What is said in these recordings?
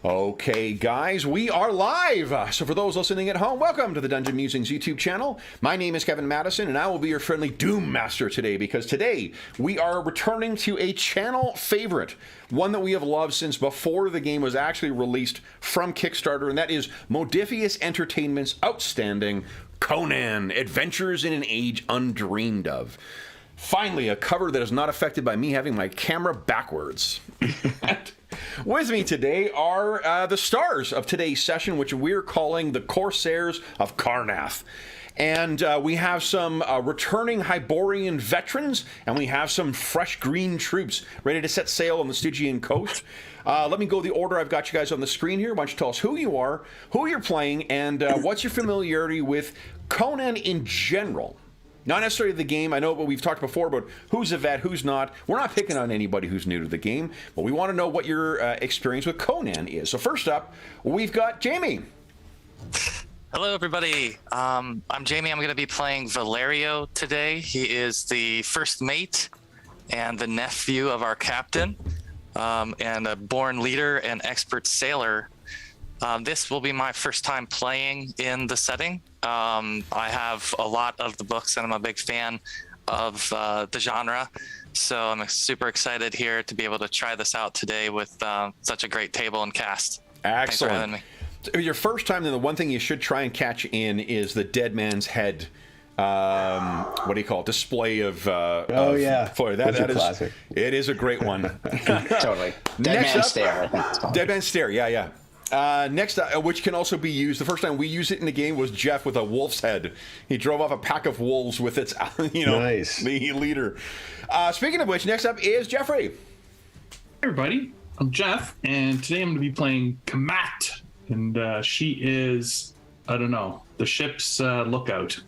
Okay, guys, we are live. So for those listening at home, welcome to the Dungeon Musings YouTube channel. My name is Kevin Madison, and I will be your friendly Doom Master today, because today we are returning to a channel favorite, one that we have loved since before the game was actually released from Kickstarter, and that is Modiphius Entertainment's outstanding Conan, Adventures in an Age Undreamed of. Finally, a cover that is not affected by me having my camera backwards. With me today are the stars of today's session, which we're calling the Corsairs of Karnath. And we have some returning Hyborian veterans, and we have some fresh green troops ready to set sail on the Stygian coast. Let me go the order I've got you guys on the screen here. Why don't you tell us who you are, who you're playing, and what's your familiarity with Conan in general? Not necessarily the game. I know, but we've talked before about who's a vet, who's not. We're not picking on anybody who's new to the game, but we want to know what your experience with Conan is. So first up, we've got Jamie. Hello, everybody. I'm Jamie. I'm going to be playing Valerio today. He is the first mate and the nephew of our captain, and a born leader and expert sailor. This will be my first time playing in the setting. I have a lot of the books, and I'm a big fan of the genre. So I'm super excited here to be able to try this out today with such a great table and cast. Excellent. Thanks for having me. Your first time, then the one thing you should try and catch in is the dead man's head. What do you call it? Display of yeah, Florida. That is classic. It is a great one. Totally. Dead Man Stare, I think it's called. Dead Man Stare. Yeah. Next, which can also be used. The first time we used it in the game was Jeff with a wolf's head. He drove off a pack of wolves with its, Nice. The leader. Speaking of which, next up is Jeffrey. Hey everybody, I'm Jeff, and today I'm going to be playing Kamat, and she is, I don't know, the ship's lookout.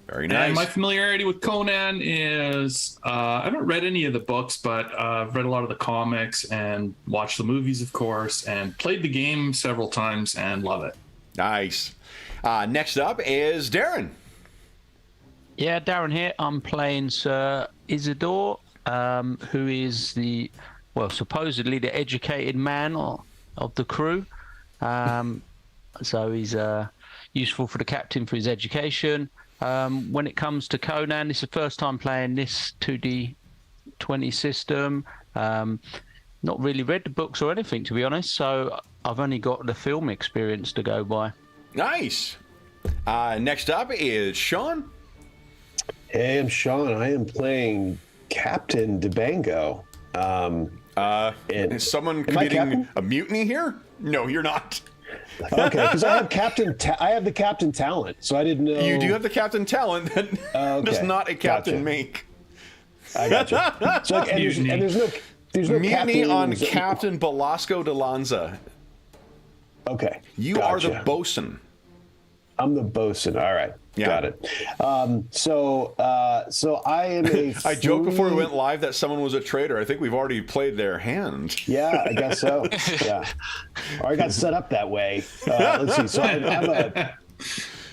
Very nice. And my familiarity with Conan is, I haven't read any of the books, but I've read a lot of the comics and watched the movies, of course, and played the game several times and love it. Nice. Next up is Darren. Yeah, Darren here. I'm playing Sir Isidore, who is supposedly the educated man of the crew. So he's useful for the captain for his education. When it comes to Conan, it's the first time playing this 2D20 system. Not really read the books or anything, to be honest, so I've only got the film experience to go by. Nice. Next up is Sean. Hey, I'm Sean. I am playing Captain DeBango. Is someone committing a mutiny here? No, you're not. Okay, because I have I have the captain talent, so I didn't know. You do have the captain talent that does not a captain make. I gotcha. So, and there's no mutiny on captains. Captain Belasco de Lanza. Okay, You are the bosun. I'm the bosun. All right, Yeah. got it. So I am a. I joked before we went live that someone was a traitor. I think we've already played their hand. Yeah, I guess so. Yeah, or I got set up that way. Let's see. So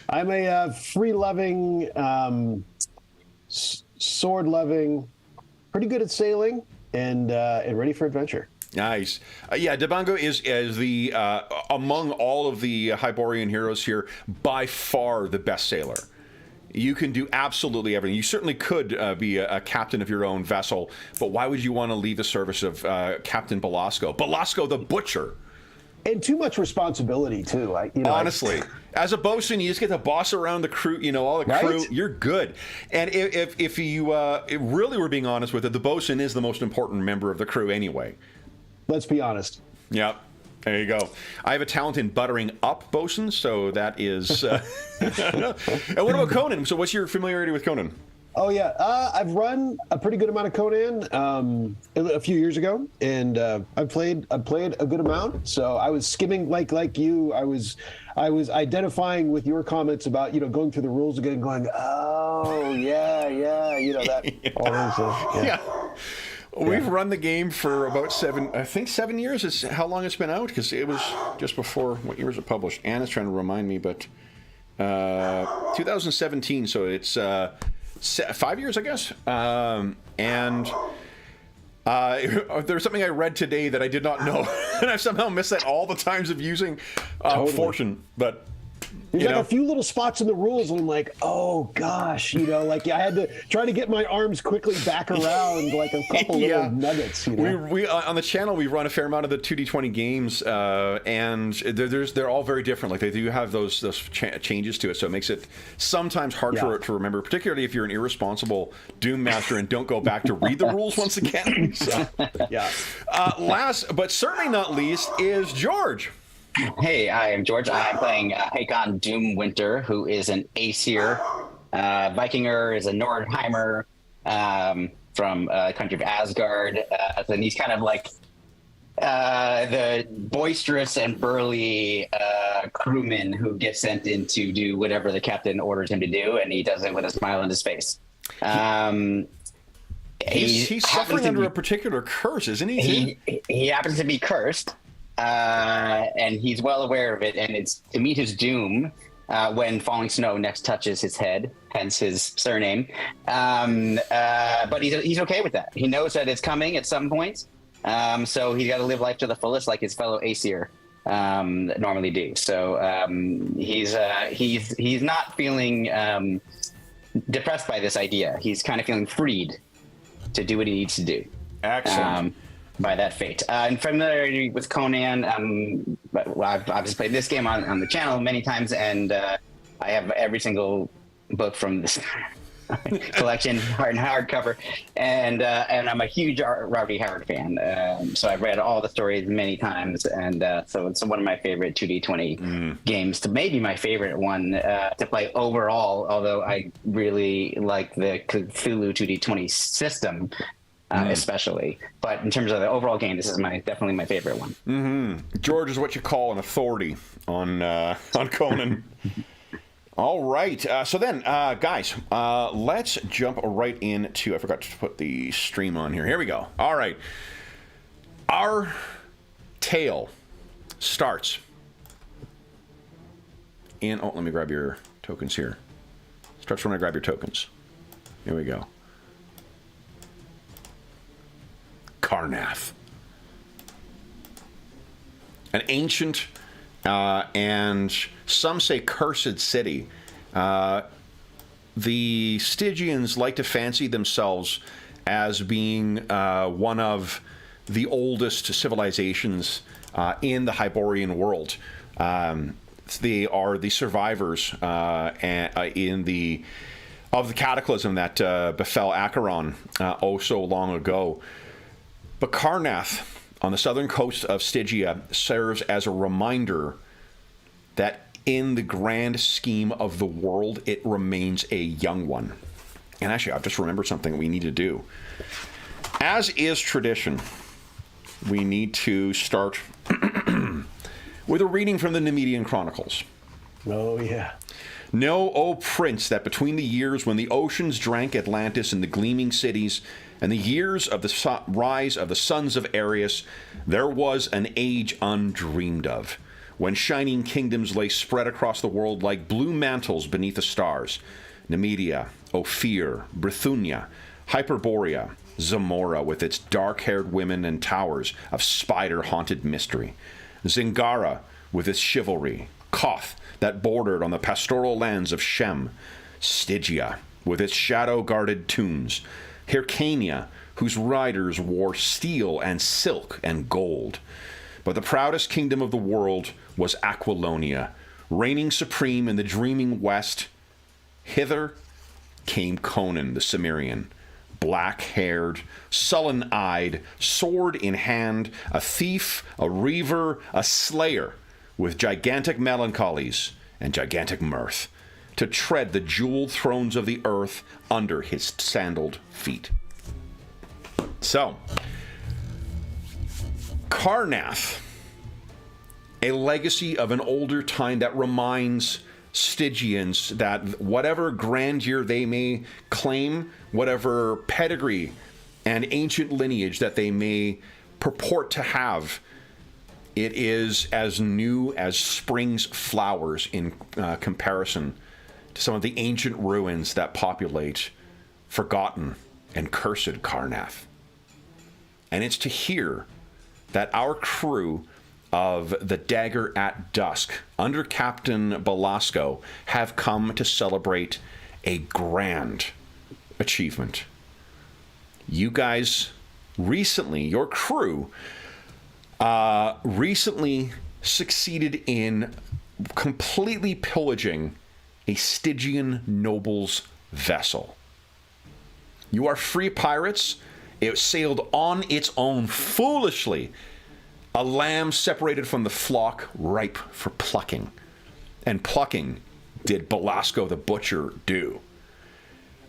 I'm a free-loving, sword-loving, pretty good at sailing, and ready for adventure. Nice. DeBango is the among all of the Hyborian heroes here, by far the best sailor. You can do absolutely everything. You certainly could be a captain of your own vessel, but why would you want to leave the service of Captain Belasco? Belasco the Butcher. And too much responsibility too. Honestly, as a bosun, you just get to boss around the crew. All the crew. Right? You're good. And if you really were being honest with it, the bosun is the most important member of the crew anyway. Let's be honest. Yep. There you go. I have a talent in buttering up bosun, so that is... And what about Conan? So what's your familiarity with Conan? Oh, yeah. I've run a pretty good amount of Conan a few years ago, and I played a good amount. So I was skimming like you. I was identifying with your comments about, going through the rules again, going, oh, yeah, that. All that stuff. Yeah. We've run the game for about 7 years is how long it's been out, because it was just before, what year was it published? Anna's trying to remind me, but 2017, so it's 5 years, I guess. And There's something I read today that I did not know, and I've somehow missed that all the times of using Fortune. But there's like a few little spots in the rules, and I'm like, oh gosh, like I had to try to get my arms quickly back around, like a couple little nuggets. We on the channel we run a fair amount of the 2D20 games, and they're all very different. Like they do have those changes to it, so it makes it sometimes hard to remember, particularly if you're an irresponsible Doom Master and don't go back to read the rules once again. So, last but certainly not least is George. Hey, I am George. I'm playing Hakon Doomwinter, who is an Aesir. Vikinger is a Nordheimer from the country of Asgard. And he's kind of like the boisterous and burly crewman who gets sent in to do whatever the captain orders him to do, and he does it with a smile on his face. He's suffering under a particular curse, isn't he? He happens to be cursed. And he's well aware of it, and it's to meet his doom when falling snow next touches his head, hence his surname. But he's okay with that. He knows that it's coming at some point, so he's got to live life to the fullest, like his fellow Aesir normally do. So he's not feeling depressed by this idea. He's kind of feeling freed to do what he needs to do. Excellent. By that fate. And familiarity with Conan, I've obviously played this game on the channel many times, and I have every single book from this collection, hardcover, and I'm a huge Rowdy Howard fan. So I've read all the stories many times, and so it's one of my favorite 2D20 games, to maybe my favorite one to play overall, although I really like the Cthulhu 2D20 system. Especially, but in terms of the overall game, this is definitely my favorite one. George is what you call an authority on Conan. All right, so then, guys, let's jump right into. I forgot to put the stream on here. Here we go. All right, our tale starts in. Oh, let me grab your tokens here. Starts when I grab your tokens. Here we go. Karnath, an ancient and some say cursed city. The Stygians like to fancy themselves as being one of the oldest civilizations in the Hyborian world. They are the survivors of the cataclysm that befell Acheron oh so long ago. But Karnath, on the southern coast of Stygia, serves as a reminder that in the grand scheme of the world, it remains a young one. And actually, I've just remembered something we need to do. As is tradition, we need to start with a reading from the Nemedian Chronicles. Oh, yeah. Know, O Prince, that between the years when the oceans drank Atlantis and the gleaming cities, and the years of the rise of the sons of Ares, there was an age undreamed of, when shining kingdoms lay spread across the world like blue mantles beneath the stars. Nemedia, Ophir, Brithunia, Hyperborea, Zamora with its dark-haired women and towers of spider-haunted mystery, Zingara with its chivalry, Koth that bordered on the pastoral lands of Shem, Stygia with its shadow-guarded tombs, Hyrcania, whose riders wore steel and silk and gold. But the proudest kingdom of the world was Aquilonia, reigning supreme in the dreaming west. Hither came Conan the Cimmerian, black-haired, sullen-eyed, sword in hand, a thief, a reaver, a slayer, with gigantic melancholies and gigantic mirth, to tread the jeweled thrones of the earth under his sandaled feet. So, Karnath, a legacy of an older time that reminds Stygians that whatever grandeur they may claim, whatever pedigree and ancient lineage that they may purport to have, it is as new as spring's flowers in comparison to some of the ancient ruins that populate forgotten and cursed Karnath. and it's to hear that our crew of the Dagger at Dusk, under Captain Belasco, have come to celebrate a grand achievement. You guys recently, your crew, recently succeeded in completely pillaging a Stygian noble's vessel. You are free pirates. It sailed on its own foolishly, a lamb separated from the flock, ripe for plucking. And plucking did Belasco the Butcher do.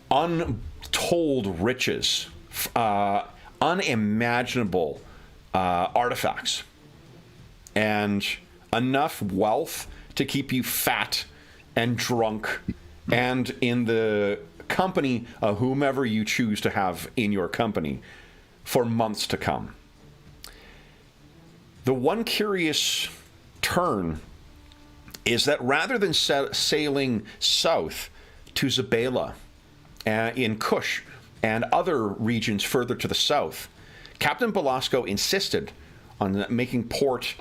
Untold riches, unimaginable artifacts, and enough wealth to keep you fat and drunk and in the company of whomever you choose to have in your company for months to come. The one curious turn is that rather than sailing south to Zabela in Kush and other regions further to the south, Captain Belasco insisted on making port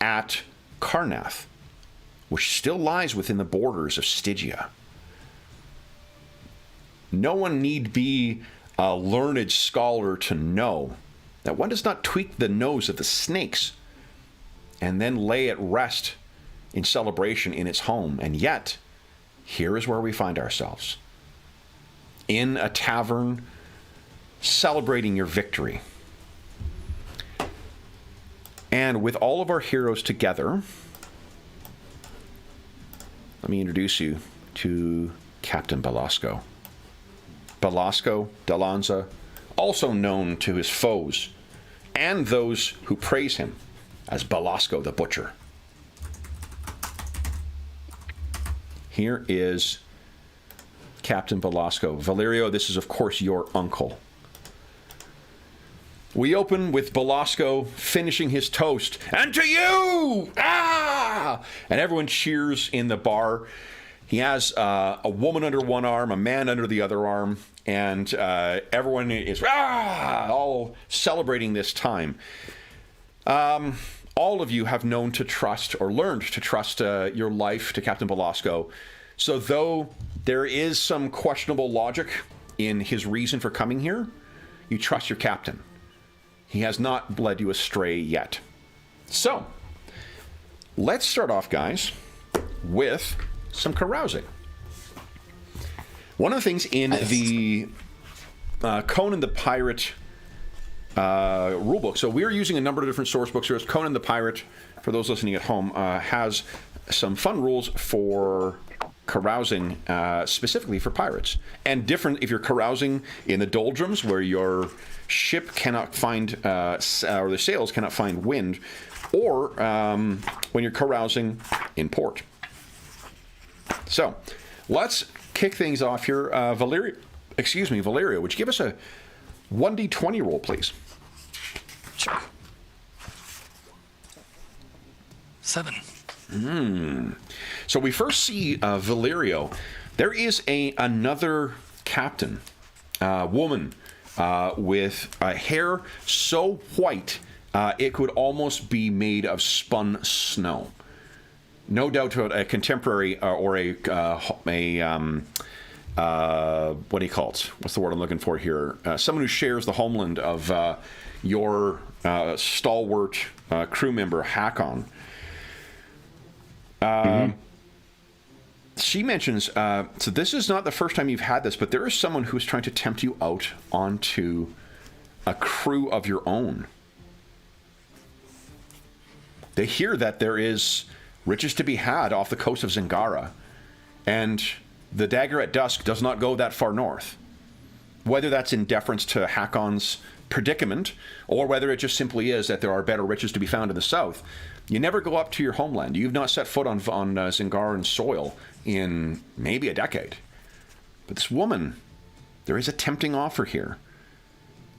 at Karnath, which still lies within the borders of Stygia. No one need be a learned scholar to know that one does not tweak the nose of the snakes and then lay at rest in celebration in its home. And yet, here is where we find ourselves. In a tavern, celebrating your victory. And with all of our heroes together, let me introduce you to Captain Belasco. Belasco d'Alanza, also known to his foes and those who praise him as Belasco the Butcher. Here is Captain Belasco. Valerio, this is, of course, your uncle. We open with Belasco finishing his toast. And to you! Ah! And everyone cheers in the bar. He has a woman under one arm, a man under the other arm, and everyone is all celebrating this time. All of you have known to trust, or learned to trust your life to Captain Belasco. So though there is some questionable logic in his reason for coming here, you trust your captain. He has not led you astray yet. So, let's start off, guys, with some carousing. One of the things in the Conan the Pirate rulebook, so we're using a number of different source books here. Conan the Pirate, for those listening at home, has some fun rules for carousing, specifically for pirates. And different if you're carousing in the doldrums, where your ship cannot find, or the sails cannot find wind, or when you're carousing in port. So, let's kick things off here. Valerio, would you give us a 1d20 roll, please? Sure. 7. So we first see Valerio. There is another captain, woman, with hair so white it could almost be made of spun snow. No doubt a contemporary or a what do you call it? What's the word I'm looking for here? Someone who shares the homeland of your stalwart crew member, Hakon. She mentions, so this is not the first time you've had this, but there is someone who is trying to tempt you out onto a crew of your own. They hear that there is riches to be had off the coast of Zingara, and the Dagger at Dusk does not go that far north. Whether that's in deference to Hakon's predicament, or whether it just simply is that there are better riches to be found in the south, you never go up to your homeland. You've not set foot on Zingaran soil in maybe a decade. But this woman, there is a tempting offer here.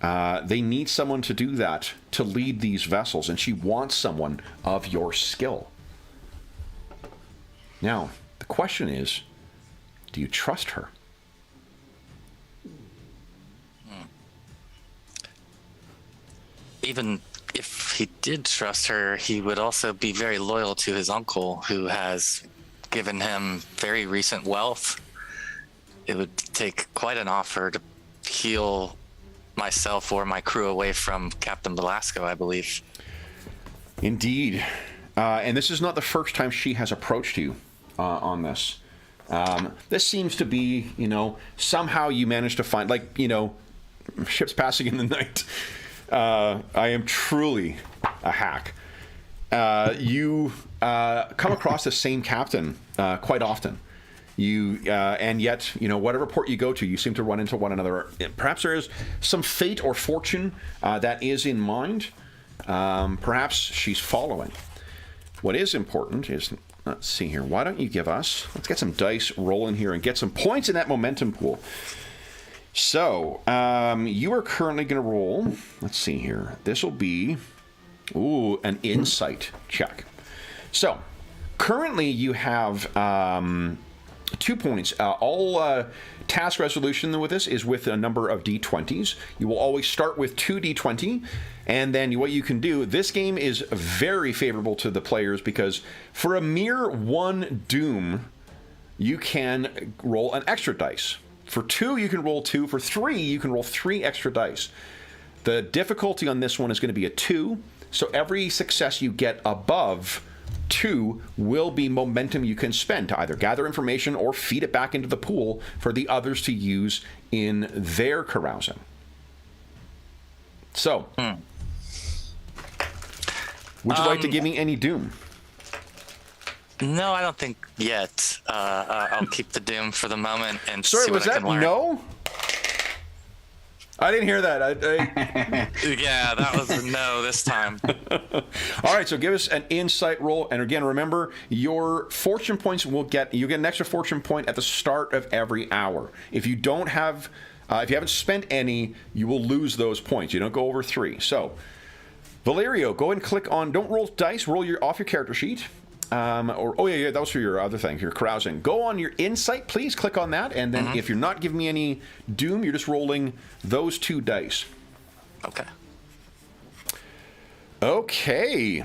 They need someone to do that, to lead these vessels, and she wants someone of your skill. Now, the question is, do you trust her? even if he did trust her, he would also be very loyal to his uncle, who has given him very recent wealth. It would take quite an offer to heal myself or my crew away from Captain Velasco, I believe. Indeed. And this is not the first time she has approached you on this. This seems to be, somehow you managed to find, ships passing in the night. I am truly a hack. You come across the same captain quite often. And yet, whatever port you go to, you seem to run into one another. Perhaps there is some fate or fortune that is in mind. Perhaps she's following. What is important is, let's see here. Why don't you let's get some dice rolling here and get some points in that momentum pool. So, you are currently going to roll, let's see here. This will be, an insight check. So, currently you have 2 points. All task resolution with this is with a number of d20s. You will always start with 2 d20, and then what you can do, this game is very favorable to the players because for a mere 1 doom, you can roll an extra dice. For 2, you can roll 2. For 3, you can roll 3 extra dice. The difficulty on this one is going to be a 2, so every success you get above 2 will be momentum you can spend to either gather information or feed it back into the pool for the others to use in their carousing. So, would you like to give me any doom? No, I don't think yet. I'll keep the doom for the moment and Sorry, see was what I that can learn. no? I didn't hear that. Yeah, that was a no this time. All right, so give us an insight roll, and again, remember your fortune points you get an extra fortune point at the start of every hour. If you don't have, if you haven't spent any, you will lose those points. You don't go over 3. So, Valerio, go ahead and click on. Don't roll dice. Roll off your character sheet. That was for your other thing, your carousing. Go on your insight, please. Click on that, and then if you're not giving me any doom, you're just rolling those 2 dice. Okay. Okay.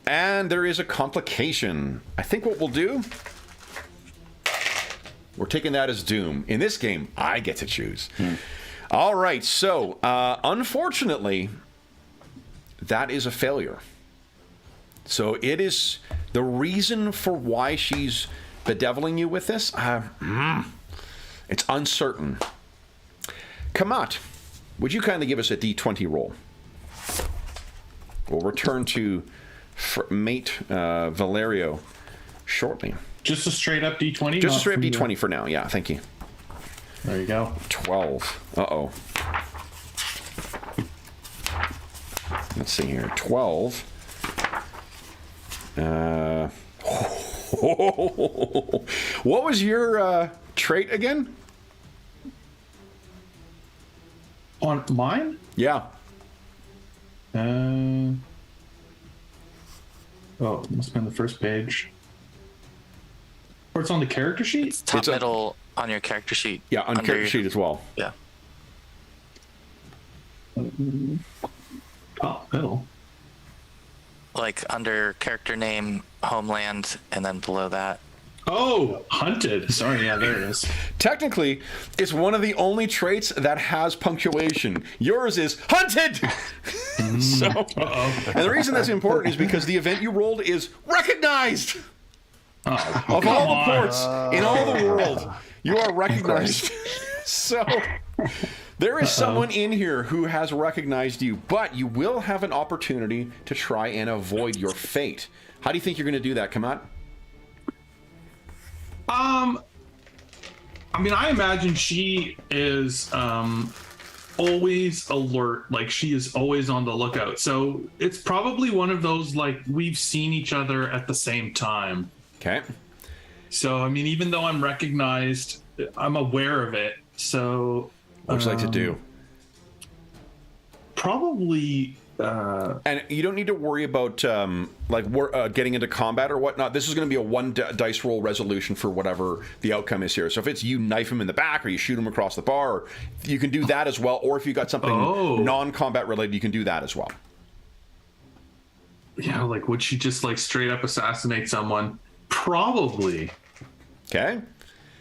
And there is a complication. I think what we'll do, we're taking that as doom. In this game, I get to choose. All right, so unfortunately, that is a failure. So it is the reason for why she's bedeviling you with this. It's uncertain. Kamat, would you kindly give us a d20 roll? We'll return to mate Valerio shortly. Just a straight up d20? Just a straight up d20 for now. Yeah, thank you. There you go. 12. Uh-oh. Let's see here. 12. What was your trait again? On mine? Yeah. It must be on the first page. Or it's on the character sheet? It's top middle on your character sheet. Yeah, on character sheet as well. Yeah. Top middle. Like under character name, homeland, and then below that. Oh, hunted. Sorry, yeah, there it is. Technically, it's one of the only traits that has punctuation. Yours is hunted! So, and the reason that's important is because the event you rolled is recognized! Of all the ports in all the world, you are recognized. So, there is someone in here who has recognized you, but you will have an opportunity to try and avoid your fate. How do you think you're going to do that, Kamat? I mean, I imagine she is always alert, like she is always on the lookout. So it's probably one of those, like, we've seen each other at the same time. Okay. So, I mean, even though I'm recognized, I'm aware of it. So what would you like to do? Probably And you don't need to worry about getting into combat or whatnot. This is going to be a one dice roll resolution for whatever the outcome is here. So if it's you knife him in the back or you shoot him across the bar, or you can do that as well. Or if you got something non-combat related, you can do that as well. Yeah, like would she just like straight up assassinate someone? Probably. Okay.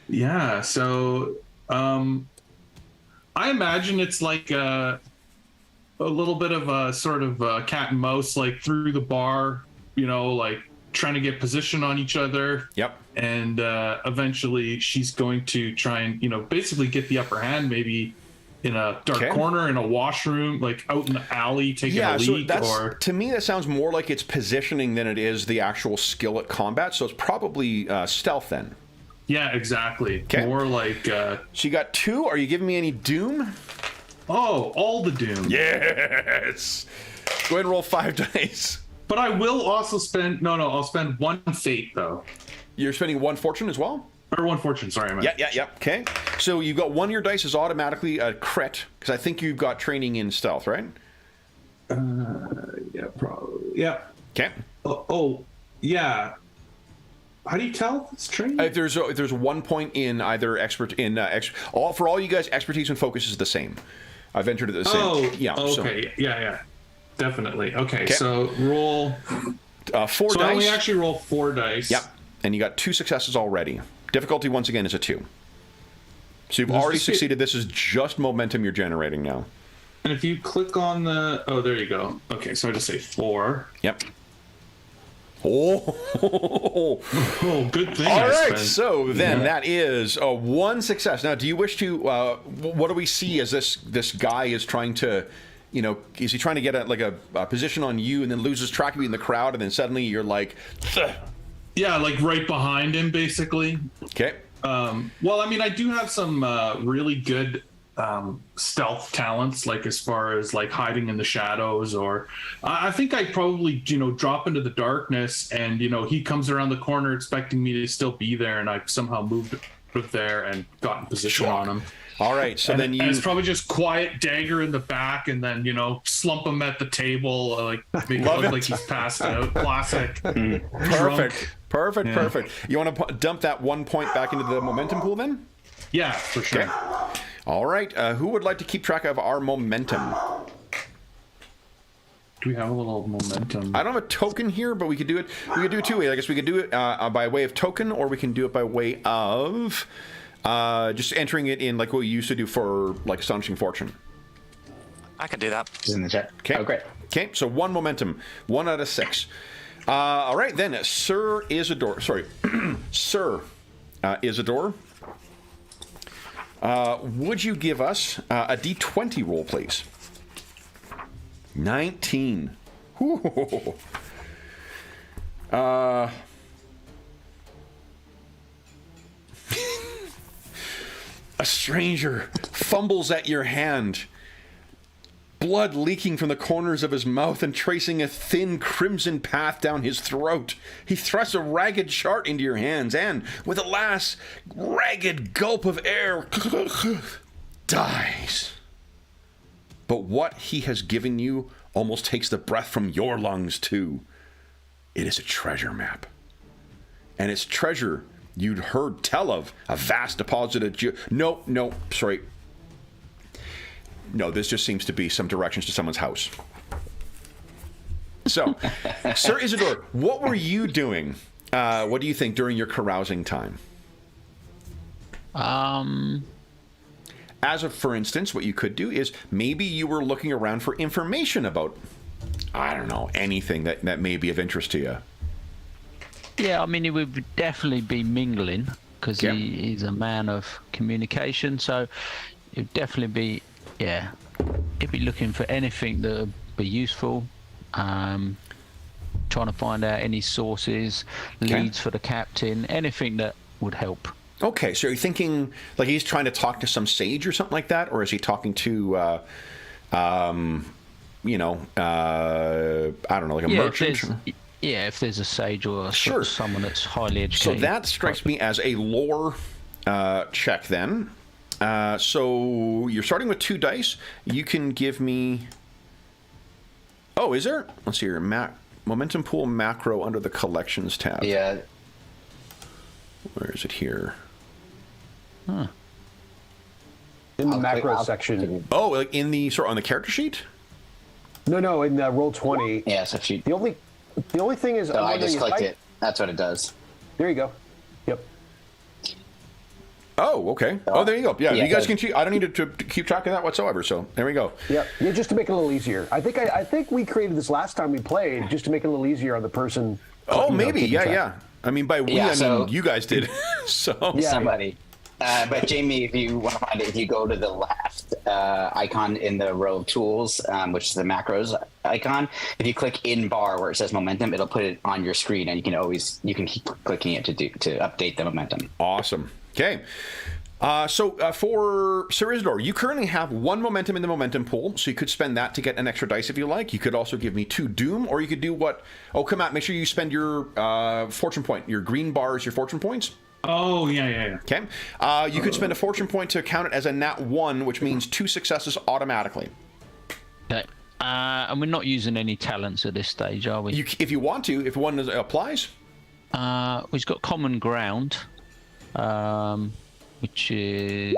Yeah. So I imagine it's like a little bit of a sort of cat and mouse, like through the bar, you know, like trying to get position on each other. Yep. And eventually she's going to try and, you know, basically get the upper hand, maybe in a dark corner, in a washroom, like out in the alley, taking a leak. So to me, that sounds more like it's positioning than it is the actual skill at combat. So it's probably stealth then. Yeah, exactly. More like... So you got 2. Are you giving me any doom? Oh, all the doom. Yes. Go ahead and roll 5 dice. But I will also spend... No, I'll spend 1 fate, though. You're spending 1 fortune as well? Or 1 fortune, sorry. I meant. Yeah. Okay. So you've got 1 of your dice is automatically a crit, because I think you've got training in stealth, right? Yeah, probably. Yeah. Okay. Yeah. How do you tell it's training? If there's 1 point in either for all you guys, expertise and focus is the same. I've entered it the same. Oh, yeah. Okay. So. Yeah. Definitely. Okay. So roll 4 dice. So I only actually roll 4 dice. Yep. And you got 2 successes already. Difficulty once again is a 2. So you've already succeeded. This is just momentum you're generating now. And if you click on the... Oh, there you go. Okay, so I just say 4. Yep. Oh, good thing. All right, so then that is 1 success. Now, do you wish to... what do we see as this guy is trying to... You know, is he trying to get a position on you and then loses track of you in the crowd and then suddenly you're like... Yeah, like right behind him, basically. Okay. Well, I mean, I do have some really good stealth talents, like as far as like hiding in the shadows, or I think I probably, you know, drop into the darkness and, you know, he comes around the corner expecting me to still be there, and I've somehow moved there and gotten position on him. All right, so then it's probably just quiet dagger in the back, and then, you know, slump him at the table, like make it look like he's passed out. Classic. Perfect. You want to dump that 1 point back into the momentum pool then? Yeah, for sure. Okay. All right. Who would like to keep track of our momentum? Do we have a little momentum? I don't have a token here, but we could do it. We could do it 2 ways. I guess we could do it by way of token, or we can do it by way of just entering it in like what we used to do for like Astonishing Fortune. I can do that. It's in the chat. Okay. Oh, great. Okay, so 1 momentum. 1 out of 6. All right, then, Sir Isidore. Sorry. Sir Isidore. Would you give us a D20 roll, please? 19. Whew. A stranger fumbles at your hand, blood leaking from the corners of his mouth and tracing a thin crimson path down his throat. He thrusts a ragged chart into your hands and, with a last ragged gulp of air, dies. But what he has given you almost takes the breath from your lungs, too. It is a treasure map. And it's treasure you'd heard tell of, a vast deposit of... No, this just seems to be some directions to someone's house. So, Sir Isidore, what were you doing, what do you think, during your carousing time? As of, for instance, what you could do is maybe you were looking around for information about, I don't know, anything that may be of interest to you. Yeah, I mean, it would definitely be mingling, because he's a man of communication, so it would definitely be, he'd be looking for anything that would be useful, trying to find out any sources, leads for the captain, anything that would help. Okay, so are you thinking, like he's trying to talk to some sage or something like that, or is he talking to, I don't know, like a merchant? Yeah, if there's a sage or someone that's highly educated. So that strikes me as a lore check then. So you're starting with 2 dice. You can give me Oh, is there? Let's see here. Momentum pool macro under the collections tab. Yeah. Where is it here? Huh. In the I'll macro click- section. Oh, like in the on the character sheet? No, in roll 20. Yeah, so she. The only thing is, So I'm I just wondering if clicked it. That's what it does. There you go. Yep. Oh, okay. Oh, there you go. Yeah, Yeah, you guys so- can. I don't need to keep track of that whatsoever. So there we go. Yep. Yeah, just to make it a little easier. I think we created this last time we played just to make it a little easier on the person. Oh, you know, maybe. keeping Yeah, track. yeah. I mean, by we, Yeah, I mean so- you guys did. So Yeah. Somebody. But Jamie, if you want to find it, if you go to the last icon in the row of tools, which is the macros icon, if you click in bar where it says momentum, it'll put it on your screen, and you can keep clicking it to update the momentum. awesome. Okay. For Sir Isidore, you currently have 1 momentum in the momentum pool, so you could spend that to get an extra dice if you like. You could also give me 2 doom, or you could do what? Oh, come out. Make sure you spend your fortune point. Your green bar is your fortune points. Oh, yeah. Okay. You could spend a fortune point to count it as a nat 1, which means 2 successes automatically. Okay. And we're not using any talents at this stage, are we? If you want to, if one applies. We've got common ground, which is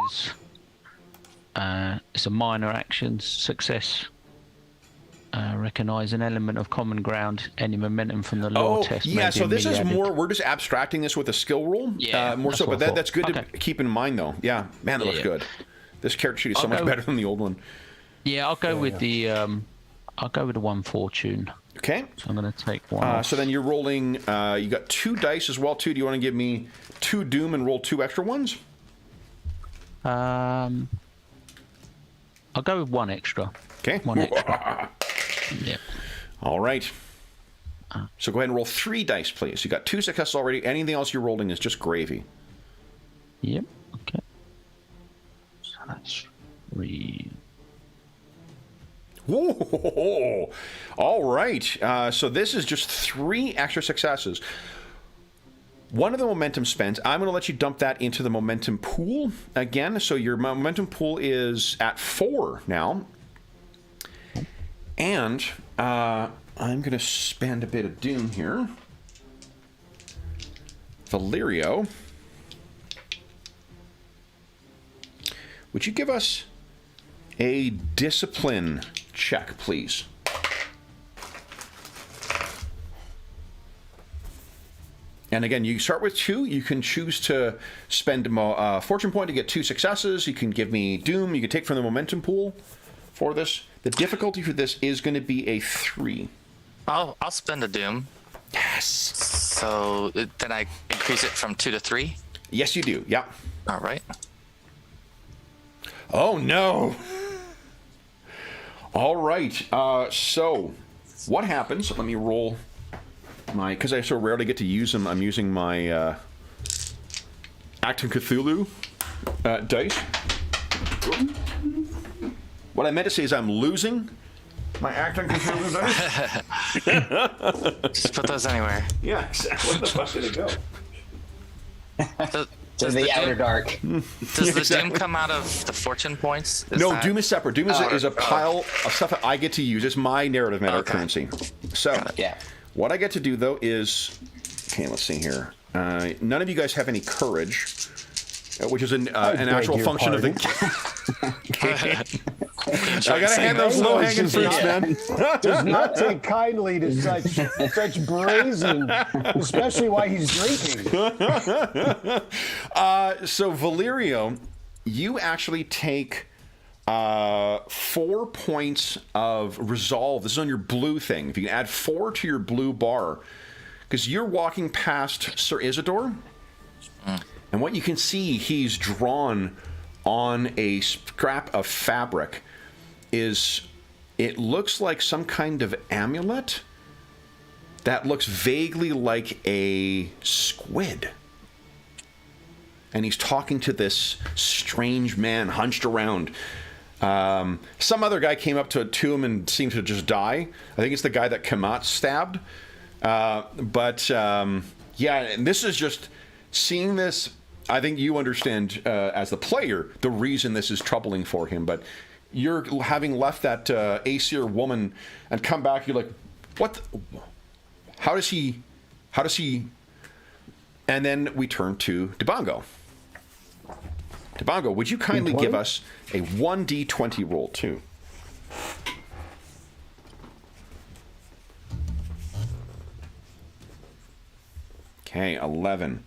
it's a minor action success. Recognize an element of common ground, any momentum from the lore test. Yeah, so this is added. more, we're just abstracting this with a skill roll. Yeah, more that's so, what but I thought. that's good Okay. to keep in mind, though. Yeah, man, that looks Yeah. good. This character sheet is so I'll much go- better than the old one. Yeah, I'll go with the 1 fortune. Okay. So I'm going to take 1. off. So then you're rolling, you got 2 dice as well, too. Do you want to give me 2 doom and roll 2 extra ones? I'll go with 1 extra. Okay. 1 extra. Yeah. All right. So go ahead and roll 3 dice, please. You got 2 successes already. Anything else you're rolling is just gravy. Yep. Okay. So that's 3. Whoa! All right. So this is just 3 extra successes. One of the momentum spent, I'm going to let you dump that into the momentum pool again. So your momentum pool is at 4 now. And I'm going to spend a bit of doom here. Valerio, would you give us a discipline check, please? And again, you start with 2. You can choose to spend a fortune point to get 2 successes. You can give me doom. You can take from the momentum pool for this. The difficulty for this is going to be a 3. I'll spend a doom. Yes. So then I increase it from 2 to 3. Yes, you do. Yeah. All right. Oh, no. All right. So what happens? Let me roll my... Because I so rarely get to use them, I'm using my Acton Cthulhu dice. What I meant to say is I'm losing my Acton Cthulhu dice. Just put those anywhere. Yeah, exactly. Where the fuck did it go? To the outer dark. Does the doom come out of the fortune points? Is No, that- Doom is separate. Doom is a pile of stuff that I get to use. It's my narrative meta Okay. currency. So, Yeah. what I get to do, though, is... Okay, let's see here. None of you guys have any courage, which is an beg actual your function of the... I gotta hand those low-hanging fruits, man. Does not take kindly to such brazen, especially while he's drinking. So, Valerio, you actually take 4 points of resolve. This is on your blue thing. If you can add 4 to your blue bar, because you're walking past Sir Isidore, and what you can see he's drawn on a scrap of fabric is, it looks like some kind of amulet that looks vaguely like a squid. And he's talking to this strange man hunched around. Some other guy came up to him and seemed to just die. I think it's the guy that Kamat stabbed. Yeah, and this is just seeing this. I think you understand as the player the reason this is troubling for him, but you're having left that Aesir woman and come back. You're like, what? How does he? And then we turn to Debongo. Debongo, would you kindly give us a 1d20 roll too? Okay, 11.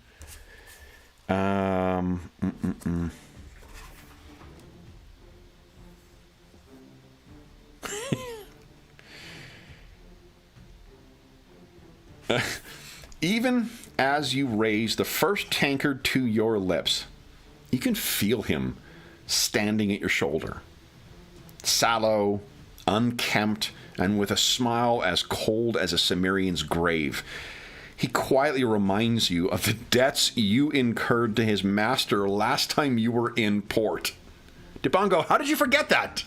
Even as you raise the first tankard to your lips, you can feel him standing at your shoulder. Sallow, unkempt, and with a smile as cold as a Cimmerian's grave. He quietly reminds you of the debts you incurred to his master last time you were in port. Debongo, how did you forget that?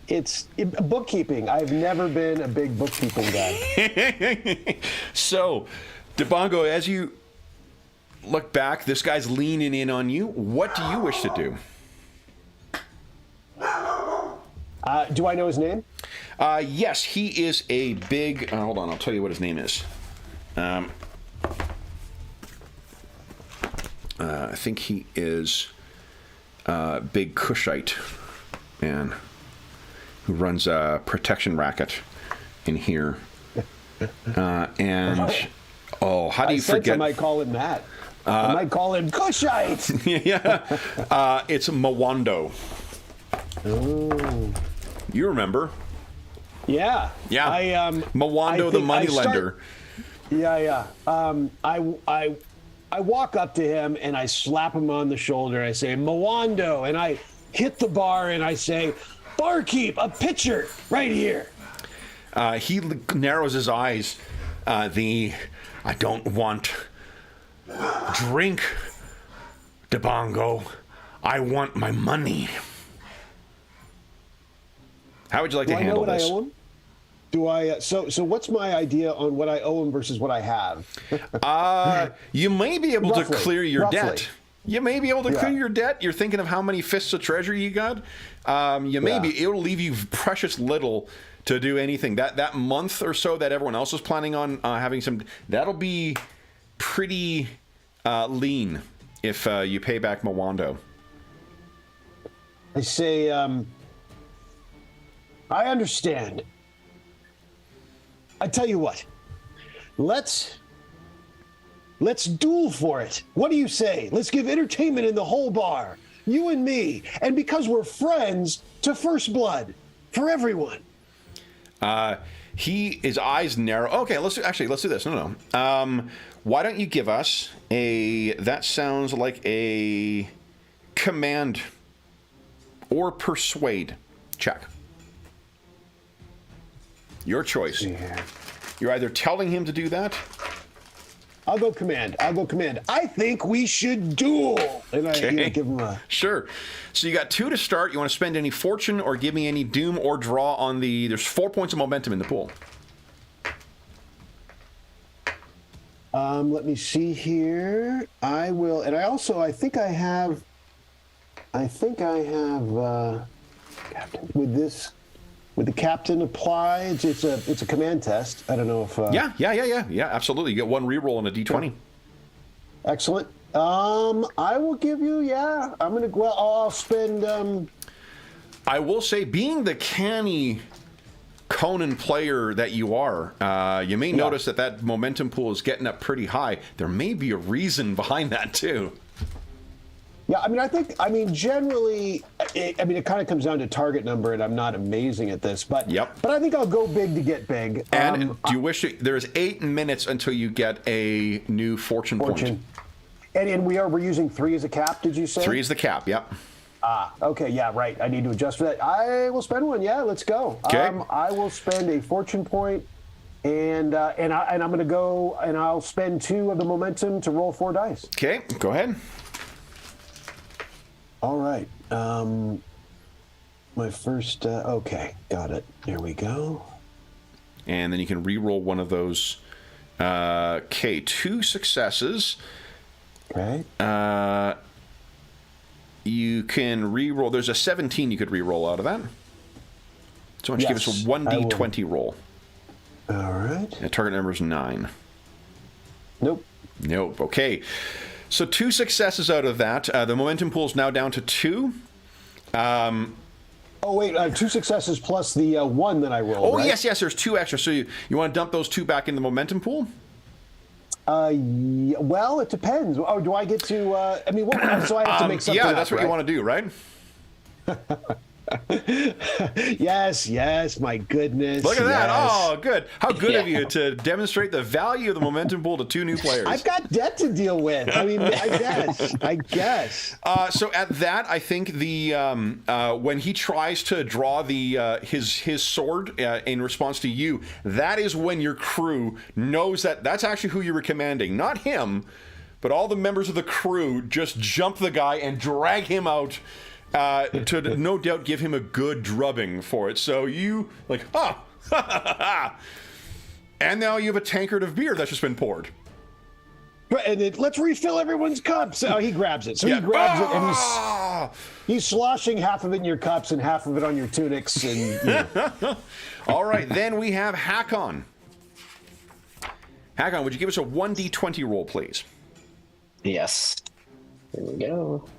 It's bookkeeping. I've never been a big bookkeeping guy. So, Debongo, as you look back, this guy's leaning in on you. What do you wish to do? Do I know his name? Yes, he is a big... hold on, I'll tell you what his name is. I think he is a big Cushite man who runs a protection racket in here. How do you forget? I might call him that. I might call him Cushite. Yeah, it's Mawando. Oh. You remember? Yeah. Yeah. Mawando the moneylender. Yeah. I walk up to him and I slap him on the shoulder. I say, Mawando, and I hit the bar and I say, barkeep, a pitcher right here. He narrows his eyes. I don't want drink, Debongo. I want my money. How would you like to handle this? I know what I owe him? Do I? So what's my idea on what I owe him versus what I have? You may be able to clear your roughly. debt. You may be able to clear your debt. You're thinking of how many fists of treasure you got. It'll leave you precious little to do anything. That month or so that everyone else is planning on having some, that'll be pretty lean if you pay back Mawando. I say, I understand. I tell you what, let's duel for it. What do you say? Let's give entertainment in the whole bar, you and me, and because we're friends, to first blood for everyone. His eyes narrow. Okay, let's do this. No. Why don't you give us that sounds like a command or persuade check. Your choice. You're either telling him to do that. I'll go command. I think we should duel. And I give him a... Sure. So you got 2 to start. You want to spend any fortune or give me any doom or draw on the... There's 4 points of momentum in the pool. Let me see here. I will... And I also... I think I have... Captain, with the captain apply, it's a command test. I don't know if... Yeah, absolutely. You get 1 reroll on a d20. Excellent. I will give you, I'm going to go... I'll spend... I will say, being the canny Conan player that you are, you may notice that momentum pool is getting up pretty high. There may be a reason behind that, too. Yeah, generally, it kind of comes down to target number, and I'm not amazing at this, but But I think I'll go big to get big. And do you wish there's 8 minutes until you get a new fortune point? And we're using 3 as a cap, did you say? 3 is the cap, yep. Okay, yeah, right. I need to adjust for that. I will spend 1. Yeah, let's go. Okay. I will spend a fortune point, and I'm going to go, and I'll spend 2 of the momentum to roll 4 dice. Okay, go ahead. All right. My first... okay, got it. There we go. And then you can re-roll one of those. Okay, 2 successes. Okay. you can re-roll. There's a 17 you could re-roll out of that. So why don't you give us a 1d20 roll? All right. The target number is 9. Nope. Nope. Okay. So 2 successes out of that. The momentum pool is now down to 2. Oh, wait. 2 successes plus the 1 that I rolled, right? yes. There's 2 extra. So you want to dump those 2 back in the momentum pool? Well, it depends. Oh, do I get to? I mean, so I have to make something. Yeah, that's what you want to do, right? Yes, my goodness. Look at that. Oh, good. How good of you to demonstrate the value of the momentum pool to 2 new players. I've got debt to deal with. I mean, I guess. So at that, I think the when he tries to draw the his sword in response to you, that is when your crew knows that that's actually who you were commanding, not him, but all the members of the crew just jump the guy and drag him out. To no doubt give him a good drubbing for it. So you, like, and now you have a tankard of beer that's just been poured. And let's refill everyone's cups. Oh, he grabs it. So he grabs it and he's sloshing half of it in your cups and half of it on your tunics. And All right, then we have Hakon. Hakon, would you give us a 1d20 roll, please? Yes. Here we go.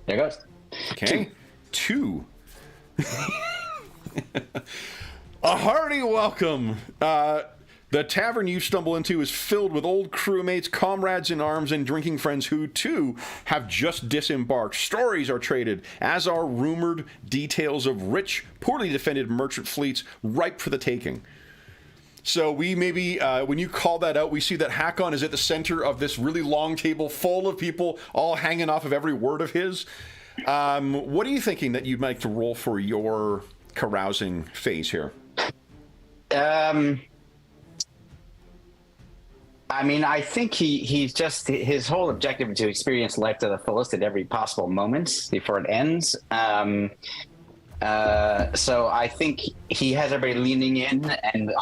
There goes. Okay. 2. A hearty welcome. The tavern you stumble into is filled with old crewmates, comrades in arms, and drinking friends who, too, have just disembarked. Stories are traded, as are rumored details of rich, poorly defended merchant fleets ripe for the taking. So we maybe, when you call that out, we see that Hakon is at the center of this really long table full of people all hanging off of every word of his. What are you thinking that you'd like to roll for your carousing phase here? I mean, I think he's just, his whole objective is to experience life to the fullest at every possible moment before it ends. So I think he has everybody leaning in and,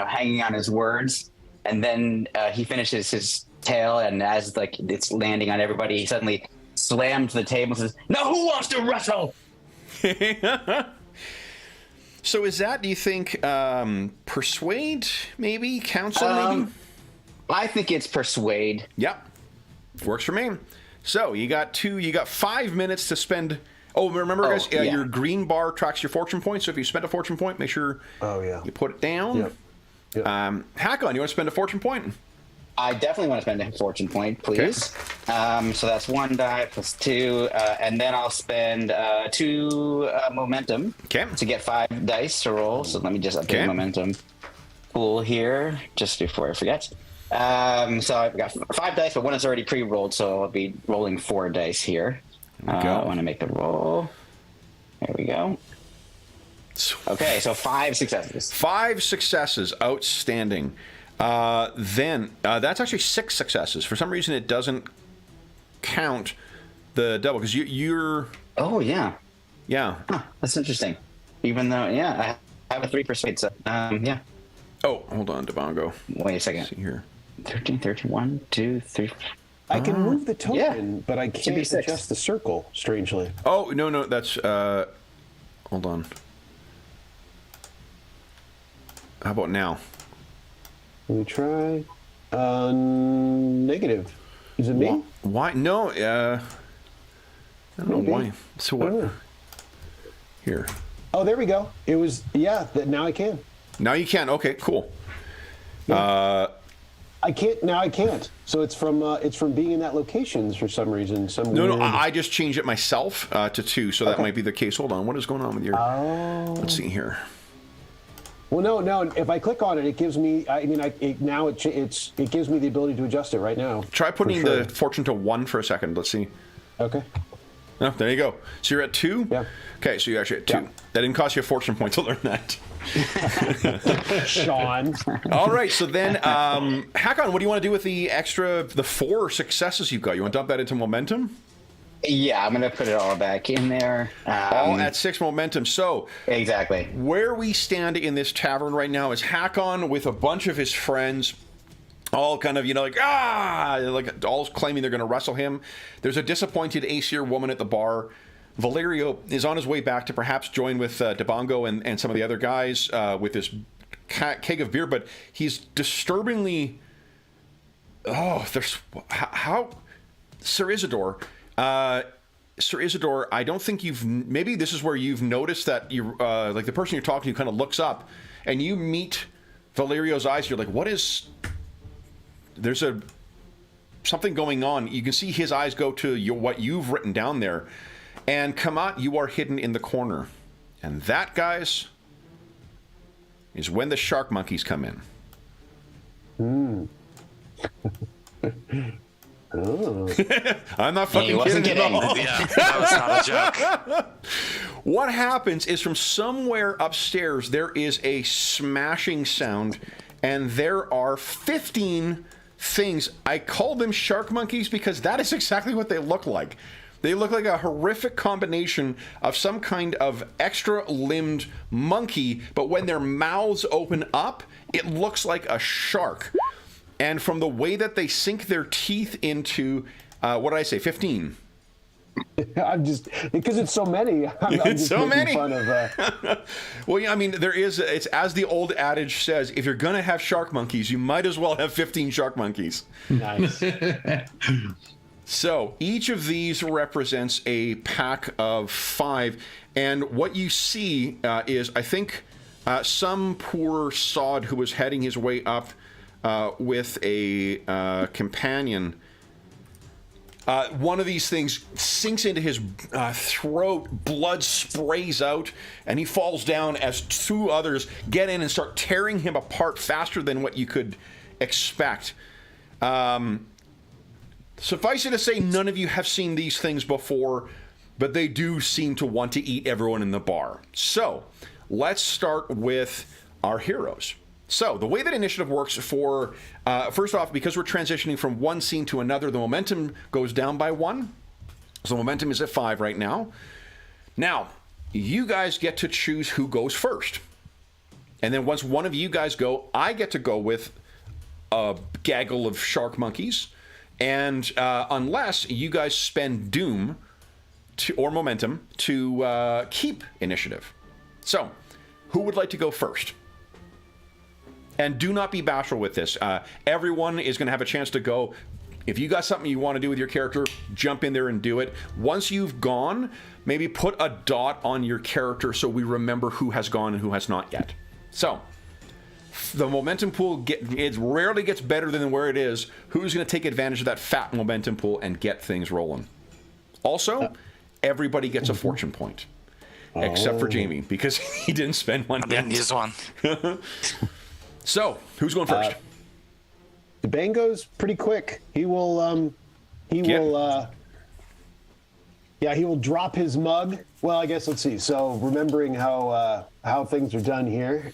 hanging on his words. And then he finishes his tale, and as like it's landing on everybody, he suddenly slams the table and says, "Now who wants to wrestle?" So is that, do you think, persuade, maybe? Counsel, maybe? I think it's persuade. Yep. Works for me. So you got 5 minutes to spend. Oh, remember, guys, your green bar tracks your fortune point. So if you spend a fortune point, make sure you put it down. Yep. Hakon, you want to spend a fortune point? I definitely want to spend a fortune point, please. Okay. So that's 1 die plus 2, and then I'll spend 2 momentum to get 5 dice to roll. So let me just update momentum pool here just before I forget. So I've got 5 dice, but 1 is already pre-rolled, so I'll be rolling 4 dice here. I want to make the roll. There we go. Okay, so 5 successes. 5 successes, outstanding. Then that's actually 6 successes. For some reason, it doesn't count the double because you're. Oh yeah. Yeah. Huh, that's interesting. Even though, I have a 3 persuade. So yeah. Oh, hold on, Debongo. Wait a second. Let's see here. 13, 1, 2, 3. I can move the token, but I can't adjust the circle, strangely. Oh, no, that's, hold on. How about now? Let me try. Negative. Is it me? Why? No, I don't know why. So what? Here. Oh, there we go. It was, now I can. Now you can. Okay, cool. Yeah. I can't now. I can't. So it's from being in that location for some reason. No. I just changed it myself to 2, so that might be the case. Hold on. What is going on with your? Let's see here. Well, no. If I click on it, it gives me. It gives me the ability to adjust it right now. Try putting the fortune to 1 for a second. Let's see. Okay. Oh, there you go. So you're at 2? Yeah. Okay, so you're actually at 2. Yeah. That didn't cost you a fortune point to learn that. Sean. All right, so then, Hakon, what do you want to do with the 4 successes you've got? You want to dump that into momentum? Yeah, I'm going to put it all back in there. All at 6 momentum. So, exactly. Where we stand in this tavern right now is Hakon with a bunch of his friends all kind of, like all claiming they're going to wrestle him. There's a disappointed Aesir woman at the bar. Valerio is on his way back to perhaps join with Debongo and some of the other guys with this keg of beer, but he's disturbingly... Sir Isidore, I don't think maybe this is where you've noticed that you like the person you're talking to kind of looks up and you meet Valerio's eyes. You're like, what is... There's something going on. You can see his eyes go to what you've written down there. And Kamat, you are hidden in the corner. And that, guys, is when the shark monkeys come in. Oh. I'm not fucking kidding at all. Yeah, that was not a joke. What happens is from somewhere upstairs, there is a smashing sound, and there are 15 things. I call them shark monkeys because that is exactly what they look like. They look like a horrific combination of some kind of extra-limbed monkey, but when their mouths open up, it looks like a shark. And from the way that they sink their teeth into, what did I say, 15? I'm just, because it's so many. I'm It's just so making many. Fun of, Well, yeah, I mean, it's as the old adage says, if you're going to have shark monkeys, you might as well have 15 shark monkeys. Nice. So each of these represents a pack of 5, and what you see is, I think, some poor sod who was heading his way up with a companion. One of these things sinks into his throat, blood sprays out, and he falls down as 2 others get in and start tearing him apart faster than what you could expect. Suffice it to say, none of you have seen these things before, but they do seem to want to eat everyone in the bar. So, let's start with our heroes. So, the way that initiative works for, first off, because we're transitioning from one scene to another, the momentum goes down by 1. So, momentum is at 5 right now. Now, you guys get to choose who goes first. And then once one of you guys go, I get to go with a gaggle of shark monkeys. And unless you guys spend doom or momentum to keep initiative. So, who would like to go first? And do not be bashful with this. Everyone is going to have a chance to go. If you got something you want to do with your character, jump in there and do it. Once you've gone, maybe put a dot on your character so we remember who has gone and who has not yet. So, the momentum pool, it rarely gets better than where it is. Who's going to take advantage of that fat momentum pool and get things rolling? Also, everybody gets a fortune point. Except for Jamie, because he didn't spend one. I didn't use one. So, who's going first? Debango's pretty quick. He will he will drop his mug. Well, I guess let's see. So, remembering how things are done here.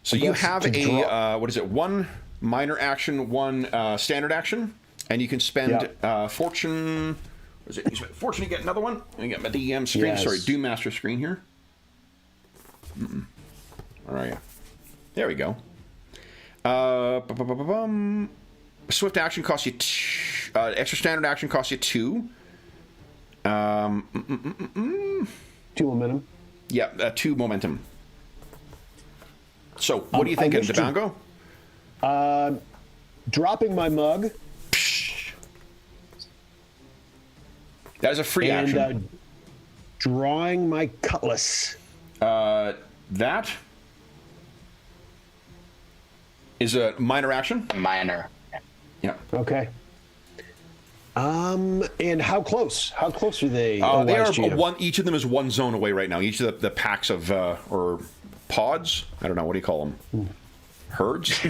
So you have a one minor action, one standard action, and you can spend fortune. What is it? You spend fortune to get another one. And you got my DM screen. Yes. Sorry, Doom Master screen here. Where are you? There we go. Swift action costs you extra standard action costs you 2. 2 momentum. Yeah, 2 momentum. So, what do you think, Debango? Dropping my mug. That is a free action. Drawing my cutlass. That is a minor action. Minor. Yeah. Okay. And how close? How close are they? They are one. Each of them is 1 zone away right now. Each of the packs of or pods. I don't know. What do you call them? Herds.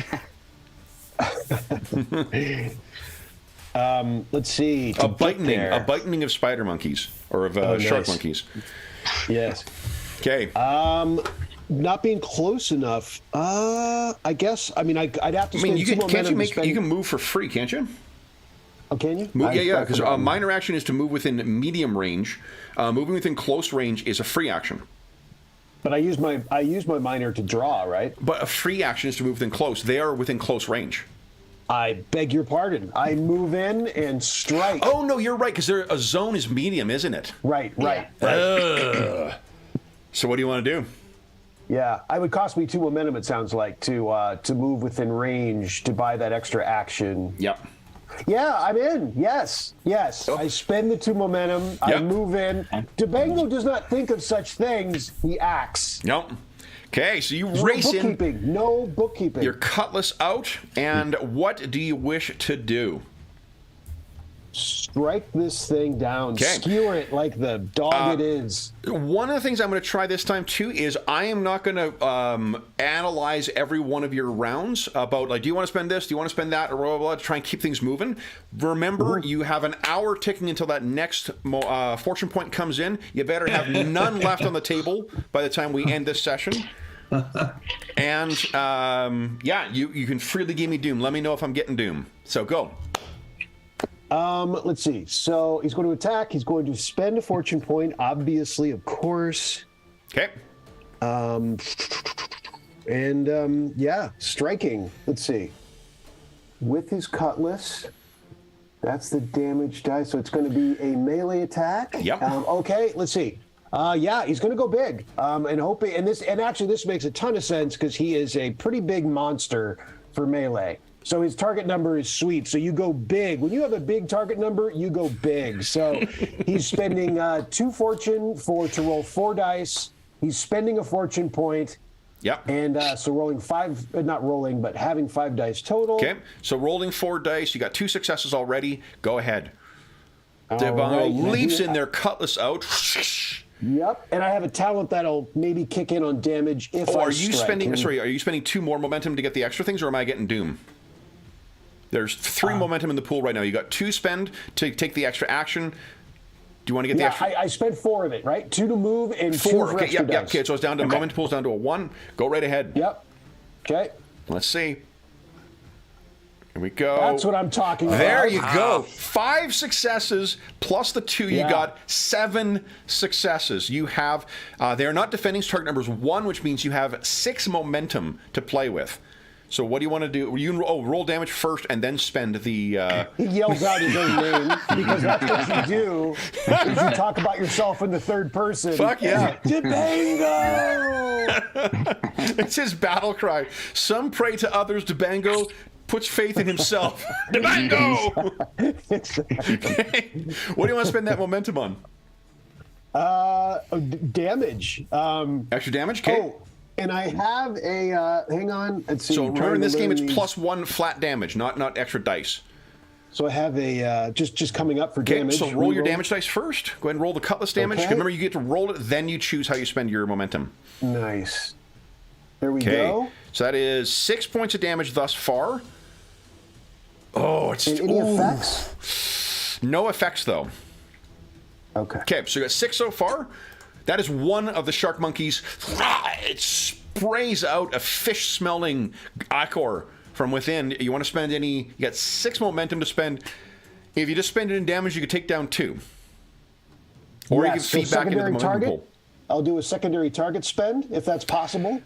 Let's see. A bitening of spider monkeys or of shark monkeys. Yes. Okay. Not being close enough. I guess. I mean, I'd have to. I mean, spend you can move for free, can't you? Oh, can you? Yeah. Because minor action is to move within medium range. Moving within close range is a free action. But I use my minor to draw, right? But a free action is to move within close. They are within close range. I beg your pardon. I move in and strike. Oh no, you're right, because a zone is medium, isn't it? Right. So what do you want to do? Yeah, it would cost me 2 momentum. It sounds like to move within range to buy that extra action. Yep. Yeah, I'm in. Yes. Oh. I spend the 2 momentum. Yep. I move in. Debango does not think of such things. He acts. Nope. Okay, so you No race in. bookkeeping. No bookkeeping. Your cutlass out, and what do you wish to do? Strike this thing down. Okay. Skewer it like the dog it is. One of the things I'm going to try this time too is I am not going to analyze every one of your rounds about like, do you want to spend this, do you want to spend that, or blah blah blah, to try and keep things moving. Remember, you have an hour ticking until that next fortune point comes in. You better have none left on the table by the time we end this session. And yeah, you can freely give me doom. Let me know if I'm getting doom. So go. Let's see. So he's going to attack. He's going to spend a fortune point, obviously, of course. Okay. Yeah, striking. Let's see. With his cutlass, that's the damage die. So it's going to be a melee attack. Yep. Okay. Let's see. Yeah, he's going to go big. And actually this makes a ton of sense because he is a pretty big monster for melee. So his target number is sweet. So you go big. When you have a big target number, you go big. So he's spending 2 fortune to roll 4 dice. He's spending a fortune point. Yep. And so rolling 5, not rolling, but having 5 dice total. Okay. So rolling 4 dice. You got 2 successes already. Go ahead. Right. Leaps in their cutlass out. Yep. And I have a talent that'll maybe kick in on damage if I Are you strike. spending 2 more momentum to get the extra things, or am I getting doom? There's 3 momentum in the pool right now. You got 2 spend to take the extra action. Do you want to get the extra? I spent 4 of it, right? 2 to move and 2 4. for Okay, extra yep. dice. Okay, so it's down to momentum pool's down to a 1. Go right ahead. Yep. Okay. Let's see. Here we go. That's what I'm talking about. There you go. 5 successes plus the 2. You Yeah. got 7 successes. You have. They are not defending target numbers 1, which means you have 6 momentum to play with. So what do you want to do? You can roll damage first and then spend the... He yells out his own name because that's what you do. Is you talk about yourself in the third person. Fuck yeah. Debango! It's his battle cry. Some pray to others. Debango puts faith in himself. Debango! Okay. What do you want to spend that momentum on? Damage. Extra damage? Okay. Oh, and I have a... hang on. Let's see. So I'm remember, trying in to this game, learn it's these. +1 flat damage, not extra dice. So I have a... just coming up for Okay, damage. so roll your Reroll. damage dice first. Go ahead and roll the cutlass damage. Okay. Remember, you get to roll it, then you choose how you spend your momentum. Nice. There we Okay. go. So that is 6 points of damage thus far. Oh, it's... And any ooh. effects? No effects, though. Okay. Okay, so you got 6 so far. That is one of the shark monkeys. It sprays out a fish-smelling ichor from within. You want to spend any... You got 6 momentum to spend. If you just spend it in damage, you could take down 2. Or you can so feed back into the secondary momentum target. pool. I'll do a secondary target spend if that's possible.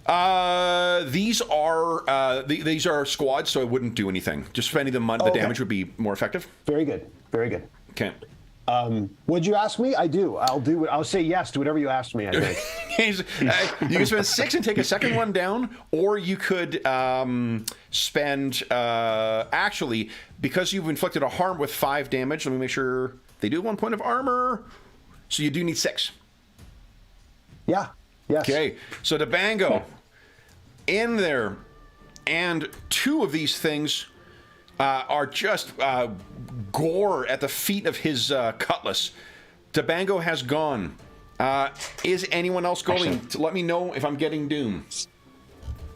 These are squads, so I wouldn't do anything. Just spending the Okay. damage would be more effective. Very good. Very good. Okay. Would you ask me? I do. I'll say yes to whatever you asked me, I think. You can spend 6 and take a second one down, or you could spend actually, because you've inflicted a harm with 5 damage. Let me make sure they do 1 point of armor, so you do need 6. Yeah. Yes. Okay, so Debango in there, and 2 of these things are just gore at the feet of his cutlass. Debango has gone. Is anyone else going? Let me know if I'm getting doom.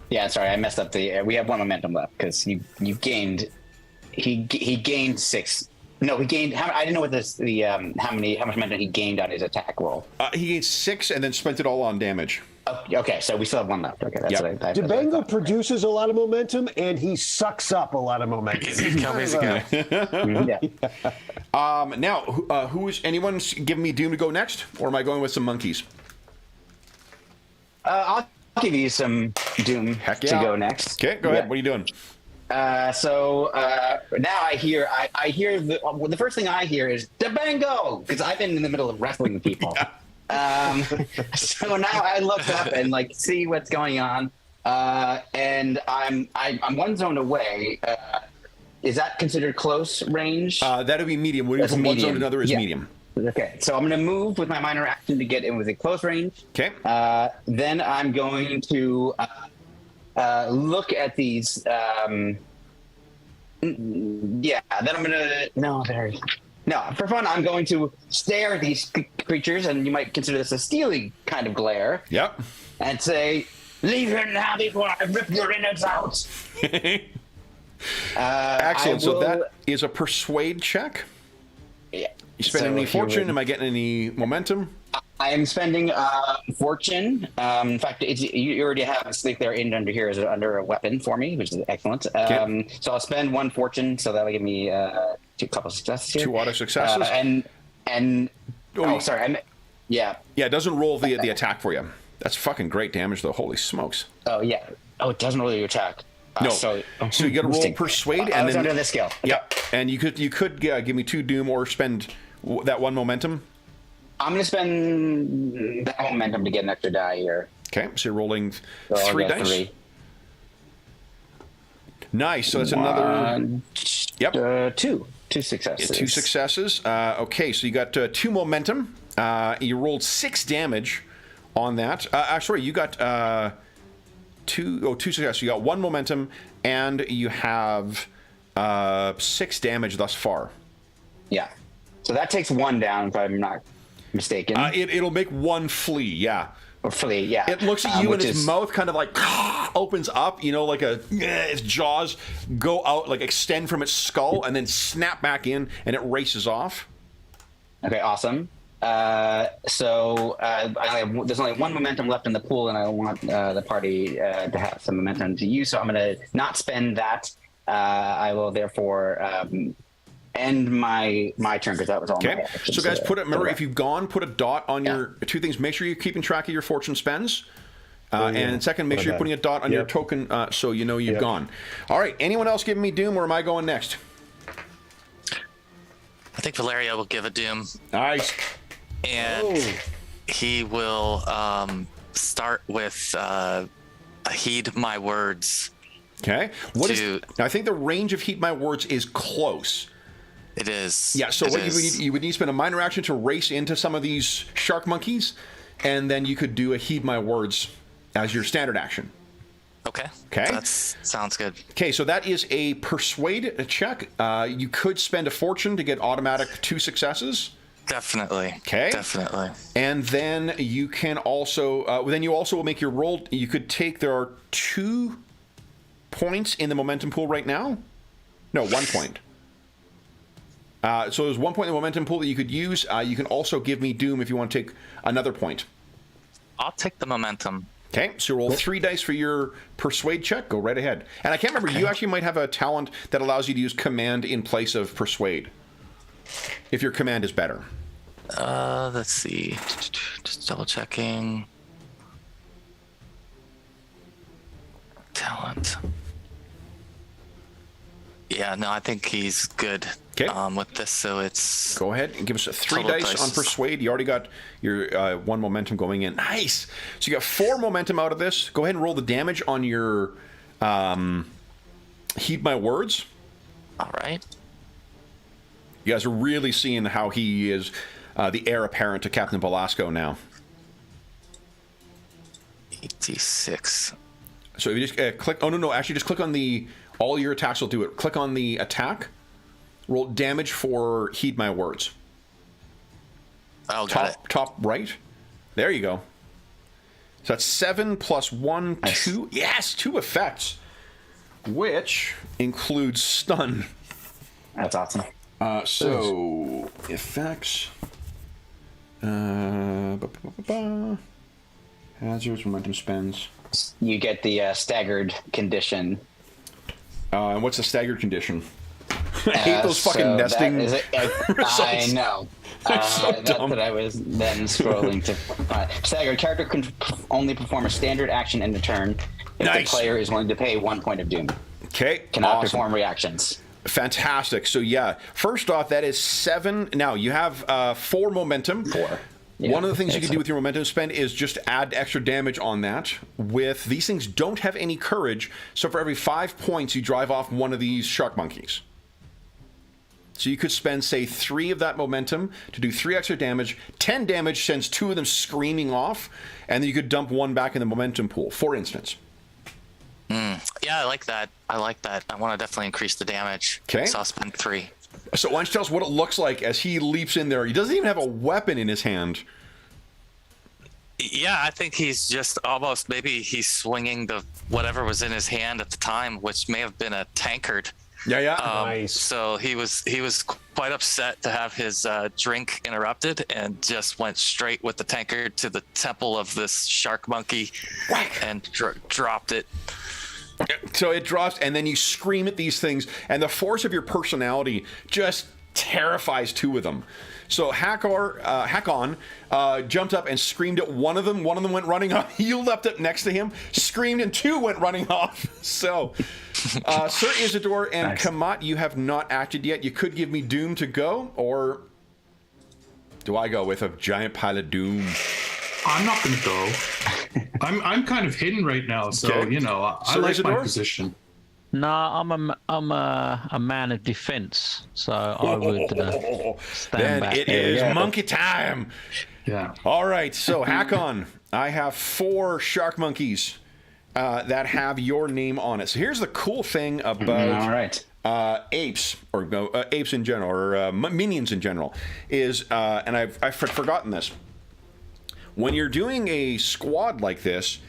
Yeah, sorry, I messed up the. We have 1 momentum left because you gained. He gained 6. No, he gained. I didn't know what how much momentum he gained on his attack roll. He gained 6 and then spent it all on damage. Oh, okay, so we still have 1 left. Okay, that's Yep. what that's what I Debango thought. produces a lot of momentum, and he sucks up a lot of momentum. He's a guy. Yeah. Now, who is anyone giving me doom to go next, or am I going with some monkeys? I'll give you some Doom Heck to yeah. go next. Okay, go ahead. What are you doing? So now I hear the first thing I hear is Dabango, because I've been in the middle of wrestling with people. So now I look up and like see what's going on, and I'm one zone away. Is that considered close range? That'll be medium. That's From one zone medium. to another is Yeah. medium. Okay, so I'm going to move with my minor action to get in within close range. Okay. Then I'm going to look at these. Then I'm going to for fun, I'm going to stare at these creatures, and you might consider this a steely kind of glare, Yep. and say, "Leave here now before I rip your innards out." Excellent. So that is a persuade check. Yeah. You spending any fortune? Am I getting any momentum? I am spending fortune. In fact, you already have a sleep there in under here as under a weapon for me, which is excellent. So I'll spend 1 fortune, so that'll give me a couple successes here. 2 auto successes. Yeah. Yeah, it doesn't roll the attack for you. That's fucking great damage, though. Holy smokes. Oh yeah. Oh, it doesn't roll your attack. No. So you got to roll persuade, and then under this skill. Okay. Yeah, and you could give me 2 doom or spend that 1 momentum. I'm going to spend that momentum to get an extra die here. Okay, so you're rolling So I'll 3 go dice. 3. Nice. So that's another. Yep. 2 successes. 2 successes. Okay, so you got 2 momentum. You rolled 6 damage on that. Sorry, you got 2 successes. You got 1 momentum, and you have 6 damage thus far. Yeah. So that takes 1 down, if I'm not mistaken. It'll make 1 flee. Yeah. Or flee, yeah. It looks at you, and its mouth kind of like opens up, like its jaws go out, like extend from its skull, and then snap back in, and it races off. Okay, awesome. There's only 1 momentum left in the pool, and I want the party to have some momentum to use, so I'm going to not spend that. I will therefore end my turn, because that was all my actions. So guys, remember, if you've gone, put a dot on your 2 things. Make sure you're keeping track of your fortune spends. And second, make sure you're putting a dot on your token so you know you've gone. All right, anyone else giving me doom, or am I going next? I think Valerio will give a doom. Nice. And he will start with heed my words. Okay. Now, I think the range of heed my words is close. It is. Yeah, so you would need to spend a minor action to race into some of these shark monkeys, and then you could do a heed my words as your standard action. Okay. Okay. That sounds good. Okay, so that is a persuade check. You could spend a fortune to get automatic 2 successes. Definitely. Okay. Definitely. And then you can also, you also will make your roll. You could take, there are 2 points in the momentum pool right now. No, 1 point. So there's 1 point in the momentum pool that you could use. You can also give me doom if you want to take another point. I'll take the momentum. Okay, so roll 3 dice for your persuade check. Go right ahead. And I can't remember, you actually might have a talent that allows you to use command in place of persuade, if your command is better. Let's see. Just double checking. Talent. Yeah, no, I think he's good with this, so it's... Go ahead and give us a 3 dice on persuade. You already got your 1 momentum going in. Nice! So you got 4 momentum out of this. Go ahead and roll the damage on your heed my words. All right. You guys are really seeing how he is the heir apparent to Captain Velasco now. 86. So if you just click... Oh, no. Actually, just click on the... All your attacks will do it. Click on the attack. Roll damage for heed my words. Oh, got it. Top right. There you go. So that's 7 plus 1, 2. Yes, 2 effects, which includes stun. That's awesome. So effects. Hazards, momentum spends. You get the staggered condition. And what's the staggered condition? I hate those fucking nesting results. I know. so That's dumb. what I was then scrolling to find. Stagger, character can only perform a standard action in a turn if Nice. the player is willing to pay 1 point of doom. Okay. Cannot awesome. perform reactions. Fantastic. So yeah, first off, that is 7. Now you have 4 momentum. 4. Yeah, One of the things you can do excellent. with your momentum spend is just add extra damage on that. With these things don't have any courage, so for every 5 points you drive off one of these shark monkeys. So you could spend, say, 3 of that momentum to do 3 extra damage. 10 damage sends 2 of them screaming off, and then you could dump 1 back in the momentum pool, for instance. Yeah, I like that. I want to definitely increase the damage. 'Kay. So I'll spend 3. So why don't you tell us what it looks like as he leaps in there? He doesn't even have a weapon in his hand. Yeah, I think he's just almost, maybe he's swinging the whatever was in his hand at the time, which may have been a tankard. Yeah. Nice. So he was quite upset to have his drink interrupted, and just went straight with the tankard to the temple of this shark monkey. Whack. And dropped it. So it drops, and then you scream at these things, and the force of your personality just terrifies 2 of them. So Hakon jumped up and screamed at one of them. One of them went running off. He leapt up next to him, screamed, and 2 went running off. So, Sir Isidore and Nice. Kamat, you have not acted yet. You could give me Doom to go, or do I go with a giant pile of Doom? I'm not going to go. I'm kind of hidden right now, so Okay. I Sir like Isidore? my position. No, I'm a man of defense, so I would stand Then back. it is go. monkey time. Yeah. All right, so Hakon, I have 4 shark monkeys that have your name on it. So here's the cool thing about All right. apes, or apes in general, or minions in general, is, and I've forgotten this. When you're doing a squad like this,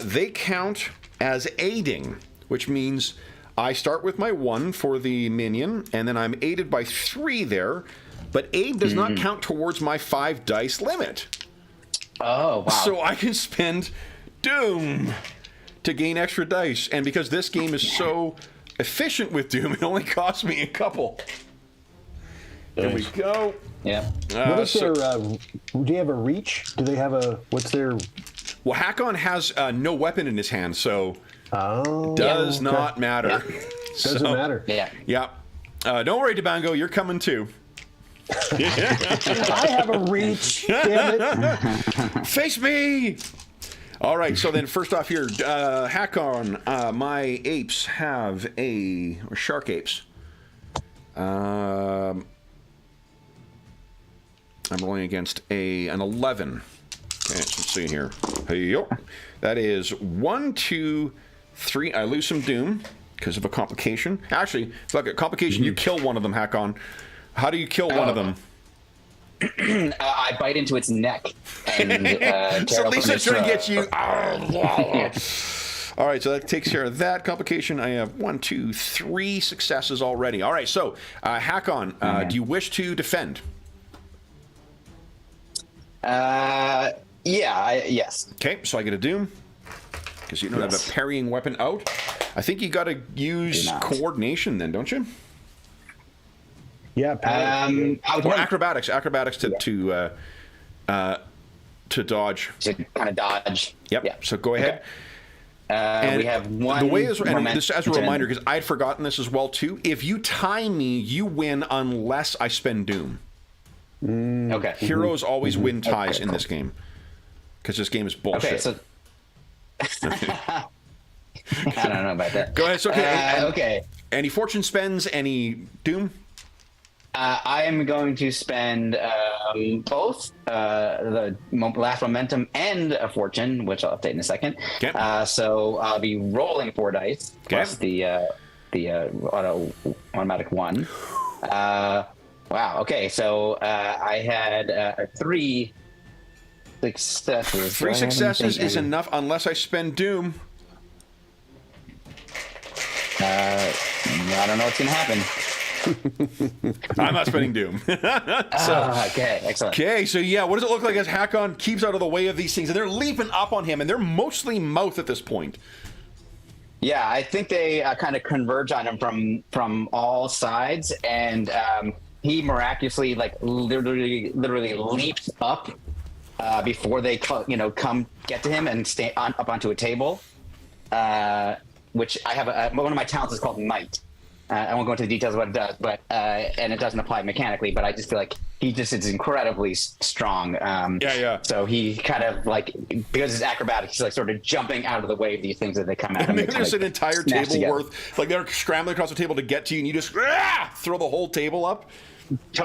they count as aiding, which means I start with my 1 for the minion, and then I'm aided by 3 there, but aid does not count towards my 5 dice limit. Oh, wow. So I can spend Doom to gain extra dice, and because this game is so efficient with Doom, it only costs me a couple. There we go. yeah. What is So- their? Do you have a reach? Do they have a? What's their? well, Hakon has no weapon in his hand, so Oh, does okay. not matter. Doesn't So- matter. Yeah. Yeah. Don't worry, Debango, you're coming too. I have a reach. Damn it. Face me! All right, so then first off here, Hakon, my apes have or shark apes. I'm rolling against an 11. Okay, so let's see here. Hey, yo. That is 1, 2, 3. I lose some Doom because of a complication. Actually, look at complication. You kill one of them, Hakon. How do you kill one of them? I bite into its neck and tear So open Lisa its trying to throat. get you. All right, so that takes care of that complication. I have 1, 2, 3 successes already. All right, so Hakon, do you wish to defend? Yes. Okay, so I get a Doom because you don't have Yes. a parrying weapon out. I think you got to use Do not. coordination then, don't you? Yeah. Pat. I would Or want acrobatics to dodge. to kind of dodge. Yep. Yeah. So go ahead. We have one. The way is, and momentum. this as a reminder, because I had forgotten this as well too. If you tie me, you win unless I spend Doom. Okay. Heroes always win ties in this game because this game is bullshit. Okay. So. I don't know about that. Go ahead. It's okay. Okay. Any fortune spends, any Doom. I am going to spend both the last momentum and a fortune, which I'll update in a second. Okay. So I'll be rolling 4 dice plus the automatic 1. Wow. Okay. So I had 3 successes. 3 successes is enough unless I spend Doom. I don't know what's gonna happen. I'm not spending Doom. Okay. Excellent. Okay, so yeah, what does it look like as Hakon keeps out of the way of these things? And they're leaping up on him, and they're mostly mouth at this point. Yeah, I think they kind of converge on him from all sides, and he miraculously, like, literally leaps up before they come get to him and stay up onto a table. Which I have one of my talents is called Might. I won't go into the details of what it does, but and it doesn't apply mechanically. But I just feel like he just is incredibly strong. Yeah. So he kind of like, because it's acrobatic, he's like sort of jumping out of the way of these things as they come at him. Maybe there's an entire table worth, like they're scrambling across the table to get to you, and you just throw the whole table up.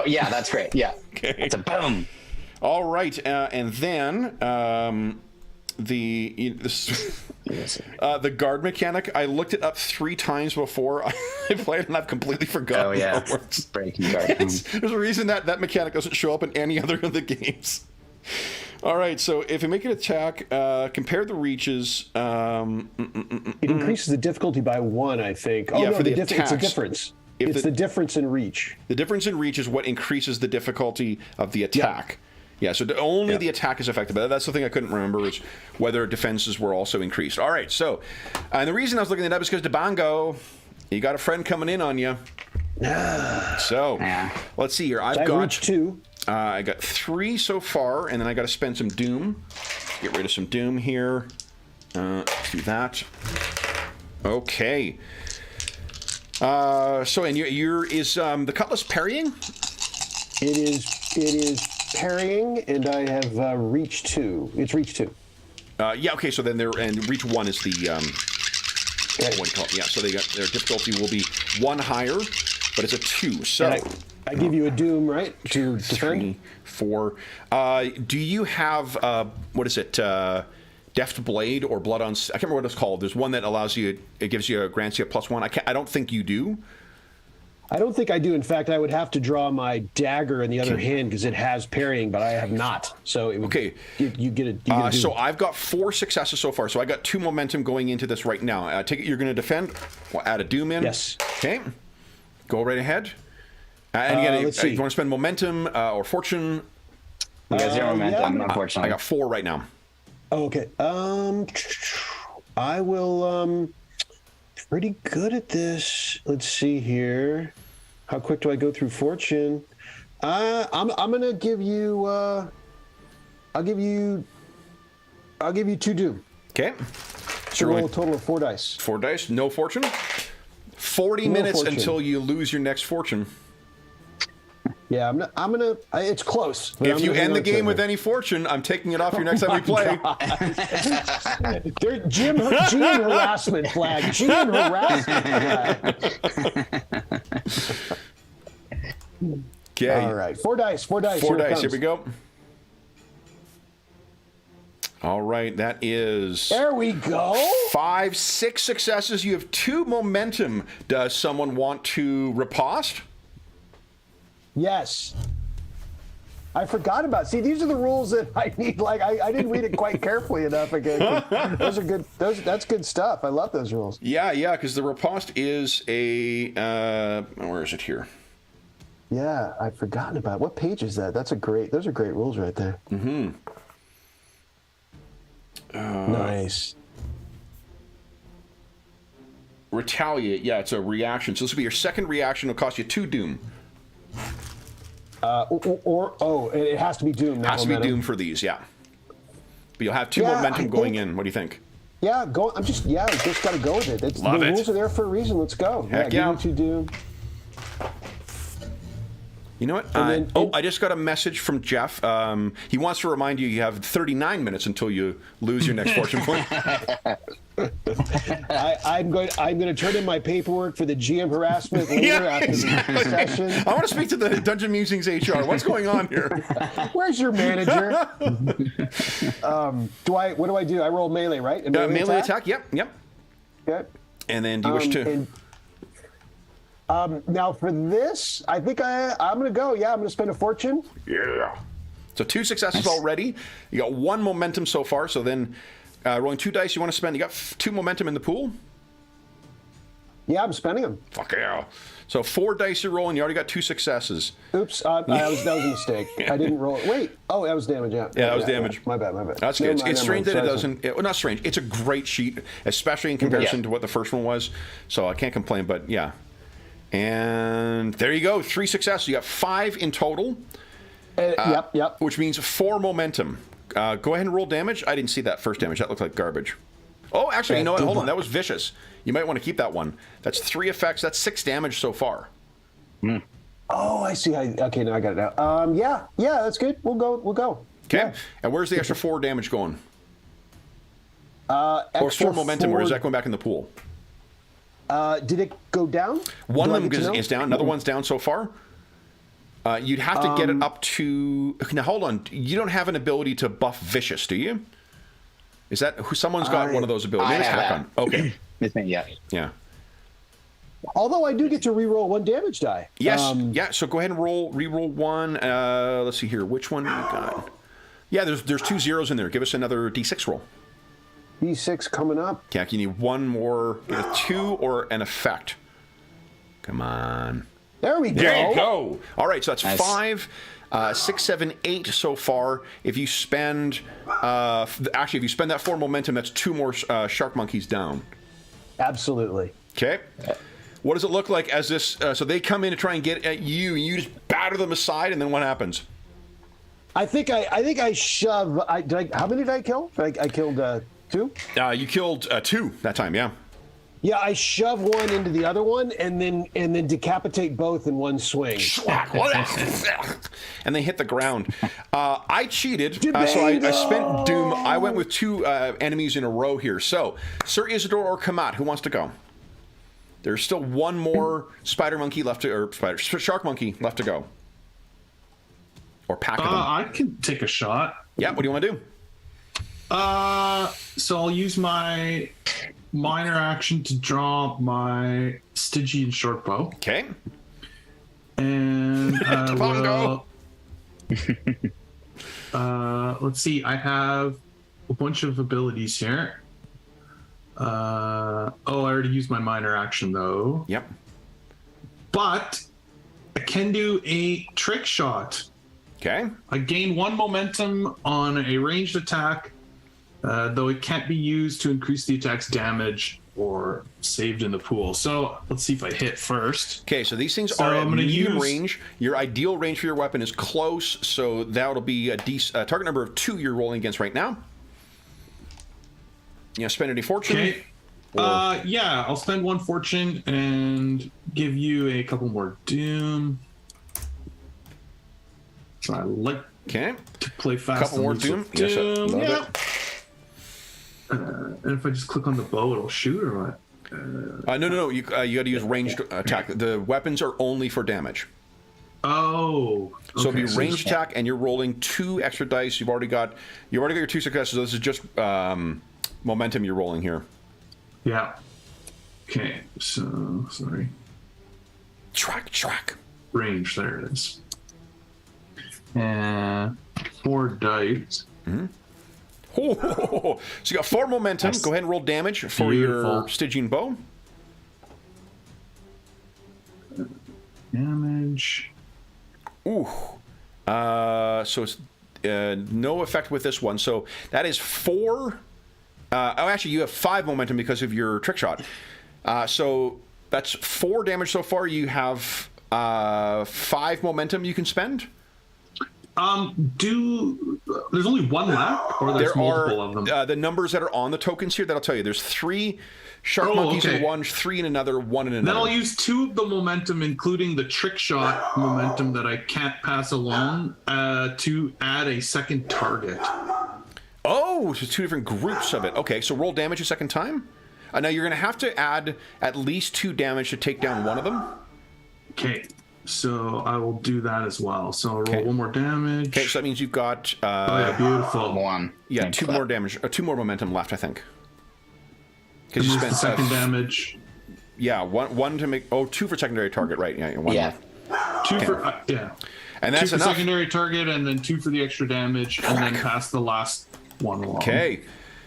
Yeah, that's great. Yeah, Okay. It's a boom. All right, and then the guard mechanic. I looked it up 3 times before I played, and I've completely forgotten. Oh yeah, how it works. breaking guard. There's a reason that mechanic doesn't show up in any other of the games. All right, so if you make an attack, compare the reaches. It increases the difficulty by 1, I think. Oh, Yeah, no, for the it's a attacks. difference. If It's the- the difference in reach. The difference in reach is what increases the difficulty of the attack. Yeah, so only the attack is affected. But that's the thing I couldn't remember, is whether defenses were also increased. All right, so, and the reason I was looking it up is because Debango, you got a friend coming in on you. So, let's see here. I've got reached 2. I got 3 so far, and then I got to spend some Doom. Get rid of some Doom here. Do that. Okay. So, and is the Cutlass parrying? It is parrying, and I have reached 2. It's reached 2. Yeah. Okay. So then and reach 1 is the what do you call it? Yeah. So their difficulty will be 1 higher, but it's a 2. So And I give you a doom, right, to defend? 3, 4. Do you have what is it? Deft Blade or Blood on? I can't remember what it's called. There's one that allows you. It grants you a +1. I don't think you do. I don't think I do. In fact, I would have to draw my dagger in the other hand because it has parrying, but I have not. So it would, Okay. you get a doom. So I've got 4 successes so far. So I got 2 momentum going into this right now. I take it you're going to defend. We'll add a Doom in. Yes. Okay. Go right ahead. And again, let's do you see. want to spend momentum or fortune? We got 0 momentum, unfortunately. I got 4 right now. Oh, okay. I will. Pretty good at this. Let's see here. How quick do I go through fortune? I'm gonna give you. I'll give you 2 doom. Okay. So roll a total of 4 dice. 4 dice, no fortune. 40 No minutes fortune. until you lose your next fortune. Yeah, I'm gonna. It's close. but If I'm you gonna hang end the on to game it. with any fortune, I'm taking it off your next time we play. GM harassment flag. GM harassment flag. Okay. All right, 4 dice. 4 dice. 4 Here it dice. Here comes. we go. All right, that is There we go. 5, 6 successes. You have 2 momentum. Does someone want to riposte? Yes. I forgot about. See, these are the rules that I need. Like, I didn't read it quite carefully enough again. Those are good. That's good stuff. I love those rules. Yeah, because the riposte is a. Where is it here? Yeah, I've forgotten about it. What page is that? Those are great rules right there. Mm-hmm. Nice. Retaliate. Yeah, it's a reaction. So this will be your second reaction. It'll cost you 2 doom. It has to be doom. Not Has to be momentum. doom for these. Yeah. But you'll have 2 Yeah, momentum I going think- in. What do you think? Yeah, go. I just got to go with it. Love the it. rules are there for a reason. Let's go. Heck yeah. yeah. Give me 2 doom. You know what? And then- I just got a message from Jeff. He wants to remind you have 39 minutes until you lose your next fortune point. I'm going to turn in my paperwork for the GM harassment later after the session. I want to speak to the Dungeon Musings HR. What's going on here? Where's your manager? What do I do? I roll melee, right? A Melee attack? Yep. Okay. And then do you wish to? Now for this, I think I'm going to go. Yeah, I'm going to spend a fortune. Yeah. So 2 successes already. You got 1 momentum so far. So then rolling 2 dice you want to spend. You got 2 momentum in the pool? Yeah, I'm spending them. Fuck yeah. So 4 dice you're rolling. You already got 2 successes. Oops, that was a mistake. I didn't roll. Wait. Oh, that was damage. Yeah. Yeah, that was damage. My bad. That's good. It's strange that it doesn't. Well, not strange. It's a great sheet, especially in comparison to what the first one was. So I can't complain. But yeah. And there you go. 3 successes. You got 5 in total. Yep. Which means 4 momentum. Go ahead and roll damage. I didn't see that first damage. That looked like garbage. Oh, actually, you know what? Hold on. That was vicious. You might want to keep that one. That's 3 effects. That's 6 damage so far. Oh, I see. Okay, now I got it now. Yeah, that's good. We'll go. Okay. Yeah. And where's the extra 4 damage going? Or Extra 4 momentum, or is 4 that going back in the pool? Did it go down? One Do I of them get to know? is down. Another one's down so far. You'd have to get it up to... Now, hold on. You don't have an ability to buff Vicious, do you? Is that... Someone's got one of those abilities. I Maybe it's have Hakon. that. Okay. It's me, yeah. Yeah. Although I do get to reroll 1 damage die. Yes. Yeah, so go ahead and re-roll 1. Let's see here. Which one do we got? Yeah, there's 2 zeros in there. Give us another D6 roll. D6 coming up. Yeah, you need 1 more. Get a 2 or an effect. Come on. There we go. There you go. All right, so that's Nice. 5, 6, 7, 8 so far. If you spend, actually, if you spend that 4 momentum, that's 2 more shark monkeys down. Absolutely. Okay. What does it look like as this? So they come in to try and get at you, and you just batter them aside, and then what happens? I think I shove. How many did I kill? I killed 2. You killed 2 that time, yeah. Yeah, I shove one into the other one, and then decapitate both in one swing. And they hit the ground. I cheated, so I spent Doom. I went with 2 enemies in a row here. So, Sir Isidore or Kamat, who wants to go? There's still 1 more shark monkey left to go. Or pack of them. I can take a shot. Yeah, what do you want to do? So I'll use my minor action to draw my Stygian short bow. Okay. And I Bongo. will, let's see, I have a bunch of abilities here. I already used my minor action though. Yep. But I can do a trick shot. Okay. I gain 1 momentum on a ranged attack, though it can't be used to increase the attack's damage or saved in the pool. So let's see if I hit first. Okay, so these things So are at I'm gonna medium use- range. Your ideal range for your weapon is close, so that'll be a target number of 2 you're rolling against right now. You know, spend any fortune. Okay. Yeah, I'll spend 1 fortune and give you a couple more doom. So I like Okay. to play fast. Couple and more loose doom. with Yes, I doom. love Yeah. it. And if I just click on the bow, it'll shoot or what? No. You got to use ranged attack. The weapons are only for damage. Oh. So it'll be okay, ranged attack, and you're rolling 2 extra dice. You've already got your 2 successes. So this is just momentum you're rolling here. Yeah. Okay, so sorry. Track. Range, there it is. And 4 dice. Oh, so you got 4 momentum. Nice. Go ahead and roll damage for Beautiful. your Stygian bow. Damage. Ooh. So it's no effect with this one. So that is 4. Actually, you have 5 momentum because of your trick shot. So that's 4 damage so far. You have 5 momentum you can spend. There's only 1 left, or there's There multiple are of them? the numbers that are on the tokens here. That'll tell you. There's 3 shark Oh, monkeys in okay. one, 3 in another, 1 in Then another. I'll use 2 of the momentum, including the trick shot momentum that I can't pass along, to add a second target. Oh, so 2 different groups of it. Okay, so roll damage a second time. Now you're going to have to add at least 2 damage to take down one of them. Okay, so I will do that as well. So I'll roll Okay. 1 more damage. Okay, so that means you've got Oh yeah, beautiful. 1. yeah, Thanks 2 for more that. damage, 2 more momentum left, I think. Because And you use the spent second damage. yeah, one to make 2 for secondary target, right? Yeah, 1 Yeah. left. 2 for yeah. And 2 that's for enough. secondary target, and then 2 for the extra damage, and then pass the last one along. Okay,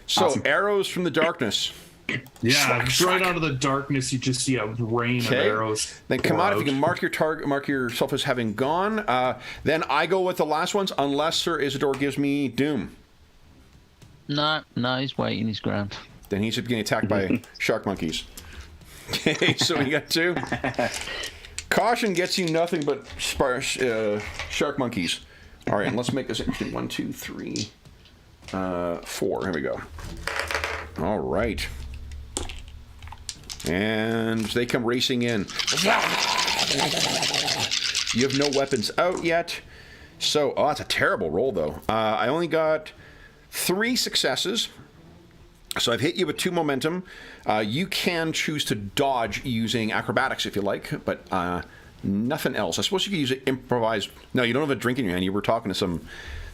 so Awesome. arrows from the darkness. Yeah, Schwack, right schwack. out of the darkness, you just see a rain of Okay. arrows. Then come pour out if you can mark your target, mark yourself as having gone. Then I go with the last ones, unless Sir Isidore gives me doom. No, he's waiting his ground. Then he's getting attacked by shark monkeys. Okay, so we got 2. Caution gets you nothing but shark monkeys. All right, and let's make this interesting. 1, 2, 3, 4. Here we go. All right. And they come racing in. You have no weapons out yet. So, oh, that's a terrible roll, though. I only got 3 successes. So I've hit you with 2 momentum. You can choose to dodge using acrobatics if you like, but nothing else. I suppose you could use it improvised. No, you don't have a drink in your hand. You were talking to some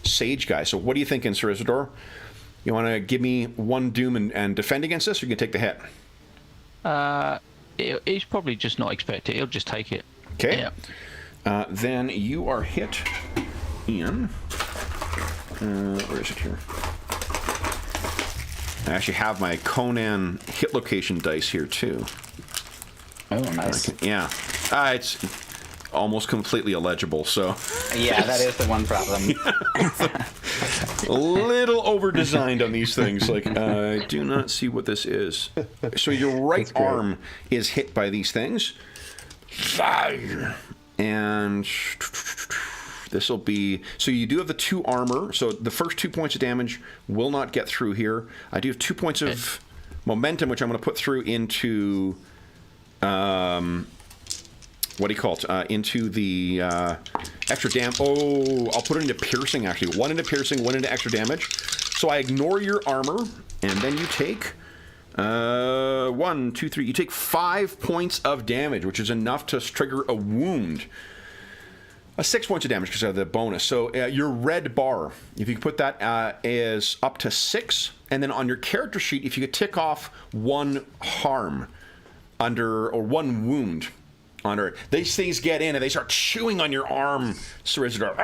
sage guy. So what are you thinking, Sir Isidore? You want to give me 1 doom and defend against this, or you can take the hit? He's probably just not expecting it. He'll just take it. Okay. Yeah. Then you are hit in... where is it here? I actually have my Conan hit location dice here, too. Oh, nice. Yeah. It's almost completely illegible, so... Yeah, that is the one problem. A little over-designed on these things. Like, I do not see what this is. So your right arm is hit by these things. And... this will be... So you do have the 2 armor. So the first 2 points of damage will not get through here. I do have 2 points of momentum, which I'm going to put through into... what do you call it? Into the extra damage. Oh, I'll put it into piercing, actually. 1 into piercing, 1 into extra damage. So I ignore your armor, and then you take... 1, 2, 3. You take 5 points of damage, which is enough to trigger a wound. 6 points of damage because of the bonus. So your red bar, if you could put that is up to 6, and then on your character sheet, if you could tick off 1 harm under, or 1 wound under it, these things get in and they start chewing on your arm, Sir Isidore.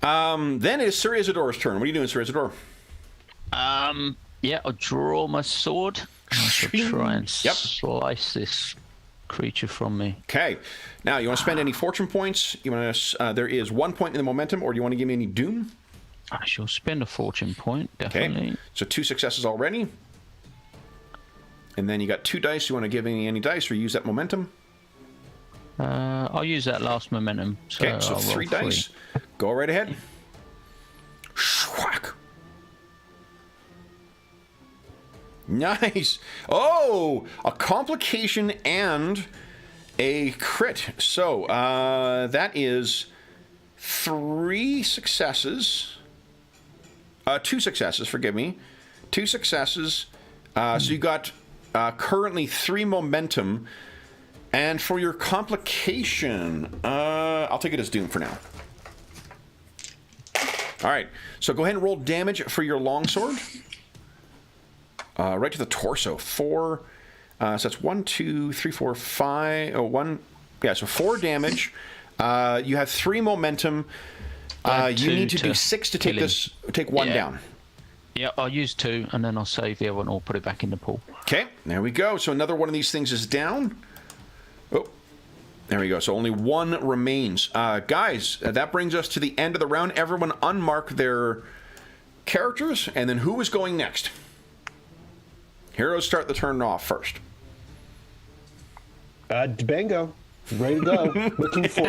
Then it is Sir Isidore's turn. What are you doing, Sir Isidore? Yeah, I'll draw my sword. I shall try and slice this creature from me. Okay. Now, you want to spend any fortune points? You want to? There is 1 point in the momentum, or do you want to give me any doom? I shall spend a fortune point, definitely. Okay. So 2 successes already. And then you got 2 dice. You want to give me any dice, or use that momentum? I'll use that last momentum. So okay, so I'll 3 dice. Go right ahead. Whack. Nice. Oh, a complication and a crit. So that is 3 successes. 2 successes, forgive me. 2 successes. So you got currently 3 momentum. And for your complication, I'll take it as doom for now. All right. So go ahead and roll damage for your longsword. Right to the torso. 4. So that's 1, 2, 3, 4, 5. Oh, 1. Yeah, so 4 damage. You have 3 momentum. You need to do 6 to take this. Take 1 down. Yeah, I'll use 2, and then I'll save the other one or put it back in the pool. Okay, there we go. So another one of these things is down. Oh, there we go. So only 1 remains. Guys, that brings us to the end of the round. Everyone unmark their characters, and then who is going next? Heroes start the turn off first. Bango. Ready to go. Looking for...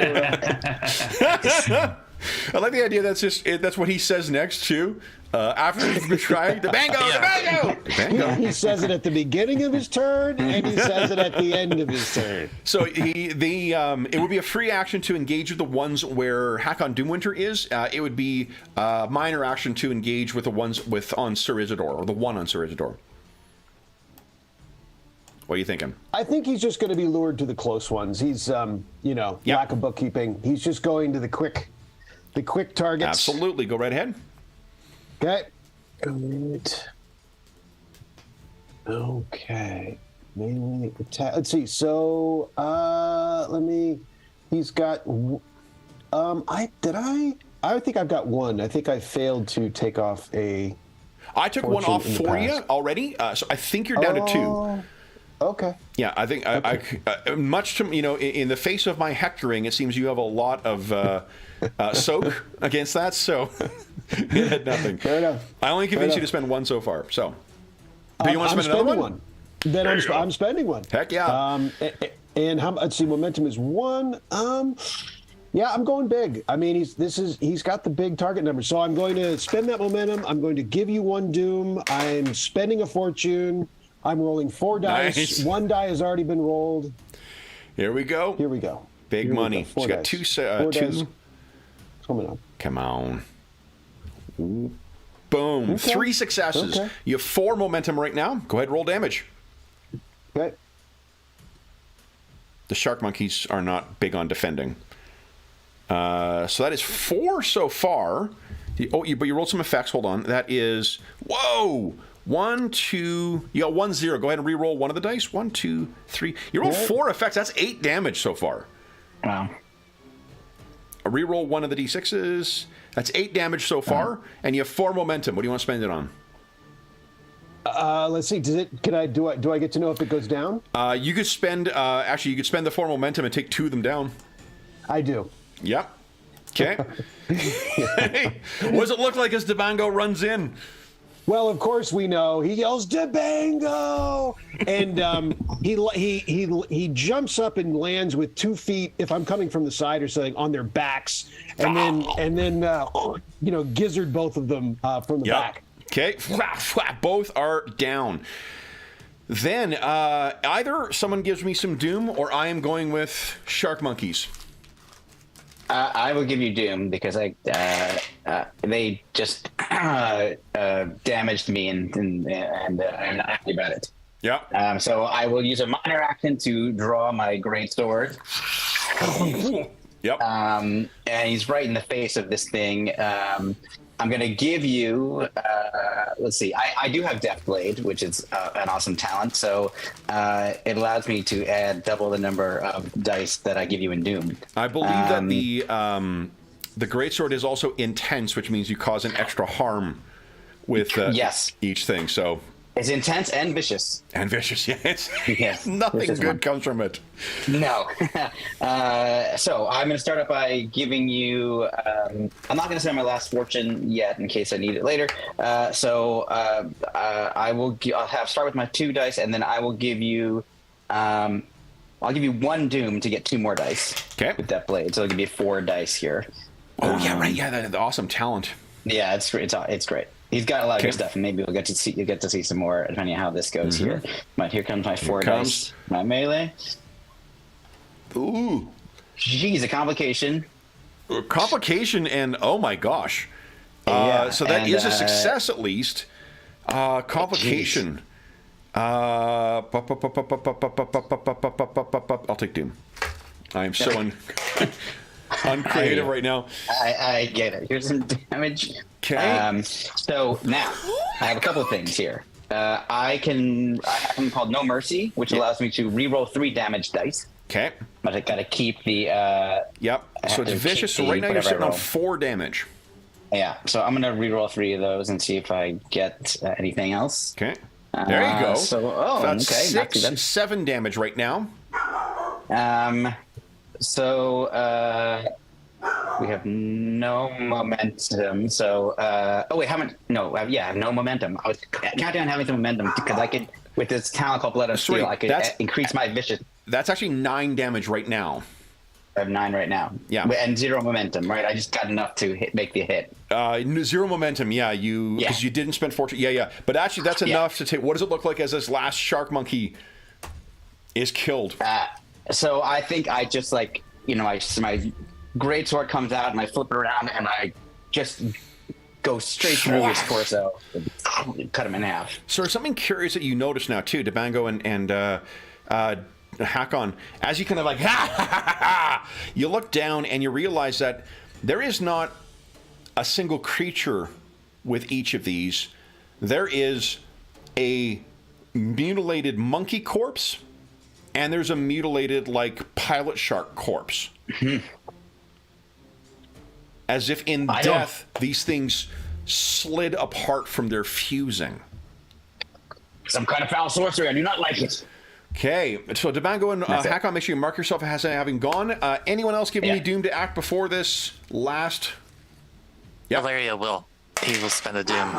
I like the idea that's what he says next, too. After he's been trying, the bango, the bango! The bango. He says it at the beginning of his turn, and he says it at the end of his turn. So it would be a free action to engage with the ones where Hakon Doomwinter is. It would be a minor action to engage with the ones on Sir Isidore, or the one on Sir Isidore. What are you thinking? I think he's just going to be lured to the close ones. He's, lack of bookkeeping. He's just going to the quick targets. Absolutely. Go right ahead. Okay. Good. Okay. Melee attack. Let's see. So, he's got, I think I've got 1. I think I failed to take off a... I took 1 off for you already, so I think you're down to 2. Okay. Yeah, I think I much to in the face of my hectoring, it seems you have a lot of soak against that. So it had nothing. Fair enough. I only convinced you to spend 1 so far. So do you want to spend another one? Then I'm spending one. Heck yeah. And let's see, momentum is 1. Yeah, I'm going big. I mean, he's got the big target number. So I'm going to spend that momentum. I'm going to give you 1 doom. I'm spending a fortune. I'm rolling 4 dice. Nice. 1 die has already been rolled. Here we go. Here we go. Big money. She's got dice. 2. Dice. Coming up. Come on. Ooh. Boom. Okay. 3 successes. Okay. You have 4 momentum right now. Go ahead, roll damage. Okay. The shark monkeys are not big on defending. So that is 4 so far. But you rolled some effects. Hold on. That is, whoa! 1, 2. You got 1, 0. Go ahead and re-roll 1 of the dice. 1, 2, 3. You rolled 4 effects. That's 8 damage so far. Wow. Re-roll 1 of the d6s. That's 8 damage so far, and you have 4 momentum. What do you want to spend it on? Let's see. Do I get to know if it goes down? You could spend. Actually, you could spend the 4 momentum and take 2 of them down. I do. Yep. Okay. What does it look like as Debango runs in? Well, of course we know. He yells "Debango!" and he jumps up and lands with 2 feet. If I'm coming from the side or something, on their backs, and then gizzard both of them from the back. Okay. Both are down. Then either someone gives me some doom, or I am going with shark monkeys. I will give you doom because they just damaged me and I'm not happy about it. Yeah. So I will use a minor action to draw my great sword. Yep. And he's right in the face of this thing. I'm going to give you, let's see, I do have Death Blade, which is an awesome talent. So it allows me to add double the number of dice that I give you in Doom. I believe that the greatsword is also intense, which means you cause an extra harm with yes. each thing. So it's intense and vicious. And vicious, yes. Yes. Nothing good comes from it. No. So I'm going to start up by giving you. I'm not going to spend my last fortune yet in case I need it later. I'll start with my 2 dice, and then I will give you. I'll give you 1 doom to get 2 more dice. Okay. With that blade, so I'll give you 4 dice here. Oh yeah, right. Yeah, that's awesome talent. Yeah, it's great. He's got a lot of good stuff, and maybe you'll get to see some more depending on how this goes here. But here comes my 4 dice. My melee. Ooh. Jeez, a complication. Complication, and oh my gosh. Yeah, so that is a success at least. Complication. I'll take Doom. I'm so uncreative right now. I get it. Here's some damage. Okay. So now I have a couple of things here. I have something called No Mercy, which allows me to reroll 3 damage dice. Okay. But I gotta keep the. Yep. So it's vicious. So right now you're sitting on 4 damage. Yeah. So I'm gonna reroll 3 of those and see if I get anything else. Okay. There you go. So that's okay. 6, 7 damage right now. We have no momentum. So, I have no momentum. I was counting on having some momentum because I could, with this talent called Blood of Steel, I could increase my vicious. That's actually 9 damage right now. I have 9 right now. Yeah. And 0 momentum, right? I just got enough to make the hit. 0 momentum, yeah. Because you didn't spend fortune. Yeah. But actually, that's enough to take. What does it look like as this last shark monkey is killed? So I think I just my great sword comes out and I flip it around and I just go straight through his torso, and cut him in half. So there's something curious that you notice now too, Debango and Hakon, as you kind of you look down and you realize that there is not a single creature with each of these. There is a mutilated monkey corpse, and there's a mutilated pilot shark corpse. As if in death, these things slid apart from their fusing. Some kind of foul sorcery. I do not like it. Okay, so Debango and Hakon, make sure you mark yourself as having gone. Anyone else giving me Doom to act before this last? Yep. Valeria will. He will spend a Doom.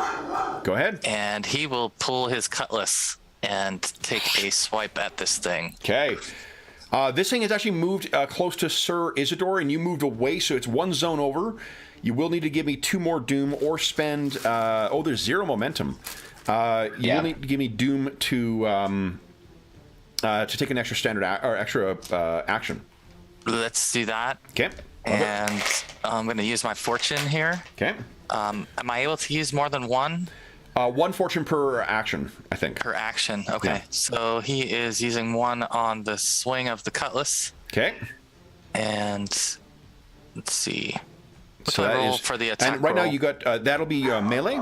Go ahead. And he will pull his cutlass and take a swipe at this thing. Okay. This thing has actually moved close to Sir Isidore, and you moved away, so it's one zone over. You will need to give me 2 more Doom or spend... there's 0 momentum. You will need to give me Doom to take an extra standard action. Let's do that. Okay. And I'm going to use my fortune here. Okay. Am I able to use more than one? 1 fortune per action, I think. Per action. Okay. Yeah. So he is using 1 on the swing of the cutlass. Okay. And let's see. What's So my that roll is- for the attack And right now roll? you got that'll be melee. Melee.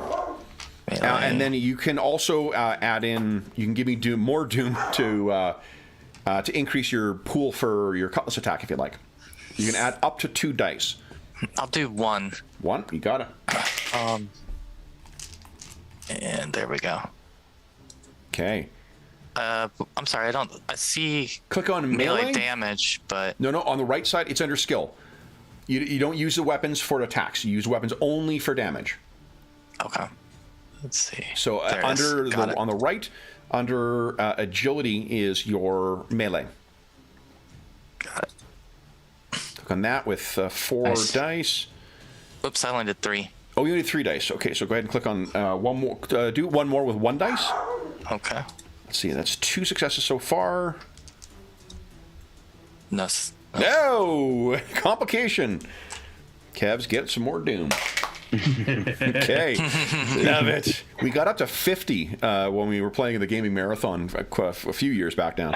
And then you can also add in. You can give me more Doom to increase your pool for your cutlass attack if you like. You can add up to 2 dice. I'll do 1. 1, you got it. And there we go. Okay. I'm sorry, I see Click on melee melee. damage, but No, on the right side, it's under skill. You don't use the weapons for attacks. You use weapons only for damage. okay. Let's see. So There it is. Got it. on the right, under agility is your melee. Got it. Click on that with 4 Nice. dice. Oops, I only did 3. Oh, you need 3 dice. Okay, so go ahead and click on one more. Do 1 more with 1 dice. Okay. Let's see, that's 2 successes so far. No. No! Complication. Kevs, get some more Doom. Okay. Love it. We got up to 50 when we were playing the gaming marathon a few years back now.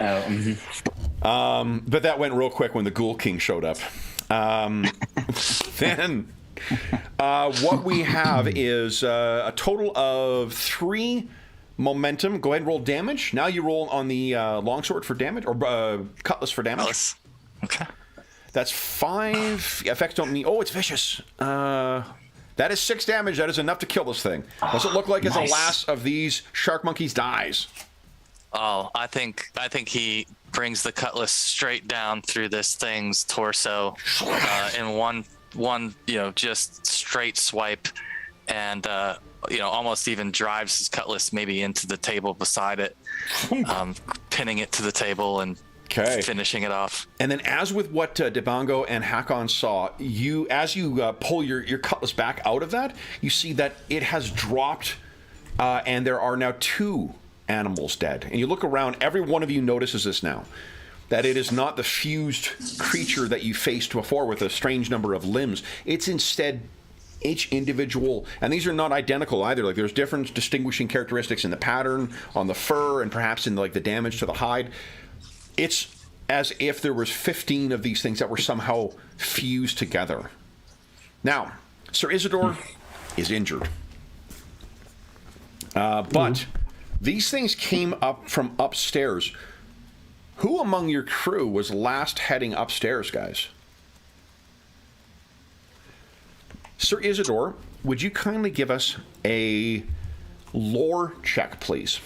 But that went real quick when the Ghoul King showed up. Then what we have is a total of 3 momentum. Go ahead and roll damage. Now you roll on the longsword for damage, or cutlass for damage. Cutlass. Okay. That's 5. Effects don't mean... Oh, it's vicious. That is 6 damage. That is enough to kill this thing. Does it look like it's the Nice. last of these shark monkeys dies? Oh, I think he brings the cutlass straight down through this thing's torso in one just straight swipe, and almost even drives his cutlass maybe into the table beside it, pinning it to the table and Okay. finishing it off. And then, as with what Debango and Hakon saw, as you pull your cutlass back out of that, you see that it has dropped, and there are now 2 animals dead. And you look around, every one of you notices this now, that it is not the fused creature that you faced before with a strange number of limbs. It's instead each individual, and these are not identical either. Like, there's different distinguishing characteristics in the pattern, on the fur, and perhaps in the damage to the hide. It's as if there was 15 of these things that were somehow fused together. Now, Sir Isidore is injured. But these things came up from upstairs. Who among your crew was last heading upstairs, guys? Sir Isidore, would you kindly give us a lore check, please?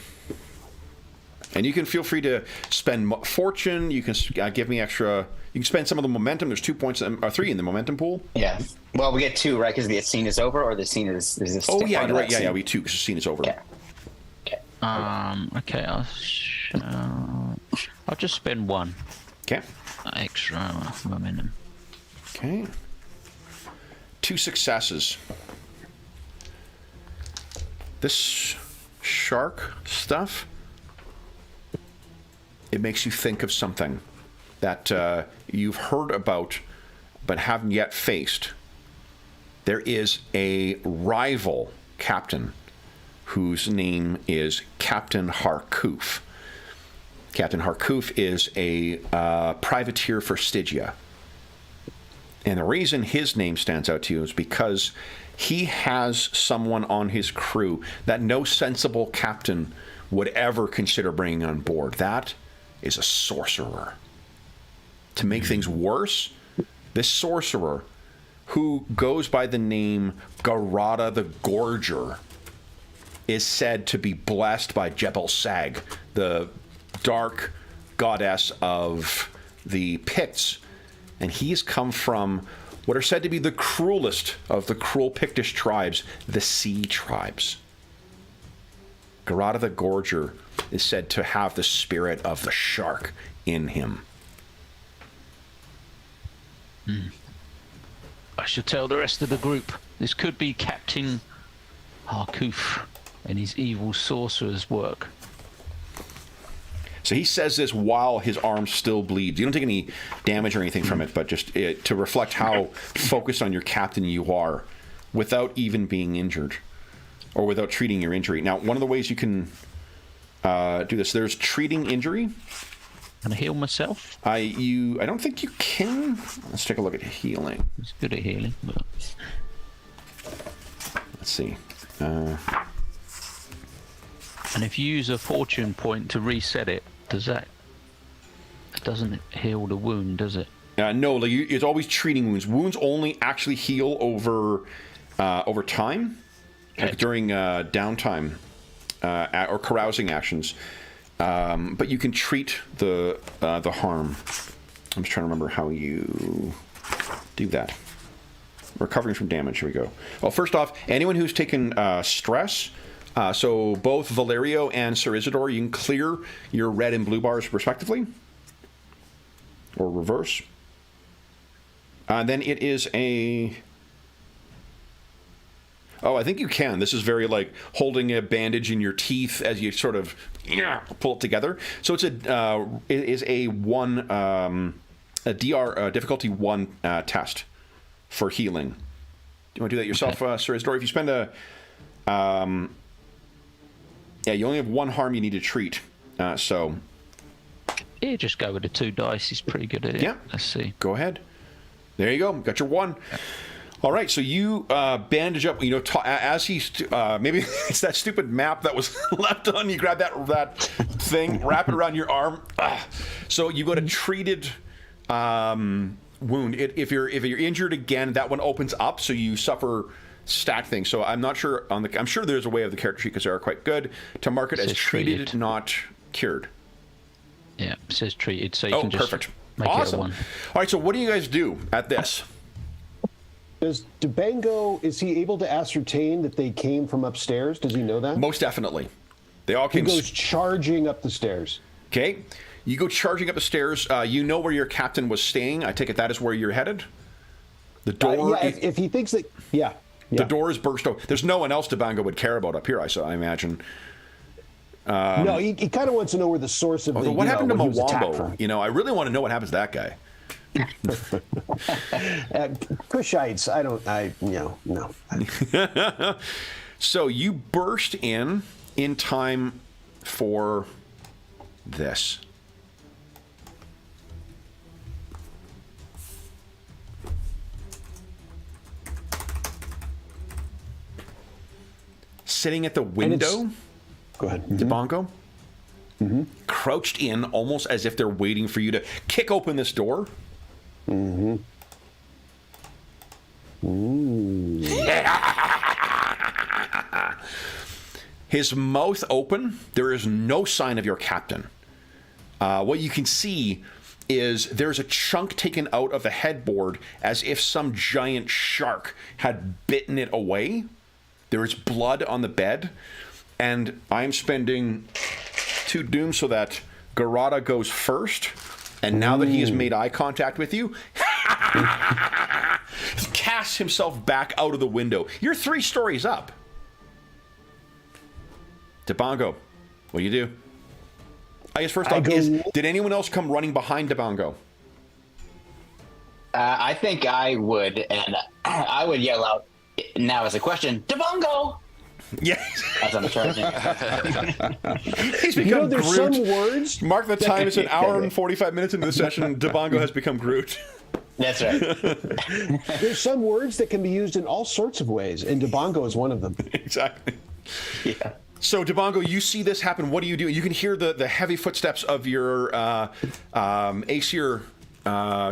And you can feel free to spend fortune. You can give me extra. You can spend some of the momentum. There's 2 points, or 3 in the momentum pool. Yeah. Well, we get 2, right? Because the scene is over, or the scene is this. Oh yeah, part you're of right. that Yeah, scene? we 2 because the scene is over. Yeah. Okay. Okay, I'll just spend 1 Okay. extra momentum. Okay. 2 successes. This shark stuff, it makes you think of something that you've heard about but haven't yet faced. There is a rival captain whose name is Captain Harkoof. Captain Harkoof is a privateer for Stygia. And the reason his name stands out to you is because he has someone on his crew that no sensible captain would ever consider bringing on board. That is a sorcerer. To make things worse, this sorcerer, who goes by the name Garada the Gorger, is said to be blessed by Jebel Sag, the dark goddess of the Picts. And he's come from what are said to be the cruelest of the cruel Pictish tribes, the Sea Tribes. Garada the Gorger is said to have the spirit of the shark in him. I should tell the rest of the group. This could be Captain Harkoof and his evil sorcerer's work. So he says this while his arm still bleeds. You don't take any damage or anything from it, but just to reflect how focused on your captain you are without even being injured or without treating your injury. Now, one of the ways you can do this, there's treating injury. Can I heal myself? I don't think you can. Let's take a look at healing. It's good at healing. But... Let's see. And if you use a fortune point to reset it, does that... It doesn't heal the wound, does it? No, like it's always treating wounds. Wounds only actually heal over time, Okay. like during downtime or carousing actions. But you can treat the harm. I'm just trying to remember how you do that. Recovering from damage. Here we go. Well, first off, anyone who's taken stress, so both Valerio and Sir Isidore, you can clear your red and blue bars respectively, or reverse. Then it is a... Oh, I think you can. This is very like holding a bandage in your teeth as you sort of pull it together. So it's it is a DR difficulty 1 test for healing. Do you want to do that yourself, Sir Isidore? If you spend a you only have 1 harm you need to treat. So Yeah, just go with the 2 dice. He's pretty good at it. Yeah. Let's see. Go ahead. There you go. Got your 1. All right, so you bandage up. You know, as he's maybe it's that stupid map that was left on. You grab that thing, wrap it around your arm. So you got a treated wound. If you're injured again, that one opens up, so you suffer stat things. So I'm not sure I'm sure there's a way of the character sheet because they are quite good to mark it as treated, not cured. Yeah, it says treated, so you can just perfect. make Awesome. it a 1. All right, so what do you guys do at this? Does Debango, is he able to ascertain that they came from upstairs? Does he know that? Most definitely. They all He came. goes charging up the stairs. Okay. You go charging up the stairs. You know where your captain was staying. I take it that is where you're headed? The door... if he thinks that... Yeah. The door is burst open. There's no one else Debango would care about up here, I imagine. No, he kind of wants to know where the source of What happened to where he was attacked Mwambo? from. You know, I really want to know what happens to that guy. Kushites, no. So you burst in time for this. Sitting at the window, Go ahead. Debango, crouched in almost as if they're waiting for you to kick open this door. Mm-hmm. Ooh. His mouth open. There is no sign of your captain. What you can see is there's a chunk taken out of the headboard as if some giant shark had bitten it away. There is blood on the bed. And I'm spending 2 doom so that Garada goes first. And now that he has made eye contact with you, casts himself back out of the window. You're 3 stories up. Debango, what do you do? I guess first off, did anyone else come running behind Debango? I think I would, and I would yell out now as a question, Debango! Yes. As I'm charging. He's become there's Groot. some words. Mark the time. It's an hour and 45 minutes into the session. Debango has become Groot. That's right. There's some words that can be used in all sorts of ways, and Debango is one of them. Exactly. Yeah. So, Debango, you see this happen. What do you do? You can hear the heavy footsteps of your Aesir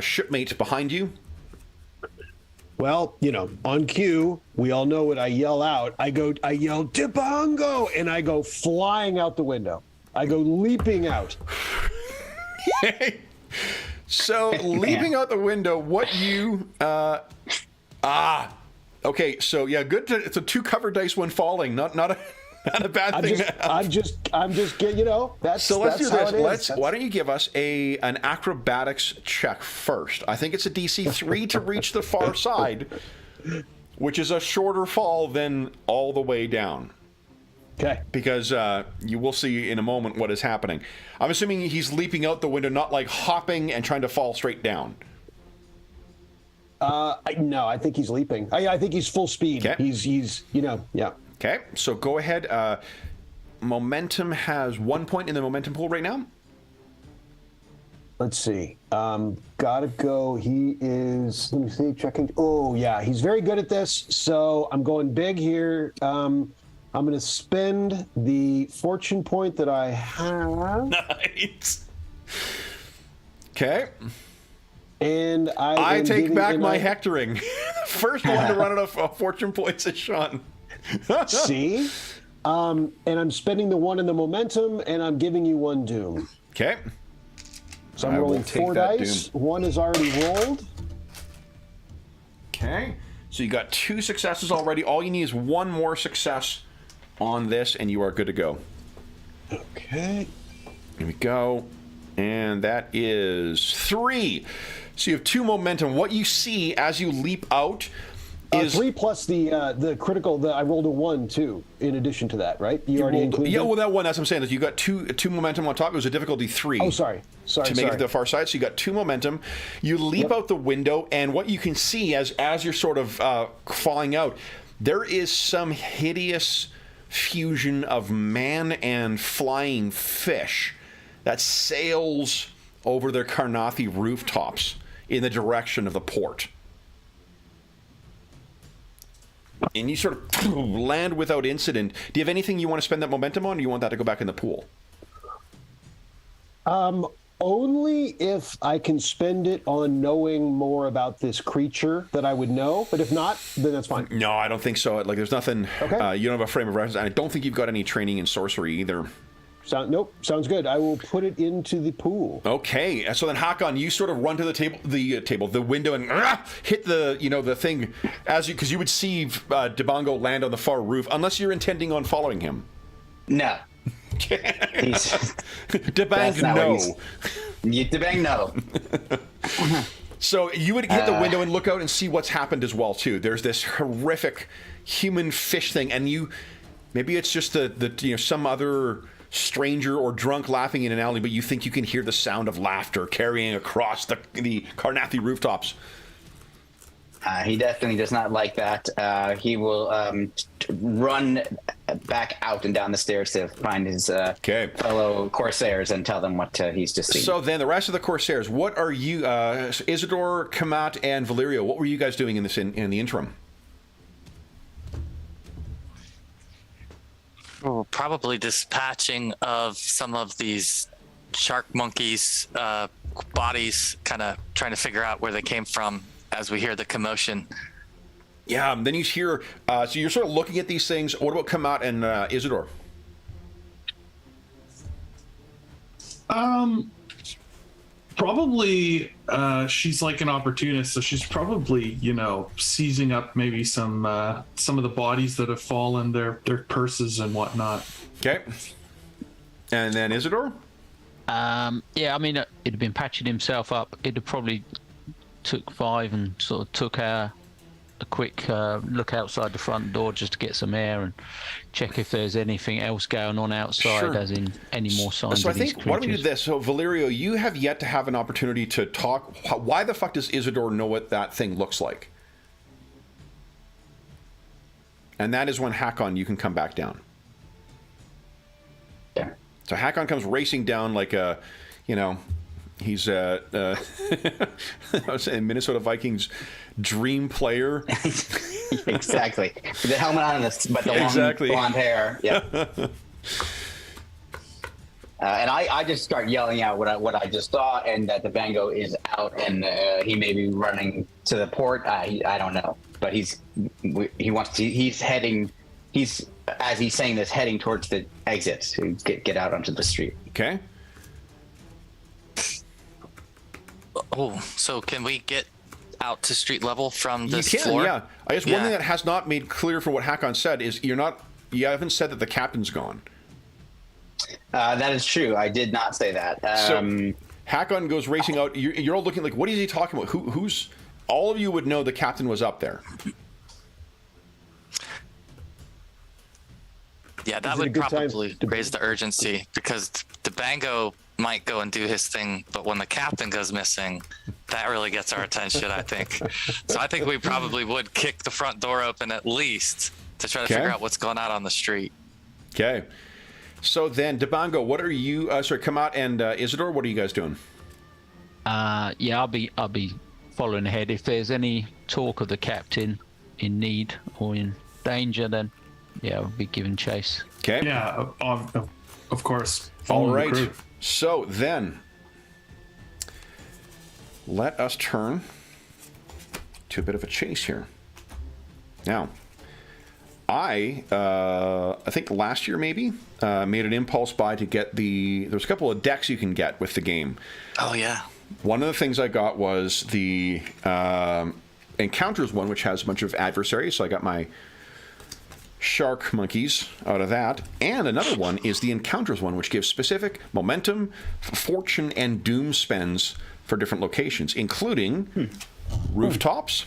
shipmate behind you. Well, on cue, we all know what I yell out. I yell, Debango, and I go flying out the window. I go leaping out. So, leaping out the window, what you... Okay, so, yeah, good. It's a 2 cover dice when falling, not a... Not a bad thing. I'm just getting, that's So let's that's do how this. it is. Why don't you give us an acrobatics check first? I think it's a DC 3 to reach the far side, which is a shorter fall than all the way down. Okay. Because you will see in a moment what is happening. I'm assuming he's leaping out the window, not like hopping and trying to fall straight down. No, I think he's leaping. I think he's full speed. Okay. He's yeah. Okay, so go ahead. Momentum has 1 point in the momentum pool right now. Let's see. Gotta go. He is. Let me see. Checking. Oh yeah, he's very good at this. So I'm going big here. I'm going to spend the fortune point that I have. Nice. Okay. And I take back my hectoring. First one to run out of fortune points is Sean. See? And I'm spending the one in the momentum, and I'm giving you one doom. Okay. So I'm I will rolling take 4 that dice. doom. One is already rolled. Okay. So you got 2 successes already. All you need is 1 more success on this, and you are good to go. Okay. Here we go. And that is 3. So you have 2 momentum. What you see as you leap out is 3 plus the critical. I rolled a 1 too. In addition to that, right? You already included. Yeah, it? well, that one. That's what I'm saying. Is you got two momentum on top. It was a difficulty 3. Oh, sorry. To make it to the far side, so you got 2 momentum. You leap out the window, and what you can see as you're sort of falling out, there is some hideous fusion of man and flying fish that sails over the Karnathi rooftops in the direction of the port. And you sort of land without incident. Do you have anything you want to spend that momentum on, or do you want that to go back in the pool? Only if I can spend it on knowing more about this creature that I would know. But if not, then that's fine. No, I don't think so. Like, there's nothing. Okay. You don't have a frame of reference. And I don't think you've got any training in sorcery either. Nope. Sounds good. I will put it into the pool. Okay. So then, Hakon, you sort of run to the window, and hit the thing because you would see Debango land on the far roof, unless you're intending on following him. No. Debang, no. Debang, no. So you would hit the window and look out and see what's happened as well too. There's this horrific human fish thing, and maybe it's just the some other stranger or drunk laughing in an alley, but you think you can hear the sound of laughter carrying across the Karnathi rooftops. He definitely does not like that. He will run back out and down the stairs to find his fellow Corsairs and tell them what he's just seen. So then the rest of the Corsairs, what are you, Isidore, Kamat, and Valerio, what were you guys doing in the interim? Oh, probably dispatching of some of these shark monkeys' bodies, kind of trying to figure out where they came from as we hear the commotion. Yeah, then you hear, so you're sort of looking at these things. What about Kamat and Isidore? Probably she's like an opportunist, so she's probably seizing up maybe some of the bodies that have fallen, their purses and whatnot. Okay. And then Isidore? Yeah, I mean, it'd have been patching himself up. It'd have probably took 5 and sort of took a quick look outside the front door just to get some air and check if there's anything else going on outside, Sure. as in any more signs So I of these think, why don't we do creatures. this? So, Valerio, you have yet to have an opportunity to talk. Why the fuck does Isidore know what that thing looks like? And that is when Hakon, you can come back down. Yeah. So Hakon comes racing down like a, he's I was saying Minnesota Vikings dream player. Exactly. With the helmet on, but the long blonde hair. Yeah. And I just start yelling out what I just saw, and that the Bango is out, and he may be running to the port. I don't know, but he's heading. He's, as he's saying this, heading towards the exit to get out onto the street. Okay. Oh, so can we get out to street level from this You can, floor? yeah. I guess one thing that has not made clear from what Hakon said is you're not you haven't said that the captain's gone. That is true. I did not say that. So Hakon goes racing out. You're all looking like, what is he talking about? Who's? All of you would know the captain was up there. Yeah, that would probably raise the urgency, because Debango might go and do his thing, but when the captain goes missing, that really gets our attention, I think. So I think we probably would kick the front door open at least to try to figure out what's going on the street. Okay. So then, Debango, what are you? Karnath and Isidore, what are you guys doing? Yeah, I'll be following ahead. If there's any talk of the captain in need or in danger, then yeah, I'll be giving chase. Okay. Yeah, of course. All right. So then, let us turn to a bit of a chase here. Now, I think last year maybe made an impulse buy to get there's a couple of decks you can get with the game. Oh yeah. One of the things I got was the Encounters one, which has a bunch of adversaries. So I got my Shark Monkeys out of that. And another one is the Encounters one, which gives specific momentum, fortune, and doom spends for different locations, including rooftops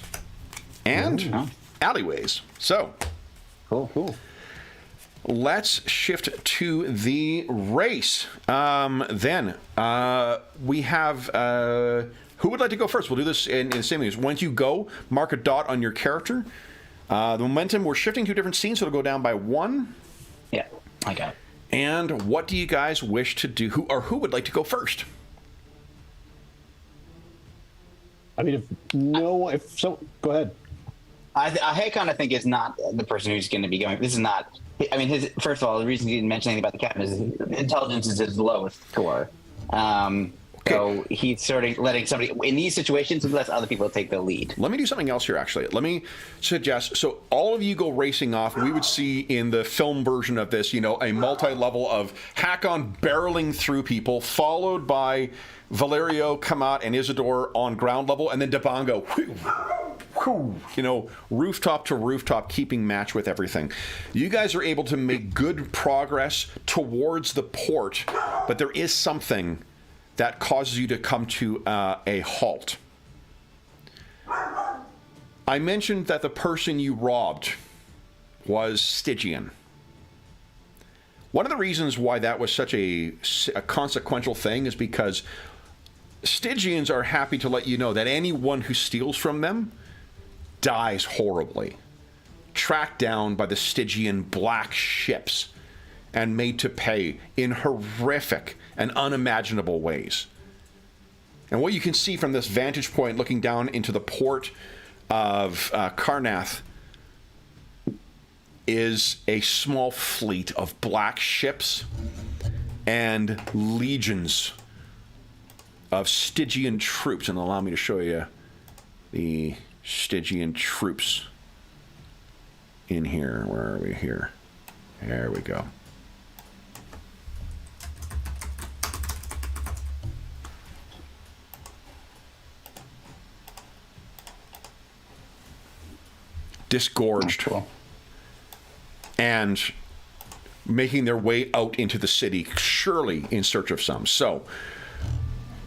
and alleyways. So, Cool. let's shift to the race. Then we have... who would like to go first? We'll do this in the same way. Once you go, mark a dot on your character. The momentum, we're shifting to a different scene, so it'll go down by 1. Yeah, I got it. And what do you guys wish to do? Who would like to go first? I mean, go ahead. I kind of think is not the person who's going to be going. This is not. I mean, first of all, the reason he didn't mention anything about the captain is his intelligence is his lowest score. So he's sort of letting somebody in these situations, he lets other people take the lead. Let me do something else here, actually. Let me suggest, so all of you go racing off. We would see in the film version of this, a multi-level of Hakon barreling through people, followed by Valerio, Karnath, and Isidore on ground level, and then Debango, rooftop to rooftop, keeping match with everything. You guys are able to make good progress towards the port, but there is something that causes you to come to a halt. I mentioned that the person you robbed was Stygian. One of the reasons why that was such a consequential thing is because Stygians are happy to let you know that anyone who steals from them dies horribly, tracked down by the Stygian black ships and made to pay in horrific and unimaginable ways. And what you can see from this vantage point looking down into the port of Karnath is a small fleet of black ships and legions of Stygian troops. And allow me to show you the Stygian troops in here. Where are we here? There we go. Disgorged and making their way out into the city, surely in search of some. So,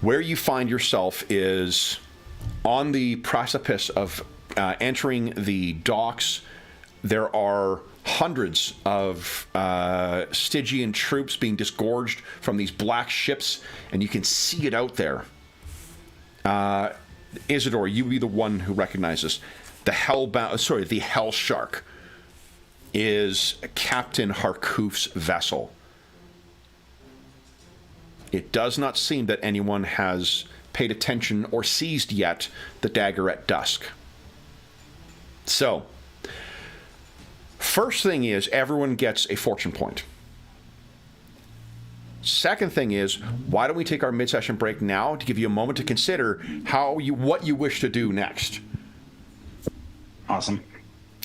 where you find yourself is on the precipice of entering the docks. There are hundreds of Stygian troops being disgorged from these black ships, and you can see it out there. Isidore, you be the one who recognizes. The Hell Shark is Captain Harkoof's vessel. It does not seem that anyone has paid attention or seized yet the dagger at dusk. So, first thing is everyone gets a fortune point. Second thing is, why don't we take our mid-session break now to give you a moment to consider what you wish to do next. Awesome.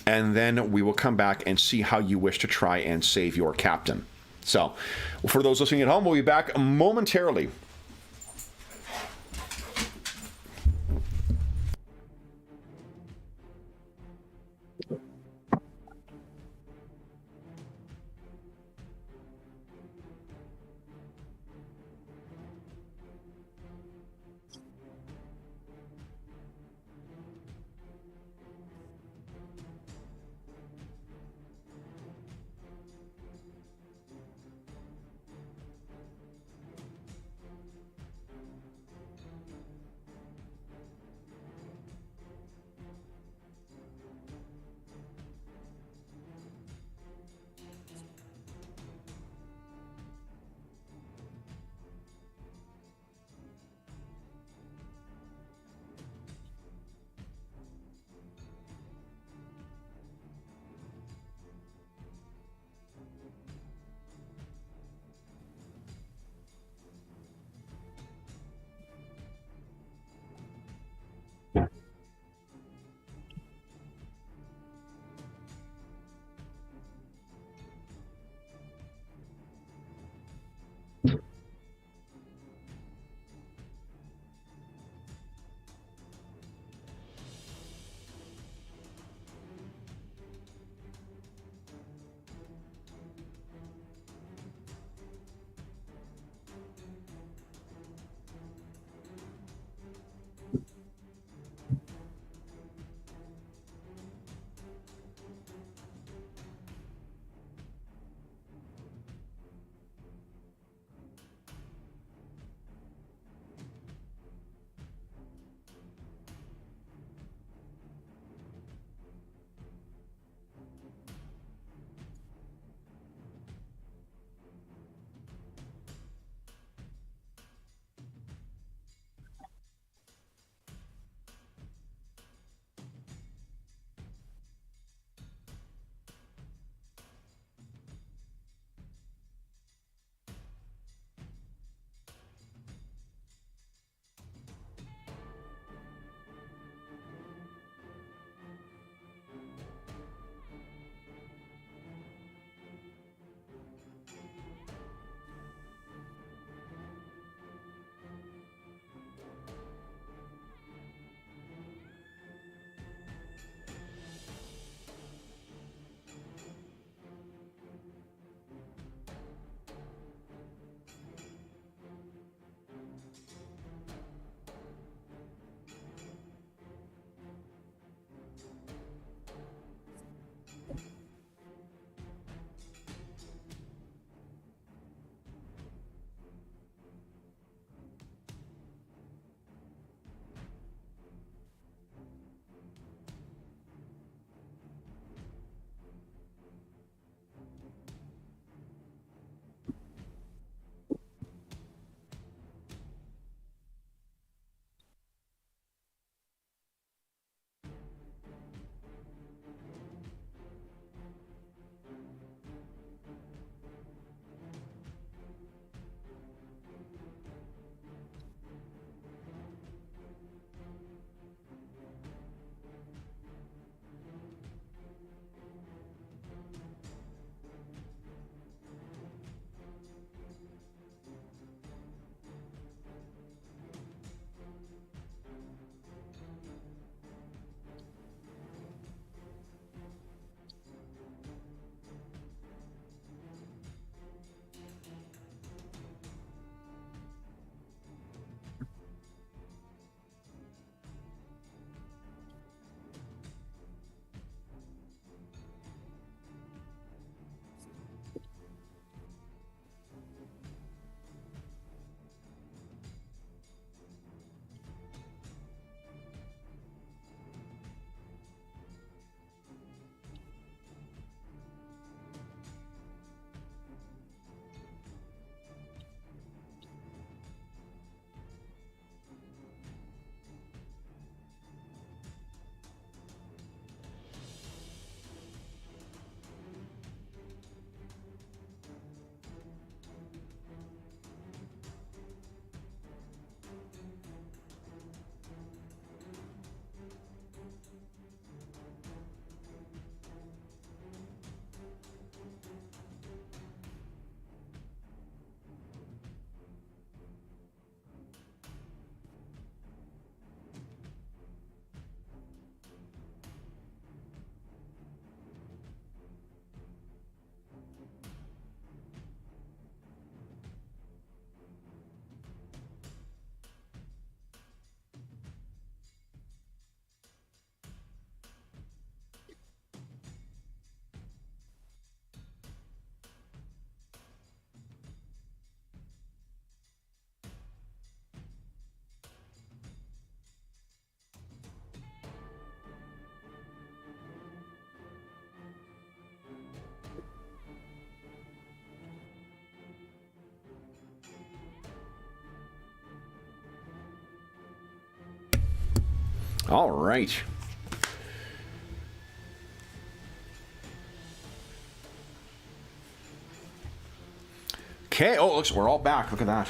And then we will come back and see how you wish to try and save your captain. So, for those listening at home, we'll be back momentarily. All right. Okay. Oh, looks, we're all back. Look at that.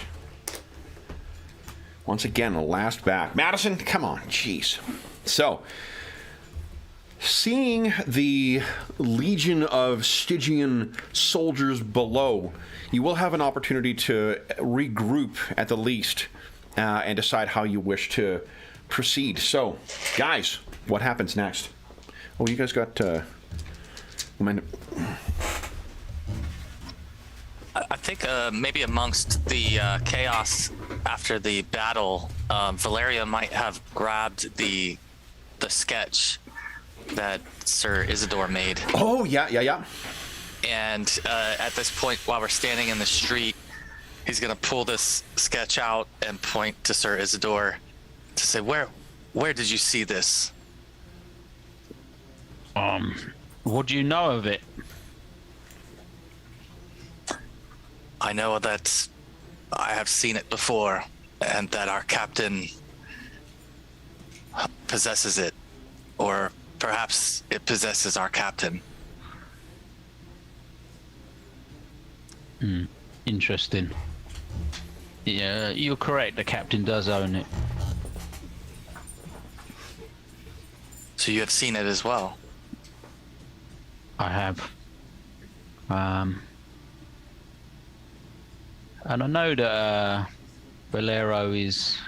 Once again, the last back. Madison, come on. Jeez. So, seeing the legion of Stygian soldiers below, you will have an opportunity to regroup at the least and decide how you wish to proceed. So, guys, what happens next? Oh, you guys got momentum. I think maybe amongst the chaos after the battle, Valeria might have grabbed the sketch that Sir Isidore made. Oh, yeah. And at this point, while we're standing in the street, he's going to pull this sketch out and point to Sir Isidore to say, where did you see this? What do you know of it? I know that I have seen it before, and that our captain possesses it, or perhaps it possesses our captain. Interesting. Yeah, you're correct. The captain does own it. So you have seen it as well? I have. And I know that Valero he's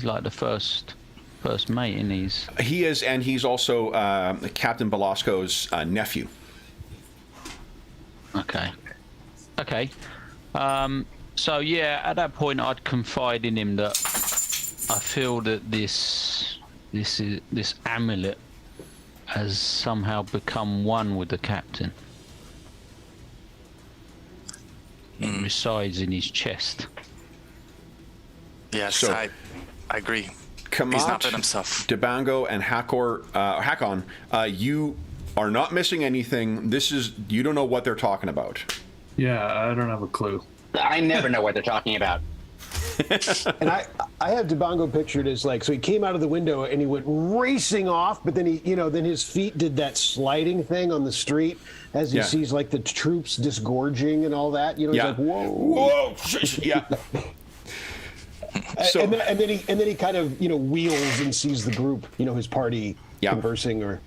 like the first mate, and He is, and he's also Captain Belasco's nephew. Okay. So yeah, at that point, I'd confide in him that I feel that this amulet has somehow become one with the captain. It resides in his chest. Yes, So- I agree. Kamat, He's not been himself. Debango, and Hakon, you are not missing anything. You don't know what they're talking about. Yeah, I don't have a clue. I never know what they're talking about. And I have Debango pictured as like, so he came out of the window and he went racing off, but then then his feet did that sliding thing on the street as he sees like the troops disgorging and all that. He's like, whoa. Yeah. So, and then he kind of wheels and sees the group, his party conversing or.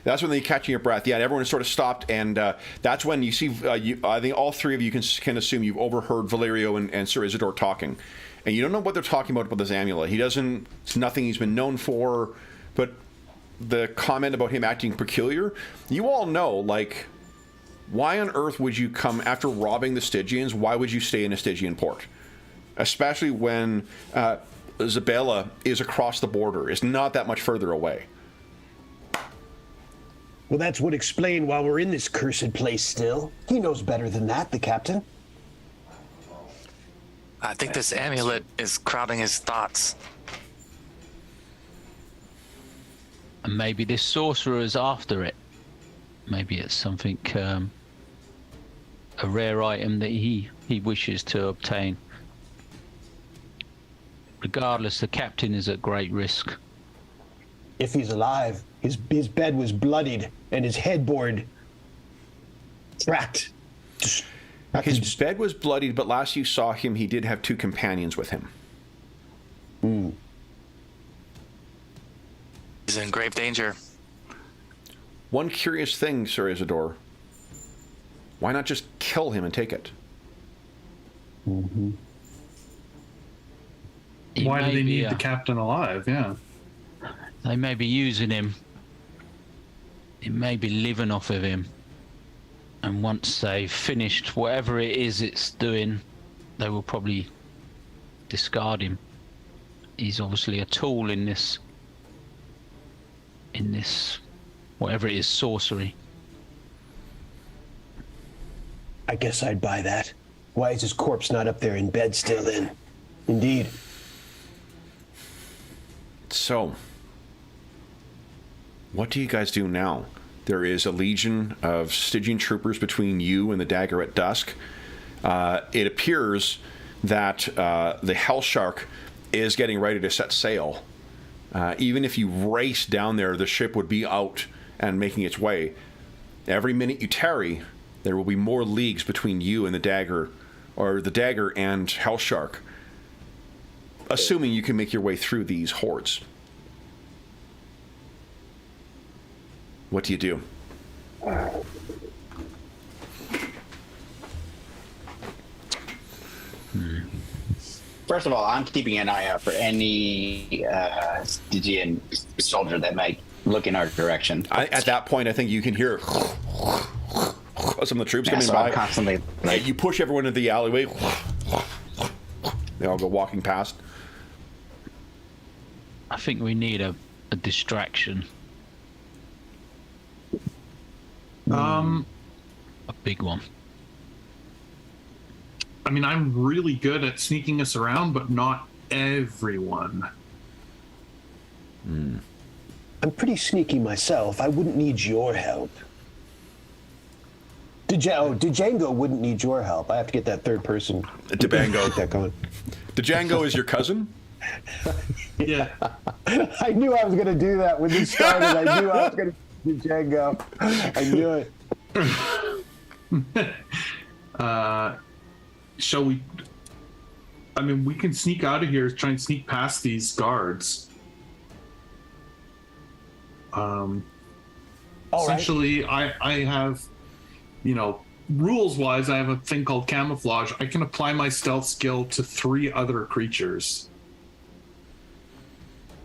that's when they catching your breath. Yeah, everyone is sort of stopped, and that's when you see. I think all three of you can assume you've overheard Valerio and Sir Isidore talking, and you don't know what they're talking about this amulet. It's nothing he's been known for, but the comment about him acting peculiar, you all know, like, why on earth would you come after robbing the Stygians? Why would you stay in a Stygian port, especially when Zabela is across the border? It's not that much further away. Well, that's what explained why we're in this cursed place still. He knows better than that, the captain. I think this amulet is crowding his thoughts. And maybe this sorcerer is after it. Maybe it's something, a rare item that he wishes to obtain. Regardless, the captain is at great risk. If he's alive, his bed was bloodied and his headboard cracked. His bed was bloodied, but last you saw him, he did have two companions with him. He's in grave danger. One curious thing, Sir Isidore. Why not just kill him and take it? Why do they need the captain alive? Yeah. They may be using him. It may be living off of him. And once they've finished whatever it is it's doing, they will probably discard him. He's obviously a tool in this whatever it is, sorcery. I guess I'd buy that. Why is his corpse not up there in bed still then? Indeed. So, what do you guys do now? There is a legion of Stygian troopers between you and the Dagger at Dusk. It appears that the Hell Shark is getting ready to set sail. Even if you race down there, the ship would be out and making its way. Every minute you tarry, there will be more leagues between you and the dagger, or the dagger and Hellshark, assuming you can make your way through these hordes. What do you do? First of all, I'm keeping an eye out for any Stygian soldier that might look in our direction. At that point, I think you can hear some of the troops coming so by. I'm constantly You push everyone into the alleyway. They all go walking past. I think we need a distraction. A big one. I mean, I'm really good at sneaking us around, but not everyone. I'm pretty sneaky myself. I wouldn't need your help. Django wouldn't need your help. I have to get that third person. Django. Get that going. Django is your cousin? Yeah. I knew I was going to do that when this started. I knew I was going to do Django. I knew it. Shall we? I mean, we can sneak out of here, try and sneak past these guards. All Essentially, right. I have, rules-wise, I have a thing called camouflage. I can apply my stealth skill to 3 other creatures.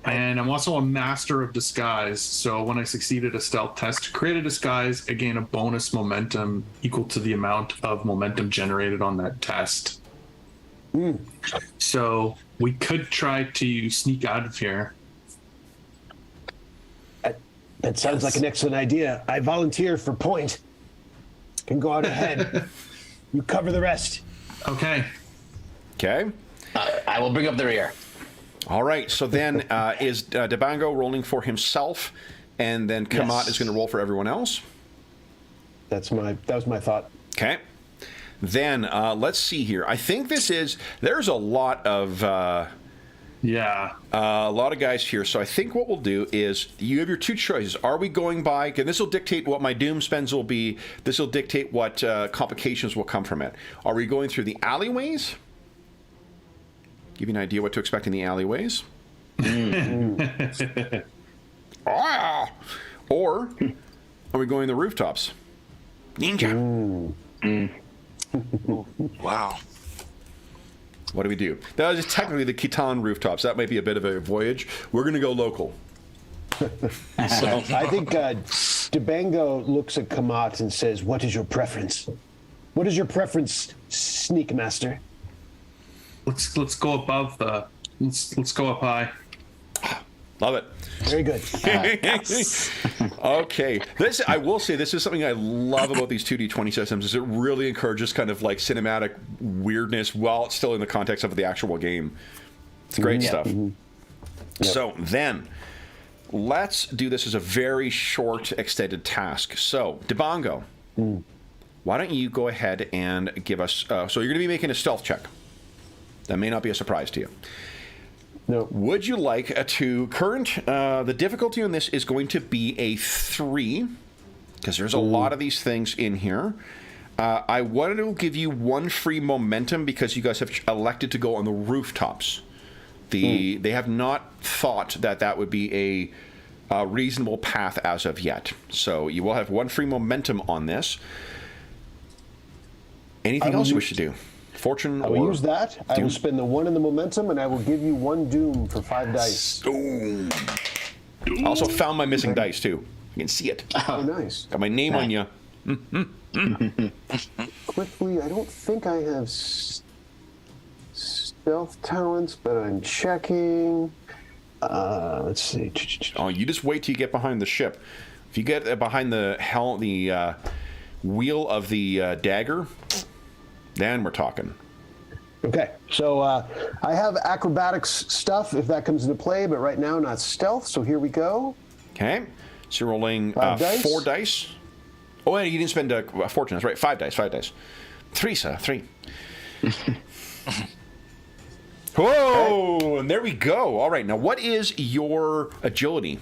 And I'm also a master of disguise, so when I succeeded a stealth test to create a disguise, I gain a bonus momentum equal to the amount of momentum generated on that test. So we could try to sneak out of here. That sounds like an excellent idea. I volunteer for point. Can go out ahead. You cover the rest. Okay. Okay. I will bring up the rear. All right. So then is Django rolling for himself, and then Karnath is going to roll for everyone else? That was my thought. Okay. Then let's see here. I think there's a lot of a lot of guys here. So I think what we'll do is you have your 2 choices. Are we going by, and this will dictate what my doom spends will be. This will dictate what complications will come from it. Are we going through the alleyways? Give you an idea what to expect in the alleyways. Or are we going the rooftops? Ninja. Wow. What do we do? That is technically the Khitan rooftops. That might be a bit of a voyage. We're going to go local. I think Django looks at Kamat and says, "What is your preference? What is your preference, Sneak Master?" Let's go above the. Let's go up high. Love it. Very good. Okay. I will say this is something I love about these 2D20 systems is it really encourages kind of like cinematic weirdness while it's still in the context of the actual game. It's great stuff. Yep. So then let's do this as a very short extended task. So Django, why don't you go ahead and give us so you're going to be making a stealth check. That may not be a surprise to you. No. Would you like the difficulty on this is going to be a 3, because there's a lot of these things in here. I wanted to give you 1 free momentum because you guys have elected to go on the rooftops. They have not thought that would be a reasonable path as of yet. So you will have 1 free momentum on this. Anything else you wish to do? Fortune. I will use that. Doom. I will spend the 1 in the momentum, and I will give you 1 doom for 5 dice. Doom. I also found my missing dice too. You can see it. Oh, nice. Got my name on you. Quickly, I don't think I have stealth talents, but I'm checking. Let's see. Oh, you just wait till you get behind the ship. If you get behind the wheel of the dagger, then we're talking. Okay, so I have acrobatics stuff if that comes into play, but right now not stealth, so here we go. Okay, so you're rolling 4 dice. Oh, and you didn't spend a fortune, that's right, 5 dice. 3, sir, 3. Whoa! And there we go. All right. Now, what is your agility?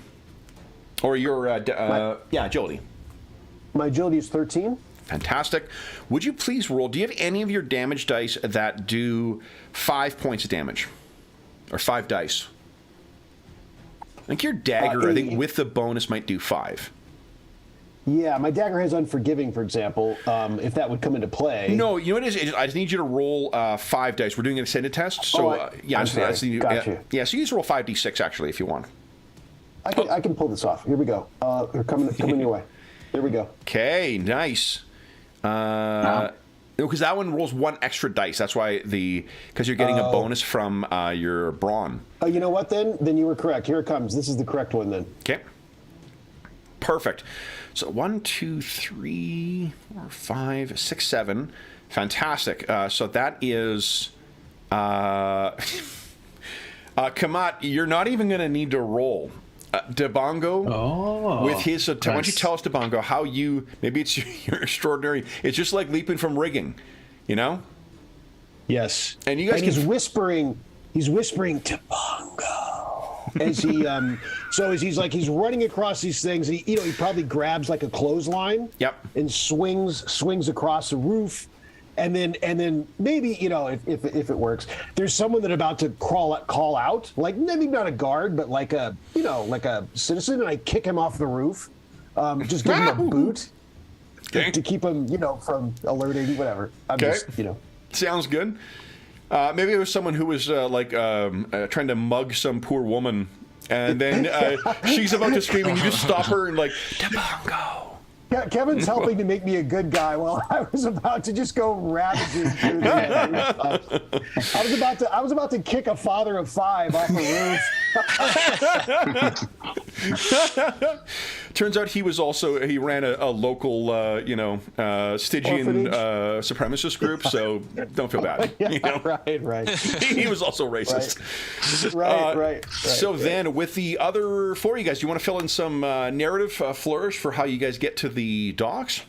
Or your agility? My agility is 13. Fantastic. Would you please roll? Do you have any of your damage dice that do 5 points of damage, or 5 dice? I think your dagger, I think with the bonus, might do 5. Yeah, my dagger has Unforgiving, for example, if that would come into play. No, you know what it is? I just need you to roll 5 dice. We're doing an ascended test. So, I'm sorry. Gotcha. Yeah, so you just roll 5d6, actually, if you want. I can pull this off. Here we go. They're coming your way. Here we go. Okay, nice. Because that one rolls 1 extra dice. That's why because you're getting a bonus from your brawn. Oh, you know what, then? Then you were correct. Here it comes. This is the correct one, then. Okay. Perfect. So 1, 2, 3, 4, 5, 6, 7. Fantastic. So that is Kamat, you're not even going to need to roll. Debongo, with his... why don't you tell us, Debongo, how maybe it's your extraordinary... It's just like leaping from rigging, you know? Yes. And you guys he's whispering Debongo. As he he's running across these things, and he probably grabs like a clothesline. Yep. And swings across the roof, and then maybe if it works, there's someone that's about to call out, like maybe not a guard, but like a citizen, and I kick him off the roof, just give him a boot to keep him from alerting whatever. Sounds good. Maybe it was someone who was trying to mug some poor woman, and then she's about to scream, and you just stop her and Debongo. Yeah, Kevin's helping to make me a good guy while I was about to just go ravaging through the I was about to kick a father of 5 off a roof. Turns out he ran a local Stygian supremacist group, so don't feel bad. Right. He was also racist. Right. So then with the other 4 of you guys, do you want to fill in some narrative flourish for how you guys get to the docks?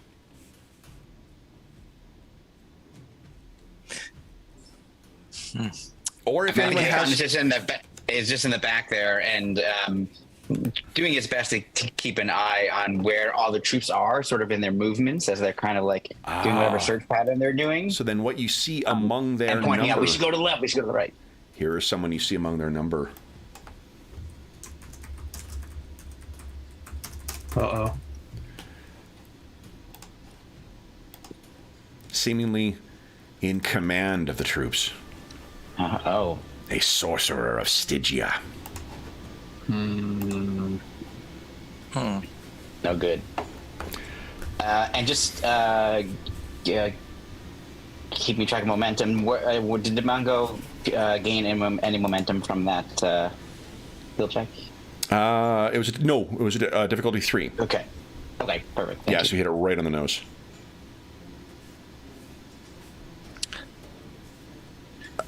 Or if anyone has... is just in the back there, and doing his best to keep an eye on where all the troops are, sort of in their movements as they're kind of doing whatever search pattern they're doing. So then what you see among their and pointing number... out, we should go to the left, we should go to the right. Here is someone you see among their number. Uh-oh. Seemingly in command of the troops. Oh. A sorcerer of Stygia. No good. And just keep me track of momentum. Did Debongo gain any momentum from that skill check? It was a difficulty 3. Okay, perfect. Thank you. So you hit it right on the nose. I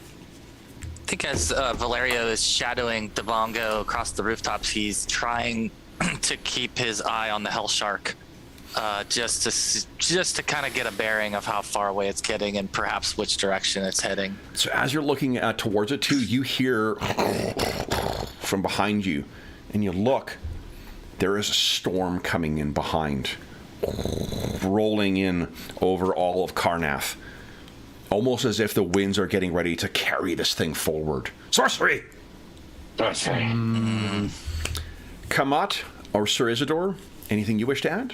think as Valerio is shadowing Debongo across the rooftops, he's trying to keep his eye on the Hell Shark, just to kind of get a bearing of how far away it's getting and perhaps which direction it's heading. So as you're looking towards it too, you hear from behind you, and you look. There is a storm coming in behind, rolling in over all of Karnath. Almost as if the winds are getting ready to carry this thing forward. Sorcery! Kamat or Sir Isidore, anything you wish to add?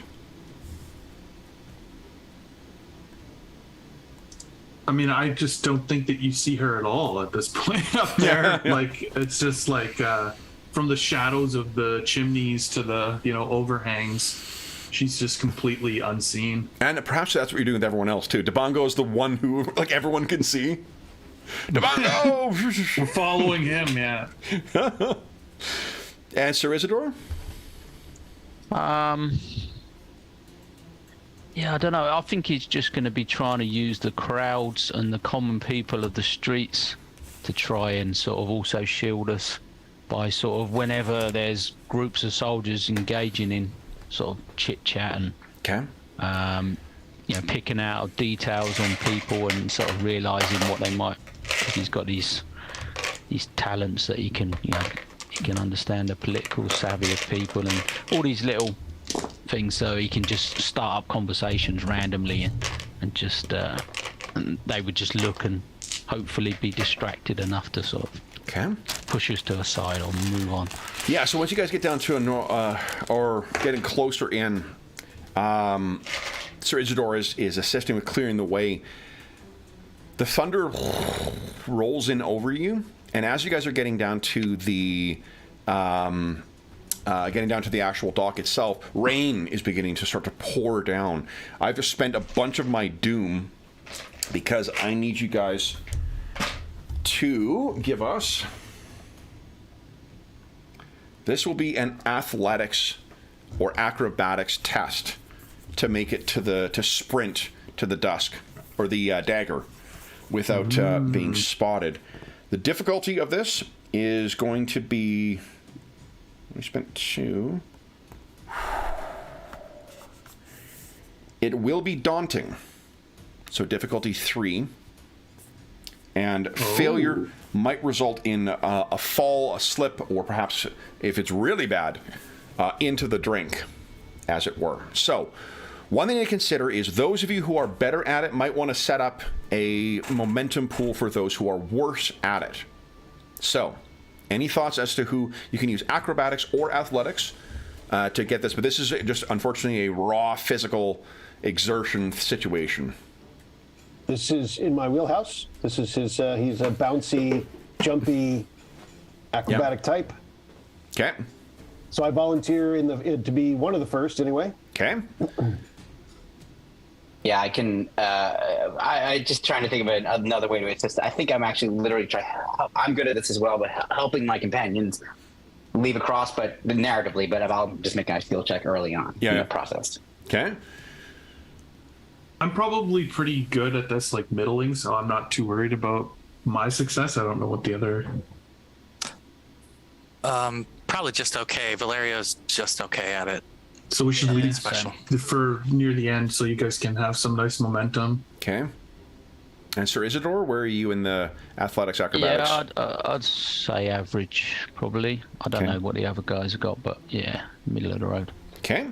I mean, I just don't think that you see her at all at this point up there. It's just from the shadows of the chimneys to the, overhangs. She's just completely unseen. And perhaps that's what you're doing with everyone else, too. Debongo is the one who, everyone can see. Debongo! We're following him, yeah. And Sir Isidore? Yeah, I don't know. I think he's just going to be trying to use the crowds and the common people of the streets to try and sort of also shield us by sort of whenever there's groups of soldiers engaging in sort of chit-chat and picking out details on people and sort of realizing what they might, because he's got these his talents that he can, he can understand the political savvy of people and all these little things, so he can just start up conversations randomly and just and they would just look and hopefully be distracted enough to sort of push us to a side or move on. Yeah, so once you guys get down to or getting closer in, Sir Isidore is assisting with clearing the way. The thunder rolls in over you, and as you guys are getting down to the actual dock itself, rain is beginning to start to pour down. I've just spent a bunch of my doom because I need you guys to give us. This will be an athletics or acrobatics test to make it to sprint to the dusk or the dagger without being spotted. The difficulty of this is going to be. We spent 2. It will be daunting. So difficulty 3. And failure might result in a fall, a slip, or perhaps, if it's really bad, into the drink, as it were. So, one thing to consider is those of you who are better at it might want to set up a momentum pool for those who are worse at it. So, any thoughts as to who you can use acrobatics or athletics to get this? But this is just, unfortunately, a raw physical exertion situation. This is in my wheelhouse. This is his. He's a bouncy, jumpy, acrobatic type. Okay. So I volunteer to be one of the first, anyway. Okay. Yeah, I can. I just trying to think of another way to assist. I think I'm actually literally trying. I'm good at this as well, but helping my companions leave across, but narratively. But I'll just make a skill check early on in the process. Okay. I'm probably pretty good at this, like middling, so I'm not too worried about my success. I don't know what the other. Probably just okay. Valerio's just okay at it. So we should leave special for near the end, so you guys can have some nice momentum. Okay. And Sir Isidore, where are you in the athletics acrobatics? Yeah, I'd say average, probably. I don't know what the other guys have got, but yeah, middle of the road. Okay.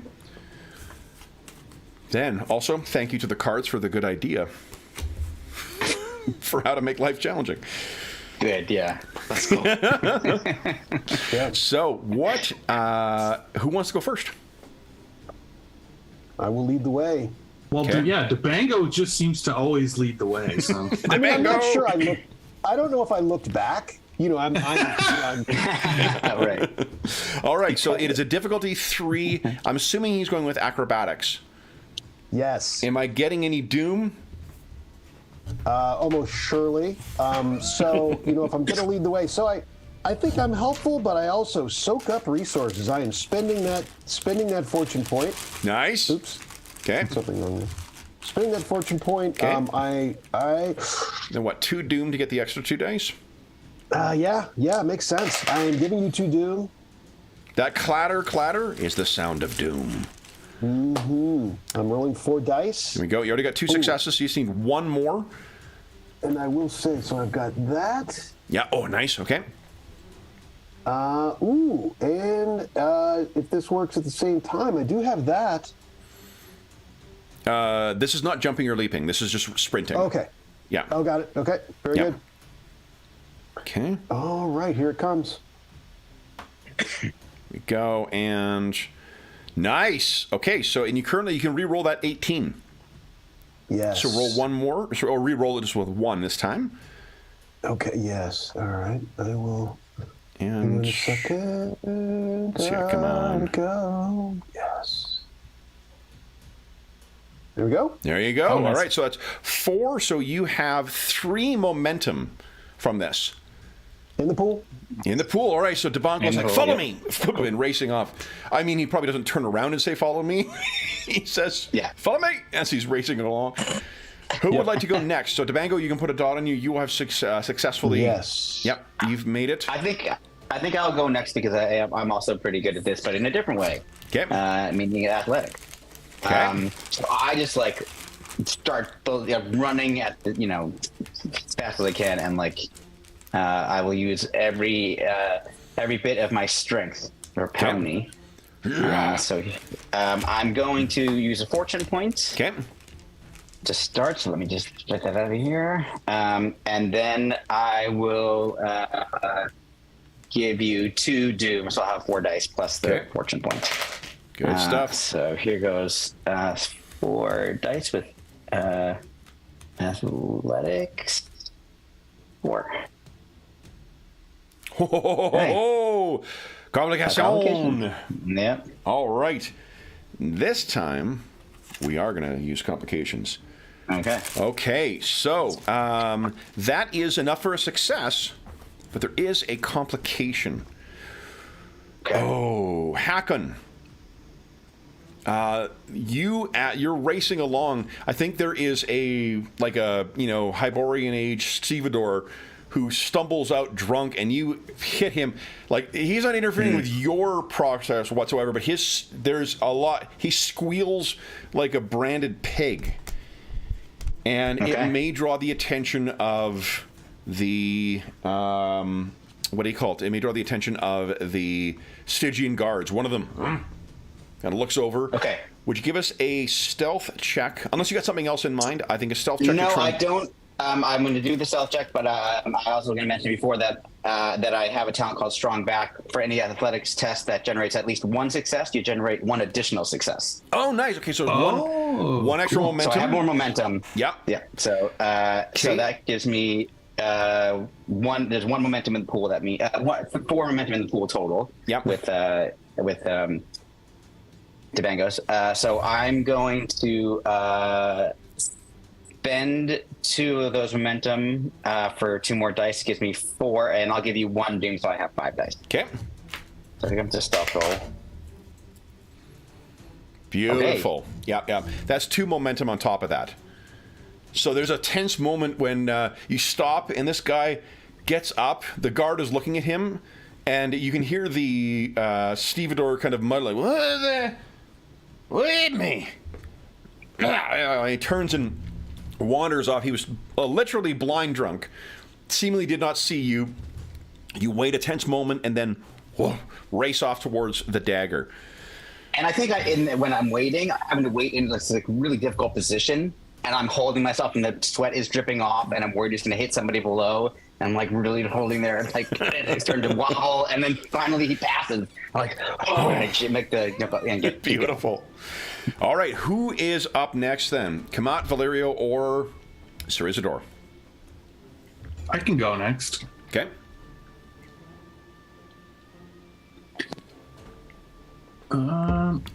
Then, also, thank you to the cards for the good idea for how to make life challenging. Good, yeah. That's cool. Yeah. So, what? Who wants to go first? I will lead the way. Well, Debango just seems to always lead the way. So I mean, I'm not sure. I don't know if I looked back. I'm Right. All right. So it is a difficulty 3. I'm assuming he's going with acrobatics. Yes. Am I getting any doom? Almost surely. So if I'm going to lead the way, so I think I'm helpful, but I also soak up resources. I am spending that fortune point. Nice. Oops. Okay. Something wrong there. Spending that fortune point. Okay. I. Then what? 2 doom to get the extra 2 dice. Yeah, makes sense. I am giving you 2 doom. That clatter is the sound of doom. Mm-hmm. I'm rolling 4 dice. Here we go. You already got 2 successes, so you just need 1 more. And I will say, so I've got that. Yeah. Oh, nice. Okay. And if this works at the same time, I do have that. This is not jumping or leaping. This is just sprinting. Okay. Yeah. Oh, got it. Okay. Very good. Okay. All right, here it comes. Here we go, and nice. Okay, so and you can re-roll that 18. Yes. So roll 1 more, or re-roll it just with 1 this time. Okay. Yes. All right. I will. And In a second. let's see, come on. Go. Yes. There we go. There you go. Oh, nice. All right, so that's 4. So you have 3 momentum from this. In the pool. In the pool. All right, so Debango's like, pool, follow yeah. me. And racing off. I mean, he probably doesn't turn around and say, follow me. He says, follow me, as he's racing along. Who would like to go next? So, Debango, you can put a dot on you. You have successfully. Yes. Yep, you've made it. I think I'll go next because I'm also pretty good at this, but in a different way. Okay. Meaning athletic. Okay. So I just start running at as fast as I can, and I will use every bit of my strength to repel me. So I'm going to use a fortune point. Okay. To start, so let me just get that out of here. And then I will give you 2 doom, so I'll have 4 dice plus the fortune point. Good stuff. So here goes 4 dice with athletics. 4. Oh, complication. Yep. All right. This time, we are going to use complications. Okay. Okay, so that is enough for a success, but there is a complication. Okay. Oh, Hakon. You're racing along. I think there is a Hyborian age stevedore who stumbles out drunk, and you hit him. Like, he's not interfering with your process whatsoever, but there's a lot. He squeals like a branded pig, and it may draw the attention of the what do you call it? It may draw the attention of the Stygian guards. One of them kind of looks over. Okay. Would you give us a stealth check? Unless you got something else in mind. I think a stealth check. No, I don't. I'm going to do the stealth check, but I also going to mention before that I have a talent called Strong Back. For any athletics test that generates at least 1 success, you generate 1 additional success. Oh, nice. Okay, so one extra momentum. So I have more momentum. Yep. Yeah. So so that gives me 1. There's 1 momentum in the pool. That means 4 momentum in the pool total. Yep. With Tabangos. So I'm going to spend 2 of those momentum for 2 more dice. Gives me 4, and I'll give you 1 doom, so I have 5 dice. Okay. So I think I'm just stealth roll. Beautiful. Okay. Yep. That's 2 momentum on top of that. So there's a tense moment when you stop, and this guy gets up. The guard is looking at him, and you can hear the stevedore kind of muttering, "Wait me!" He turns and wanders off. He was literally blind drunk. Seemingly did not see you. You wait a tense moment and then race off towards the dagger. And I think when I'm waiting, I'm having to wait in this really difficult position, and I'm holding myself, and the sweat is dripping off, and I'm worried it's going to hit somebody below. And I'm really holding there, and it's starting to wobble, and then finally he passes. I'm and make the and get beautiful. All right, who is up next then? Karnath, Valerio, or Sir Isidore? I can go next. Okay.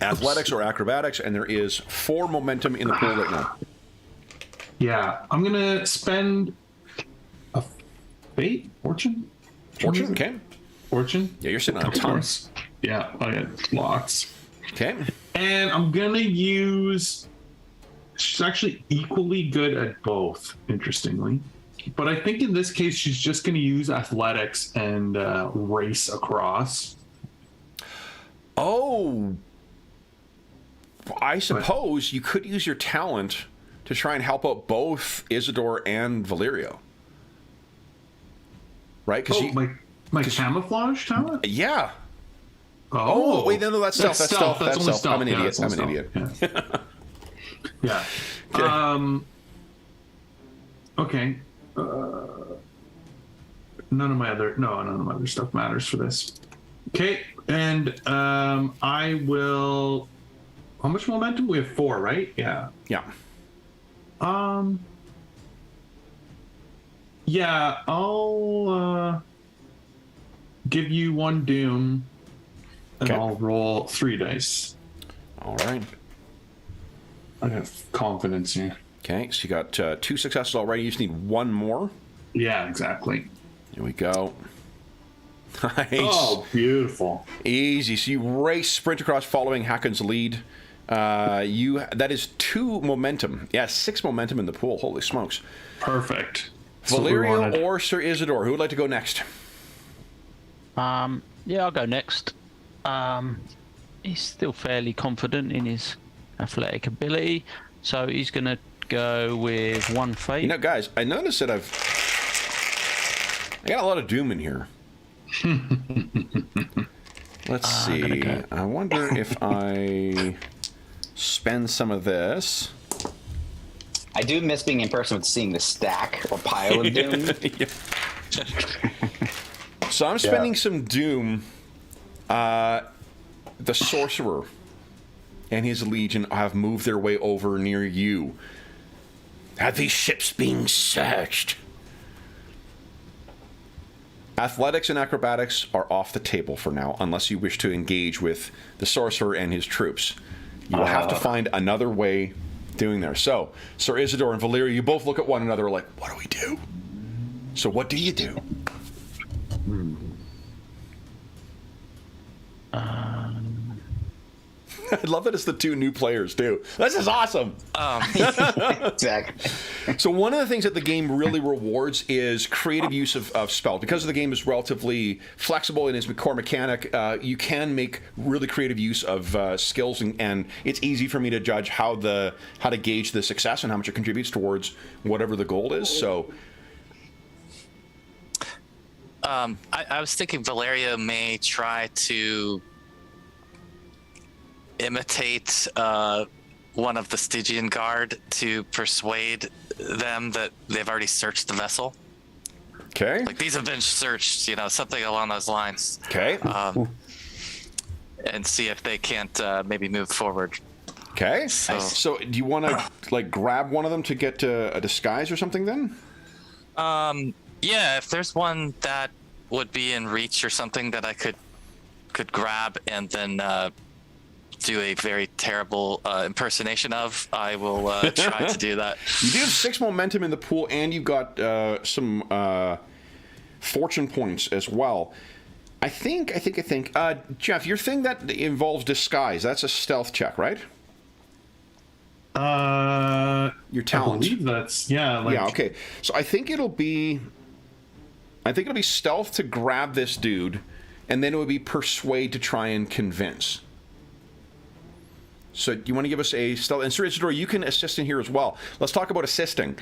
Athletics or acrobatics, and there is 4 momentum in the pool right now. Yeah, I'm gonna spend a fortune. Okay. Fortune. Yeah, you're sitting on a ton. Yeah, I got lots. Okay. And I'm gonna use. She's actually equally good at both, interestingly. But I think in this case, she's just gonna use athletics and race across. Oh, I suppose you could use your talent to try and help out both Isidore and Valerio. Right? Because my camouflage talent? Yeah. Oh, wait, no, that's stealth. That's stealth. That's stealth. I'm an Yeah, idiot. I'm an idiot. Yeah. Okay. Okay. None of my other stuff matters for this. Okay, and I will. How much momentum? We have 4, right? Yeah. Yeah. Yeah, I'll give you 1 doom, and I'll roll 3 dice. All right. I have confidence here. Okay, so you got 2 successes already. You just need 1 more. Yeah, exactly. Here we go. Nice. Oh, beautiful. Easy. So you race, sprint across, following Hakon's lead. That is 2 momentum. Yeah, 6 momentum in the pool. Holy smokes. Perfect. That's what we Valerio wanted. or Sir Isidore, who would like to go next? Yeah, I'll go next. He's still fairly confident in his athletic ability, so he's going to go with 1 fate. You know, guys, I noticed that I got a lot of Doom in here. Let's see. I wonder if I spend some of this. I do miss being in person with seeing the stack or pile of Doom. Yeah. So I'm spending some Doom. The Sorcerer and his legion have moved their way over near you. Are these ships being searched? Athletics and acrobatics are off the table for now, unless you wish to engage with the Sorcerer and his troops. You will have to find another way doing there. So, Sir Isidore and Valeria, you both look at one another like, what do we do? So what do you do? I love that it's the two new players, too. This is awesome. Exactly. So one of the things that the game really rewards is creative use of spells. Because the game is relatively flexible in its core mechanic, you can make really creative use of skills, and it's easy for me to judge how to gauge the success and how much it contributes towards whatever the goal is. So I was thinking Valeria may try to imitate one of the Stygian Guard to persuade them that they've already searched the vessel. Okay. Like, these have been searched, something along those lines. Okay. And see if they can't maybe move forward. Okay. So do you want to grab one of them to get a disguise or something then? Yeah, if there's one that would be in reach or something that I could grab and then do a very terrible impersonation of, I will try to do that. You do have 6 momentum in the pool, and you've got some fortune points as well. I think, Jeff, your thing that involves disguise, that's a stealth check, right? Your talent. I believe that's, yeah, okay. So I think it'll be stealth to grab this dude, and then it would be persuade to try and convince. So you want to give us a stealth? And Sir Isidore, you can assist in here as well. Let's talk about assisting.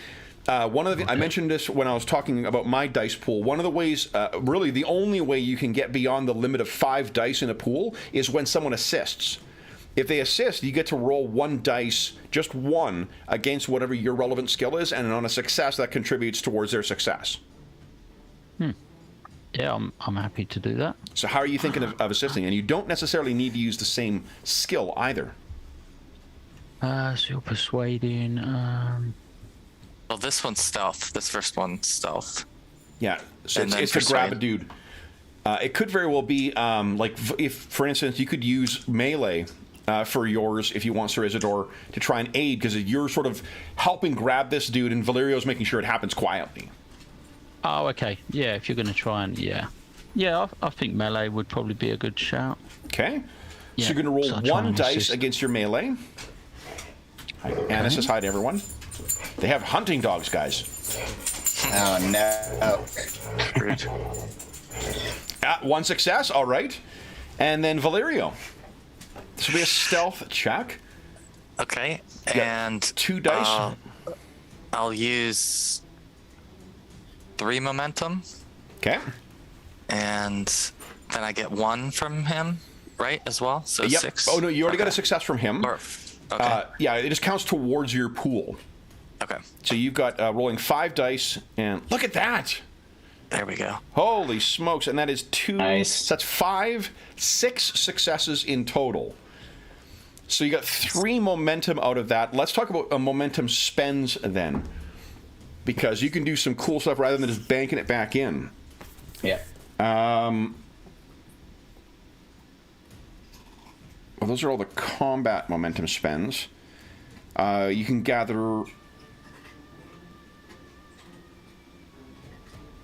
One of the I mentioned this when I was talking about my dice pool. One of the ways, really the only way you can get beyond the limit of 5 dice in a pool is when someone assists. If they assist, you get to roll 1 dice, just 1, against whatever your relevant skill is, and on a success, that contributes towards their success. Yeah, I'm happy to do that. So how are you thinking of assisting? And you don't necessarily need to use the same skill either. So you're persuading. Well, this one's stealth. This first one's stealth. Yeah, so And it's then to grab a persuade. dude. It could very well be, if, for instance, you could use melee for yours if you want Sir Isidore to try and aid, because you're sort of helping grab this dude, and Valerio's making sure it happens quietly. Oh, okay. Yeah, if you're going to try and, I think melee would probably be a good shout. Okay. Yeah, So you're going to so roll I'll try 1 and dice assist. against your melee. Anna says hi to everyone. They have hunting dogs, guys. Oh, no. 1 success, all right. And then Valerio. This will be a stealth check. Okay, Yeah, and 2 dice. I'll use 3 momentum, Okay. and then I get 1 from him, right, as well? So Yep. 6. Oh, no, you already got a Okay. success from him. Okay. Yeah, it just counts towards your pool. Okay. So you've got rolling 5 dice, and look at that! There we go. Holy smokes! And that is 2. Nice. That's 6 successes in total. So you got 3 momentum out of that. Let's talk about momentum spends then, because you can do some cool stuff rather than just banking it back in. Yeah. Well, those are all the combat momentum spends. You can gather.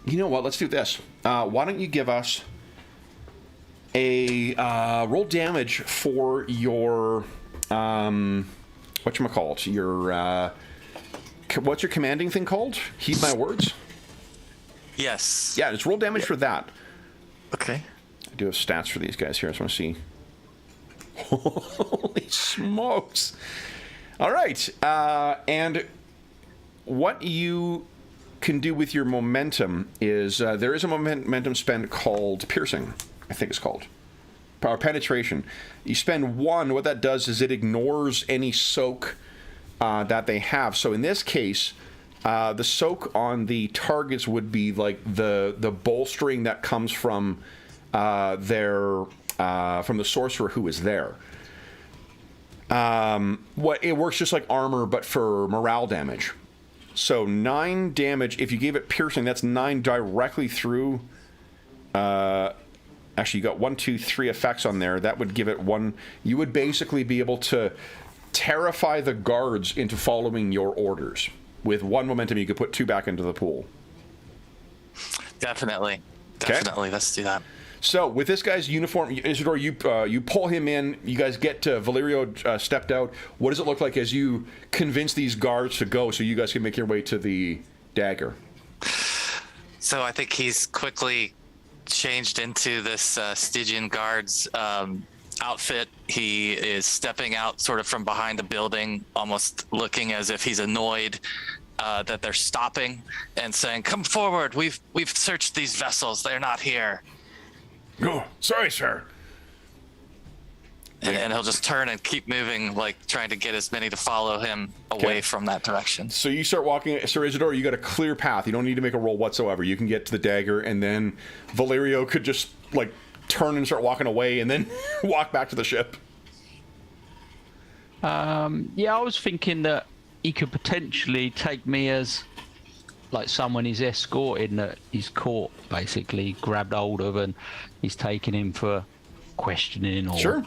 You know what? Let's do this. Why don't you give us a roll damage for your whatchamacallit? Your what's your commanding thing called? Heed my words. Yes. Yeah, just roll damage for that. Okay. I do have stats for these guys here. I just want to see. Holy smokes! All right, and what you can do with your momentum is there is a momentum spend called piercing, I think it's called. Or penetration. You spend 1. What that does is it ignores any soak that they have. So in this case, the soak on the targets would be like the bolstering that comes from from the sorcerer who is there. It works just like armor, but for morale damage. So 9 damage. If you gave it piercing, that's 9 directly through. Actually, you got 1, 2, 3 effects on there. That would give it 1. You would basically be able to terrify the guards into following your orders. With 1 momentum, you could put 2 back into the pool. Definitely. Okay. Let's do that. So with this guy's uniform, Isidore, you pull him in. You guys get to Valerio stepped out. What does it look like as you convince these guards to go so you guys can make your way to the dagger? So I think he's quickly changed into this Stygian guard's outfit. He is stepping out sort of from behind the building, almost looking as if he's annoyed that they're stopping and saying, "Come forward. We've searched these vessels. They're not here." Oh, sorry, sir. And he'll just turn and keep moving, like trying to get as many to follow him away from that direction. So you start walking, Sir Isidore, you got a clear path. You don't need to make a roll whatsoever. You can get to the dagger, and then Valerio could just, like, turn and start walking away and then walk back to the ship. Yeah, I was thinking that he could potentially take me as, like, someone he's escorted that he's caught, basically, grabbed hold of, and he's taking him for questioning or... Sure.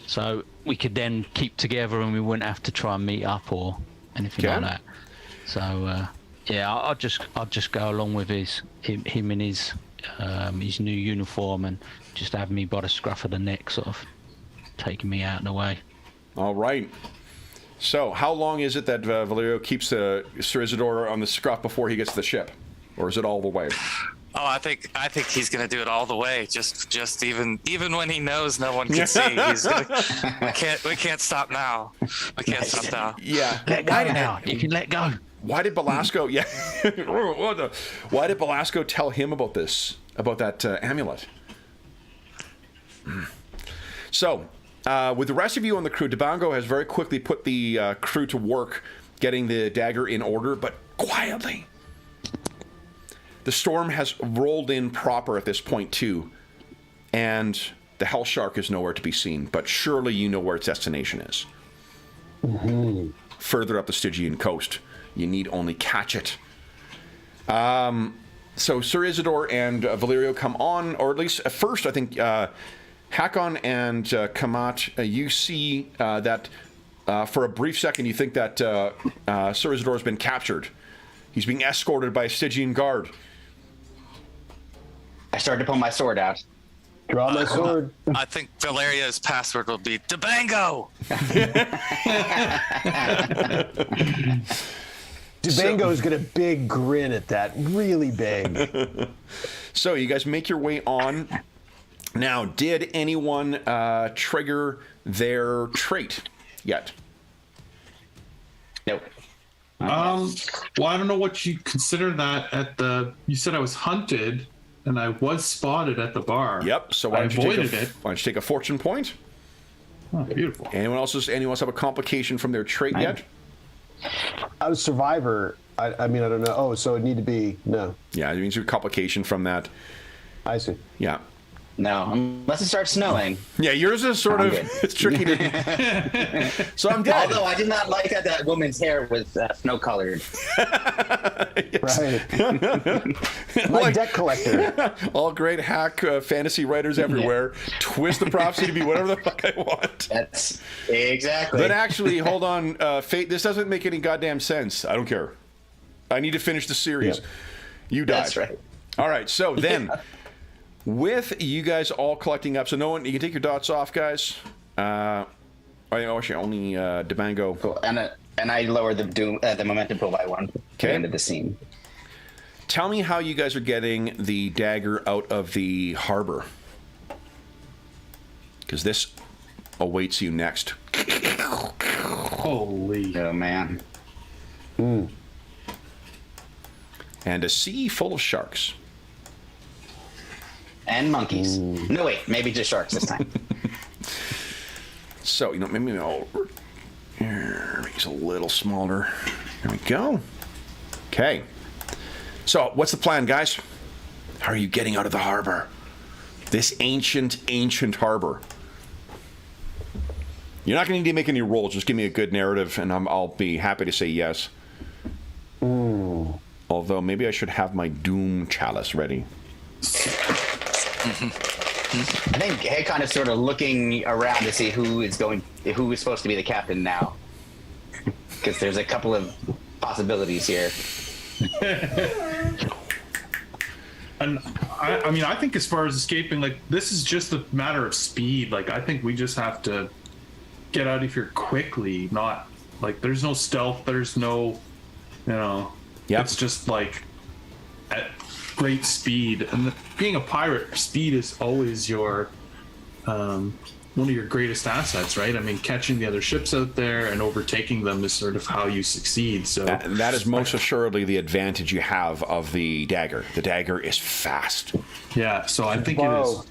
So we could then keep together and we wouldn't have to try and meet up or anything like that. So yeah, I'll just go along with him in his new uniform and just have me by the scruff of the neck, sort of taking me out of the way. All right. So how long is it that Valerio keeps Sir Isidore on the scruff before he gets to the ship, or is it all the way? Oh, I think he's gonna do it all the way. Just even when he knows no one can see, he's gonna. We can't stop now. We can't stop now. Yeah. Let go now. You can let go. Why did Belasco? Yeah. Why did Belasco tell him about this? About that amulet? So, with the rest of you on the crew, Debango has very quickly put the crew to work getting the dagger in order, but quietly. The storm has rolled in proper at this point, too, and the Hell Shark is nowhere to be seen, but surely you know where its destination is. Mm-hmm. Further up the Stygian coast. You need only catch it. So Sir Isidore and Valerio come on, or at least at first, I think, Hakon and Kamat, you see that for a brief second you think that Sir Isidore has been captured. He's being escorted by a Stygian guard. I started to pull my sword out. Draw my sword. I think Valeria's password will be Debango. Debango's got a big grin at that, really big. So you guys make your way on. Now, did anyone trigger their trait yet? Nope. Well, I don't know what you consider that at the. You said I was hunted, and I was spotted at the bar. Yep. So why don't you take a fortune point? Oh, beautiful. Anyone else have a complication from their trait yet? I was survivor. I mean, I don't know. Oh, so it need to be no. Yeah, it means a complication from that. I see. Yeah. No, unless it starts snowing. Yeah, yours is sort of, it's tricky to... So I'm dead. Although I did not like that woman's hair was snow-colored. Right. My deck collector. All great hack fantasy writers everywhere. Twist the prophecy to be whatever the fuck I want. That's exactly. But actually, hold on, Fate, this doesn't make any goddamn sense. I don't care. I need to finish the series. Yep. You died. That's right. All right, so then... With you guys all collecting up, so no one, you can take your dots off, guys. Actually, only Debango. Cool. And I lowered the momentum pool by 1 at the end of the scene. Tell me how you guys are getting the dagger out of the harbor, because this awaits you next. Holy. Oh man. and a sea full of sharks. And monkeys. Ooh. No, wait, maybe just sharks this time. So, maybe I'll make it a little smaller. There we go. Okay. So, what's the plan, guys? How are you getting out of the harbor? This ancient harbor. You're not going to need to make any rolls. Just give me a good narrative, and I'll be happy to say yes. Ooh. Although, maybe I should have my Doom Chalice ready. I think Hakon is sort of looking around to see who is supposed to be the captain now. Because there's a couple of possibilities here. And I think as far as escaping, like, this is just a matter of speed. Like, I think we just have to get out of here quickly. Not like there's no stealth. There's no, it's just like at great speed. And being a pirate, speed is always your one of your greatest assets, right? I mean, catching the other ships out there and overtaking them is sort of how you succeed. So that is most assuredly the advantage you have of the dagger. The dagger is fast. Yeah, so I think it is.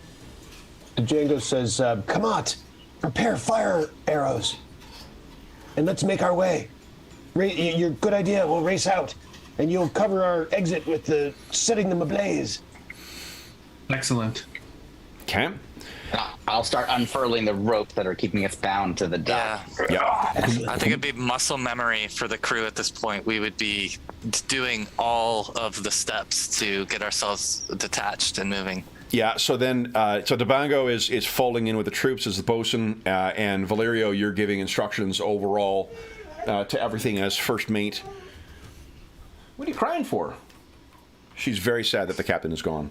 Django says, come on, prepare fire arrows, and let's make our way. Your good idea, we'll race out, and you'll cover our exit with setting them ablaze. Excellent. Okay. I'll start unfurling the ropes that are keeping us bound to the dock. Yeah. I think it'd be muscle memory for the crew at this point. We would be doing all of the steps to get ourselves detached and moving. Yeah, so then, so Dabango is falling in with the troops as the bosun, and Valerio, you're giving instructions overall to everything as first mate. What are you crying for? She's very sad that the captain is gone.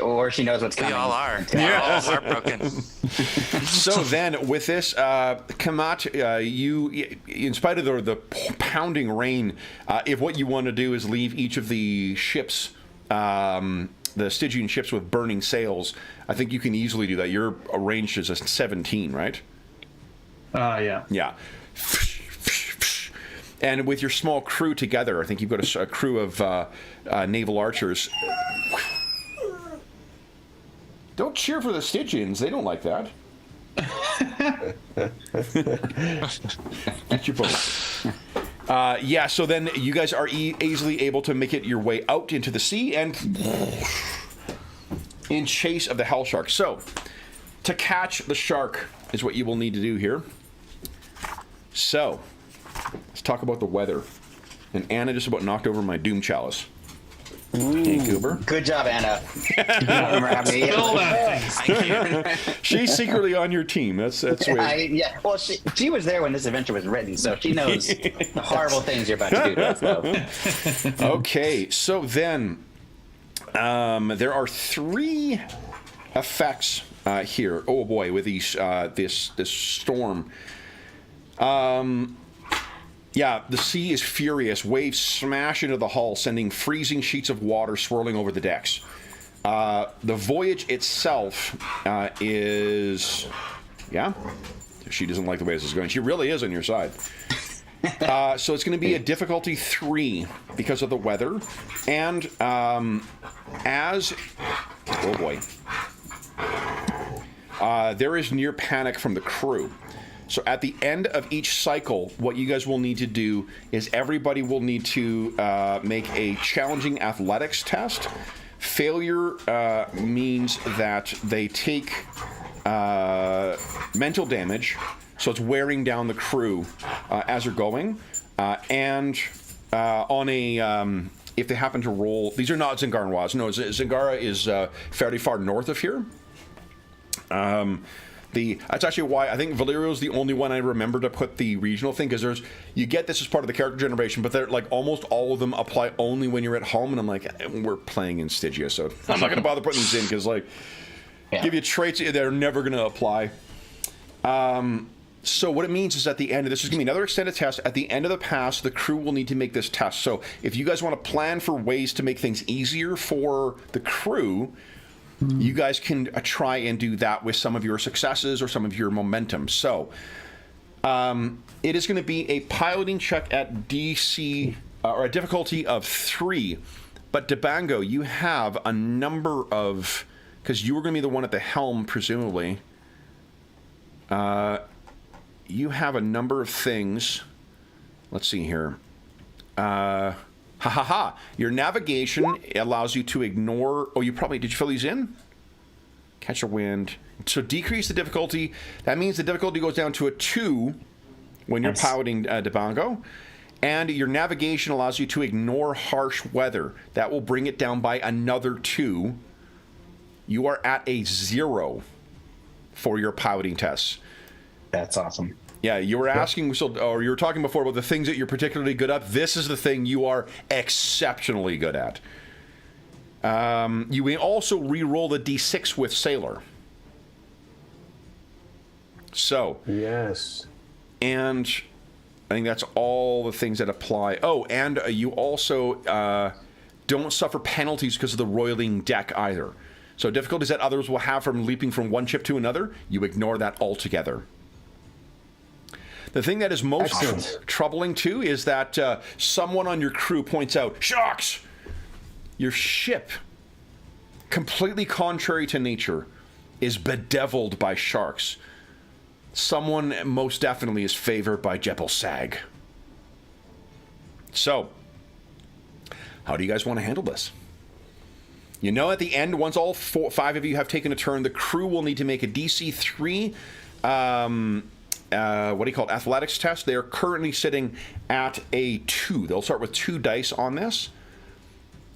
Or she knows what's coming. We all are. We're all heartbroken. So then, with this, Kamat, you, in spite of the pounding rain, if what you want to do is leave each of the ships, the Stygian ships with burning sails, I think you can easily do that. You're arranged as a 17, right? Yeah. Yeah. And with your small crew together, I think you've got a crew of naval archers. Don't cheer for the Stygians. They don't like that. Get your boat. Yeah, so then you guys are easily able to make it your way out into the sea and in chase of the hell shark. So, to catch the shark is what you will need to do here. So, let's talk about the weather. And Anna just about knocked over my Doom Chalice. Hey, Goober. Good job, Anna. You don't remember how many. Thank you. She's secretly on your team. That's sweet. Yeah, well, she was there when this adventure was written, so she knows the horrible things you're about to do to us. So. Okay, so then there are 3 effects here. Oh boy, with these this storm. Yeah, the sea is furious. Waves smash into the hull, sending freezing sheets of water swirling over the decks. The voyage itself is... Yeah? She doesn't like the way this is going. She really is on your side. So it's going to be a difficulty 3 because of the weather. And as... Oh, boy. There is near panic from the crew. So at the end of each cycle, what you guys will need to do is everybody will need to make a challenging athletics test. Failure means that they take mental damage, so it's wearing down the crew as they're going. And on a... if they happen to roll... These are not Zingarois. No, Zingara is fairly far north of here. That's actually why I think Valerio's the only one I remember to put the regional thing, because you get this as part of the character generation, but they're like almost all of them apply only when you're at home, and I'm like, we're playing in Stygia, so I'm not going to bother putting these in because give you traits that are never going to apply. So what it means is at the end, this is going to be another extended test. At the end of the pass, the crew will need to make this test. So if you guys want to plan for ways to make things easier for the crew, you guys can try and do that with some of your successes or some of your momentum. So it is going to be a piloting check at DC or a difficulty of 3. But Debango, you have a number of, because you were going to be the one at the helm, presumably. You have a number of things. Let's see here. Your navigation allows you to ignore. Oh, you probably did you fill these in? Catch a wind. So decrease the difficulty. That means the difficulty goes down to a 2 when you're piloting Debango. And your navigation allows you to ignore harsh weather. That will bring it down by another 2. You are at a 0 for your piloting tests. That's awesome. Yeah, you were asking, or you were talking before about the things that you're particularly good at. This is the thing you are exceptionally good at. You may also re-roll the d6 with Sailor. So. Yes. And I think that's all the things that apply. Oh, and you also don't suffer penalties because of the roiling deck either. So difficulties that others will have from leaping from one ship to another, you ignore that altogether. The thing that is most troubling, too, is that someone on your crew points out, Sharks! Your ship, completely contrary to nature, is bedeviled by sharks. Someone most definitely is favored by Jebel Sag. So, how do you guys want to handle this? You know, at the end, once all 5 of you have taken a turn, the crew will need to make a DC 3 athletics test. They are currently sitting at a 2. They'll start with 2 dice on this.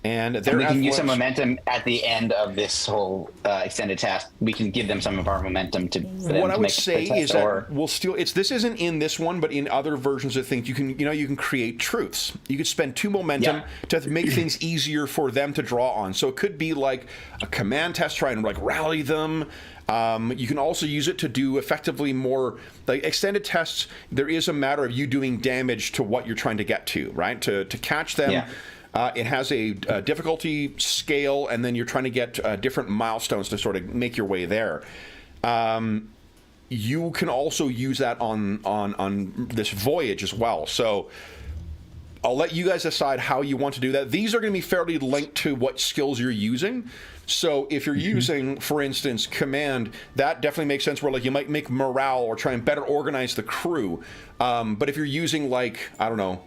And we can use some momentum at the end of this whole extended task. We can give them some of our momentum to. What I would say is that we'll still. This isn't in this one, but in other versions of things, you can create truths. You could spend 2 momentum to make things easier for them to draw on. So it could be like a command test, try and like rally them. You can also use it to do effectively more like extended tests. There is a matter of you doing damage to what you're trying to get to, right? To catch them. Yeah. It has a difficulty scale, and then you're trying to get different milestones to sort of make your way there. You can also use that on this voyage as well. So I'll let you guys decide how you want to do that. These are going to be fairly linked to what skills you're using. So if you're using, for instance, command, that definitely makes sense where like you might make morale or try and better organize the crew. But if you're using like, I don't know,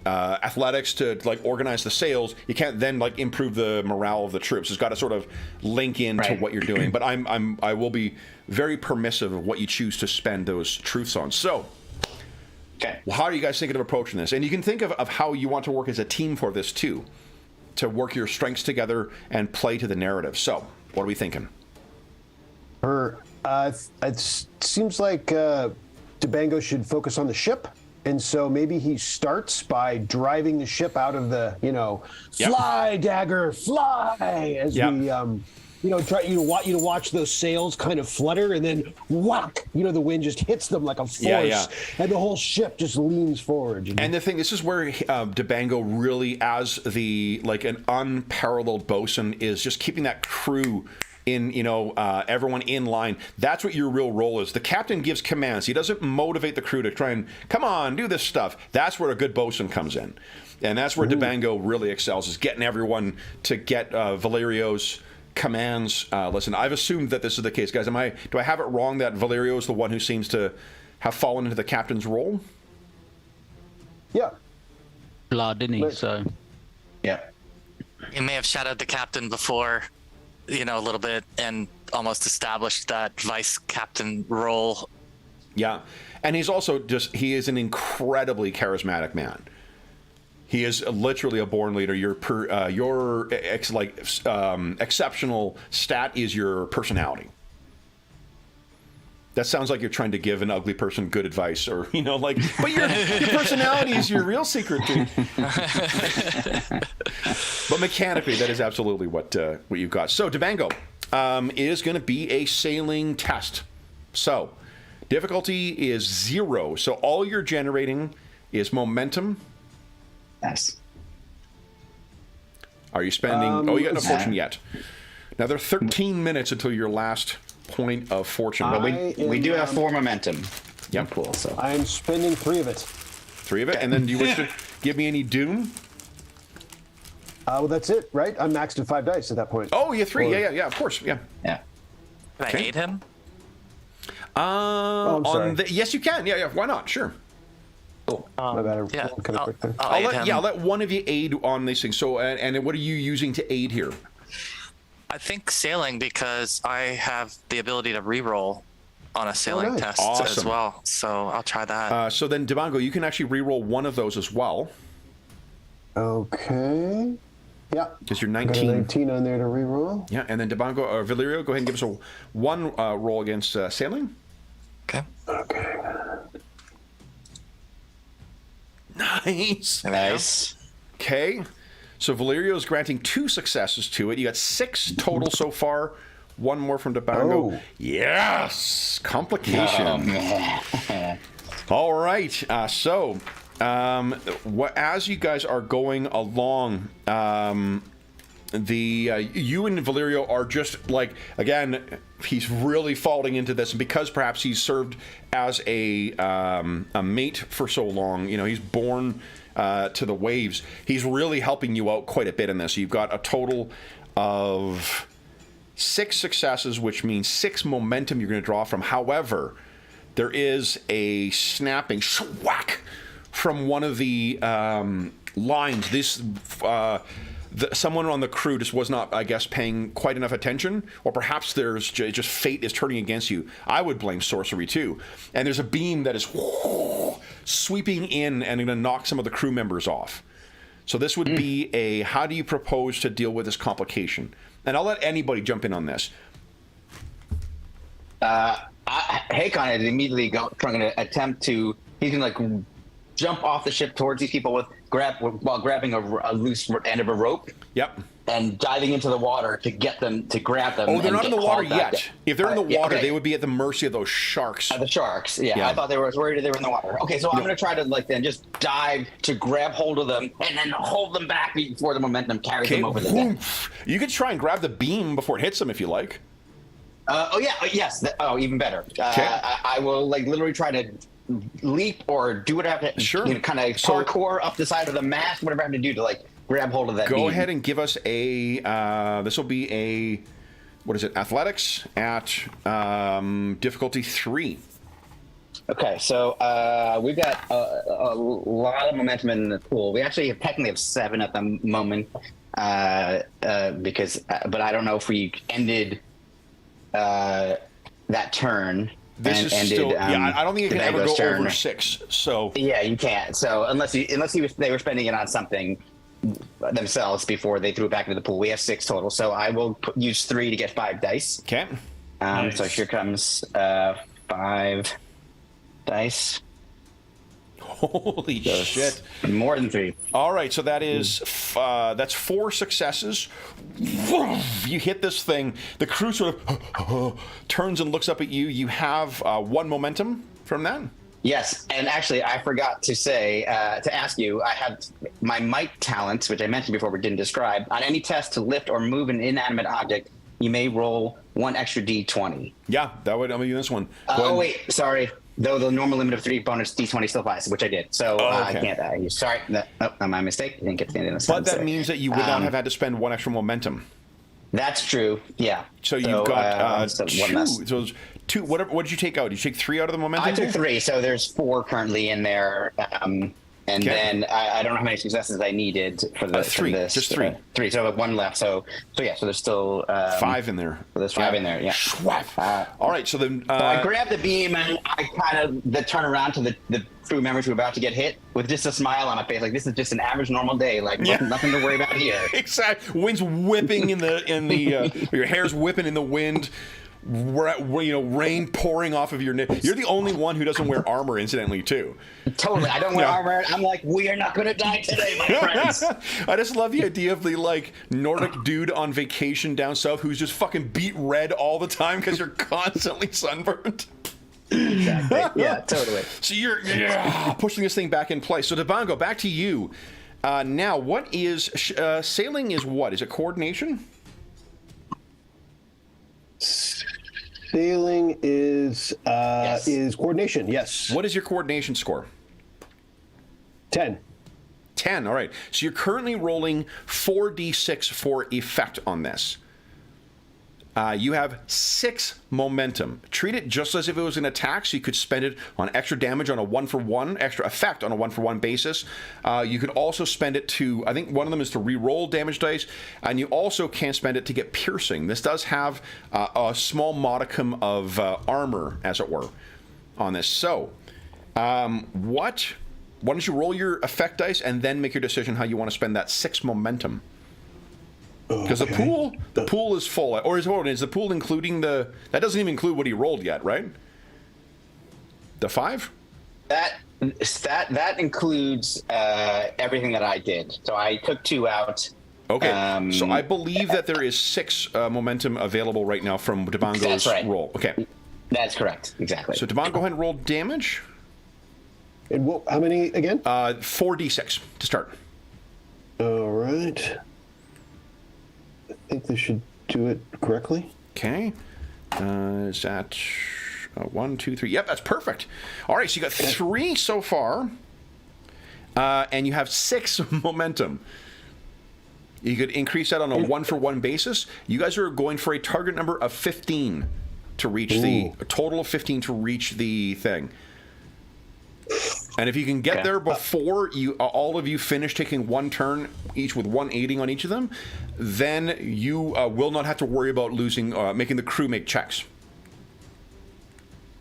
athletics to like organize the sails, you can't then like improve the morale of the troops. It's got to sort of link into what you're doing. But I will be very permissive of what you choose to spend those truths on. So, well, how are you guys thinking of approaching this? And you can think of how you want to work as a team for this too, to work your strengths together and play to the narrative. So, what are we thinking? It seems like Debango should focus on the ship. And so maybe he starts by driving the ship out of the, fly, dagger, fly, as we, try you to watch those sails kind of flutter, and then whack, the wind just hits them like a force, and the whole ship just leans forward. And the thing, this is where Debango really, as an unparalleled bosun, is just keeping that crew in, everyone in line. That's what your real role is. The captain gives commands. He doesn't motivate the crew to try and, come on, do this stuff. That's where a good bosun comes in. And that's where Debango really excels, is getting everyone to get Valerio's commands. Listen, I've assumed that this is the case, guys. Do I have it wrong that Valerio is the one who seems to have fallen into the captain's role? Yeah. Blood, didn't he? So. Yeah. He may have shadowed the captain before, a little bit, and almost established that vice captain role. Yeah. And he's also he is an incredibly charismatic man. He is literally a born leader. Your exceptional stat is your personality. That sounds like you're trying to give an ugly person good advice, or but your personality is your real secret too. But mechanically, that is absolutely what you've got. So Debango is going to be a sailing test. So difficulty is 0. So all you're generating is momentum. Yes. Are you spending? You got no fortune yet. Now there are 13 minutes until your last point of fortune. But we do have 4 momentum. Yep. Cool. So I'm spending 3 of it. 3 of it, and then do you wish to give me any doom? Well, that's it, right? I'm maxed at 5 dice at that point. Oh, yeah, 3. Or- Yeah, of course, yeah. Yeah. Can I aid him? I'm sorry. Yes, you can. Yeah, why not? Sure. My bad. Yeah, Kind of quick there. I'll aid him. I'll let one of you aid on these things. So, and what are you using to aid here? I think sailing, because I have the ability to reroll on a sailing nice. test as Awesome. well. So I'll try that. So then, Devango, you can actually re-roll one of those as well, Okay. Yeah. because you're Got a 19. 19 on there to reroll. Yeah, and then Devango or Valerio, go ahead and give us a one roll against sailing. Okay. Okay. Nice. Nice. Okay. So Valerio is granting 2 successes to it. You got 6 total so far. One more from Devango. Oh. Yes. Complication. All right. So, as you guys are going along, you and Valerio are just like, again, he's really falling into this, and because perhaps he's served as a mate for so long, he's born to the waves. He's really helping you out quite a bit in this. You've got a total of 6 successes, which means 6 momentum you're going to draw from. However, there is a snapping whack from one of the lines. This someone on the crew just was not, I guess, paying quite enough attention, or perhaps there's just fate is turning against you. I would blame sorcery too. And there's a beam that is sweeping in and going to knock some of the crew members off. So this would be a, how do you propose to deal with this complication? And I'll let anybody jump in on this. Hakon is immediately trying to attempt to. He's gonna like jump off the ship towards these people while grabbing a loose end of a rope. Yep. And diving into the water to grab them. Oh, they're not in the water hauled back yet. If they're in the water, okay. they would be at the mercy of those sharks. The sharks. Yeah, Yeah. I thought I was worried they were in the water. Okay, so I'm going to try to then just dive to grab hold of them and then hold them back before the momentum carries them over the deck. You could try and grab the beam before it hits them if you like. Yes. Even better. Okay. I will literally try to leap or do whatever I have to. Sure. Kind of parkour up the side of the mast, whatever I have to do to grab hold of that. Go beam. ahead and give us a. This will be a. What is it? Athletics at difficulty 3. Okay, so we've got a lot of momentum in the pool. We actually technically have 7 at the moment, because, but I don't know if we ended that turn. This is ended, still. I don't think it can ever go turn. over 6. So. Yeah, you can't. So unless they were spending it on something themselves before they threw it back into the pool. We have 6 total, so I will use 3 to get 5 dice. Okay. Nice. So here comes 5 dice. Holy shit! More than 3. All right, so that is that's 4 successes. You hit this thing. The crew sort of turns and looks up at you. You have 1 momentum from that. Yes, and actually, I forgot to say to ask you. I have my might talents, which I mentioned before but didn't describe. On any test to lift or move an inanimate object, you may roll 1 extra d20. Yeah, that would. I'm gonna use this one. Oh wait, sorry. Though the normal limit of 3 bonus d20 still applies, which I did. So I can't. Sorry, my mistake. I didn't get to the end of the But sentence that means that you would not have had to spend 1 extra momentum. That's true. Yeah. So you've got so 2. one less. So those 2. What did you take out? Did you take 3 out of the momentum? I took 3, so there's 4 currently in there. And then I don't know how many successes I needed for this. 3, just 3. 3, so I have 1 left. So there's still 5 in there. So there's 5 in there. Yeah. All right, so then So I grabbed the beam and I kind of turn around to the crew members who are about to get hit with just a smile on my face, like this is just an average normal day, nothing to worry about here. Exactly. Wind's whipping in the your hair's whipping in the wind. Rain pouring off of your neck. You're the only one who doesn't wear armor, incidentally, too. Totally. I don't wear armor. I'm like, we are not going to die today, my friends. I just love the idea of the Nordic dude on vacation down south who's just fucking beat red all the time because you're constantly sunburned. Exactly. Yeah, totally. So you're pushing this thing back in place. So Devango, back to you. Now, what is sailing? Is what? Is it coordination? Sailing is coordination. Yes. What is your coordination score? 10. 10. All right. So you're currently rolling 4d6 for effect on this. You have 6 momentum. Treat it just as if it was an attack, so you could spend it on extra damage on a 1-for-1, extra effect on a 1-for-1 basis. You could also spend it to, I think one of them is to re-roll damage dice, and you also can spend it to get piercing. This does have a small modicum of armor, as it were, on this. So, why don't you roll your effect dice and then make your decision how you want to spend that 6 momentum? Because the pool is full. Or is the pool including that doesn't even include what he rolled yet, right? The 5? That includes everything that I did. So I took 2 out. Okay. So I believe that there is 6 momentum available right now from Debango's roll. Okay. That's correct. Exactly. So Debango, go ahead and roll damage. And how many again? 4d6 to start. All right. I think this should do it correctly. Okay. Is that 1, 2, 3? Yep, that's perfect. All right, so you got 3 so far, and you have 6 momentum. You could increase that on a 1-for-1 basis. You guys are going for a target number of 15 to reach a total of 15 to reach the thing. And if you can get there before all of you finish taking 1 turn each with 1 aiding on each of them, then you will not have to worry about making the crew make checks.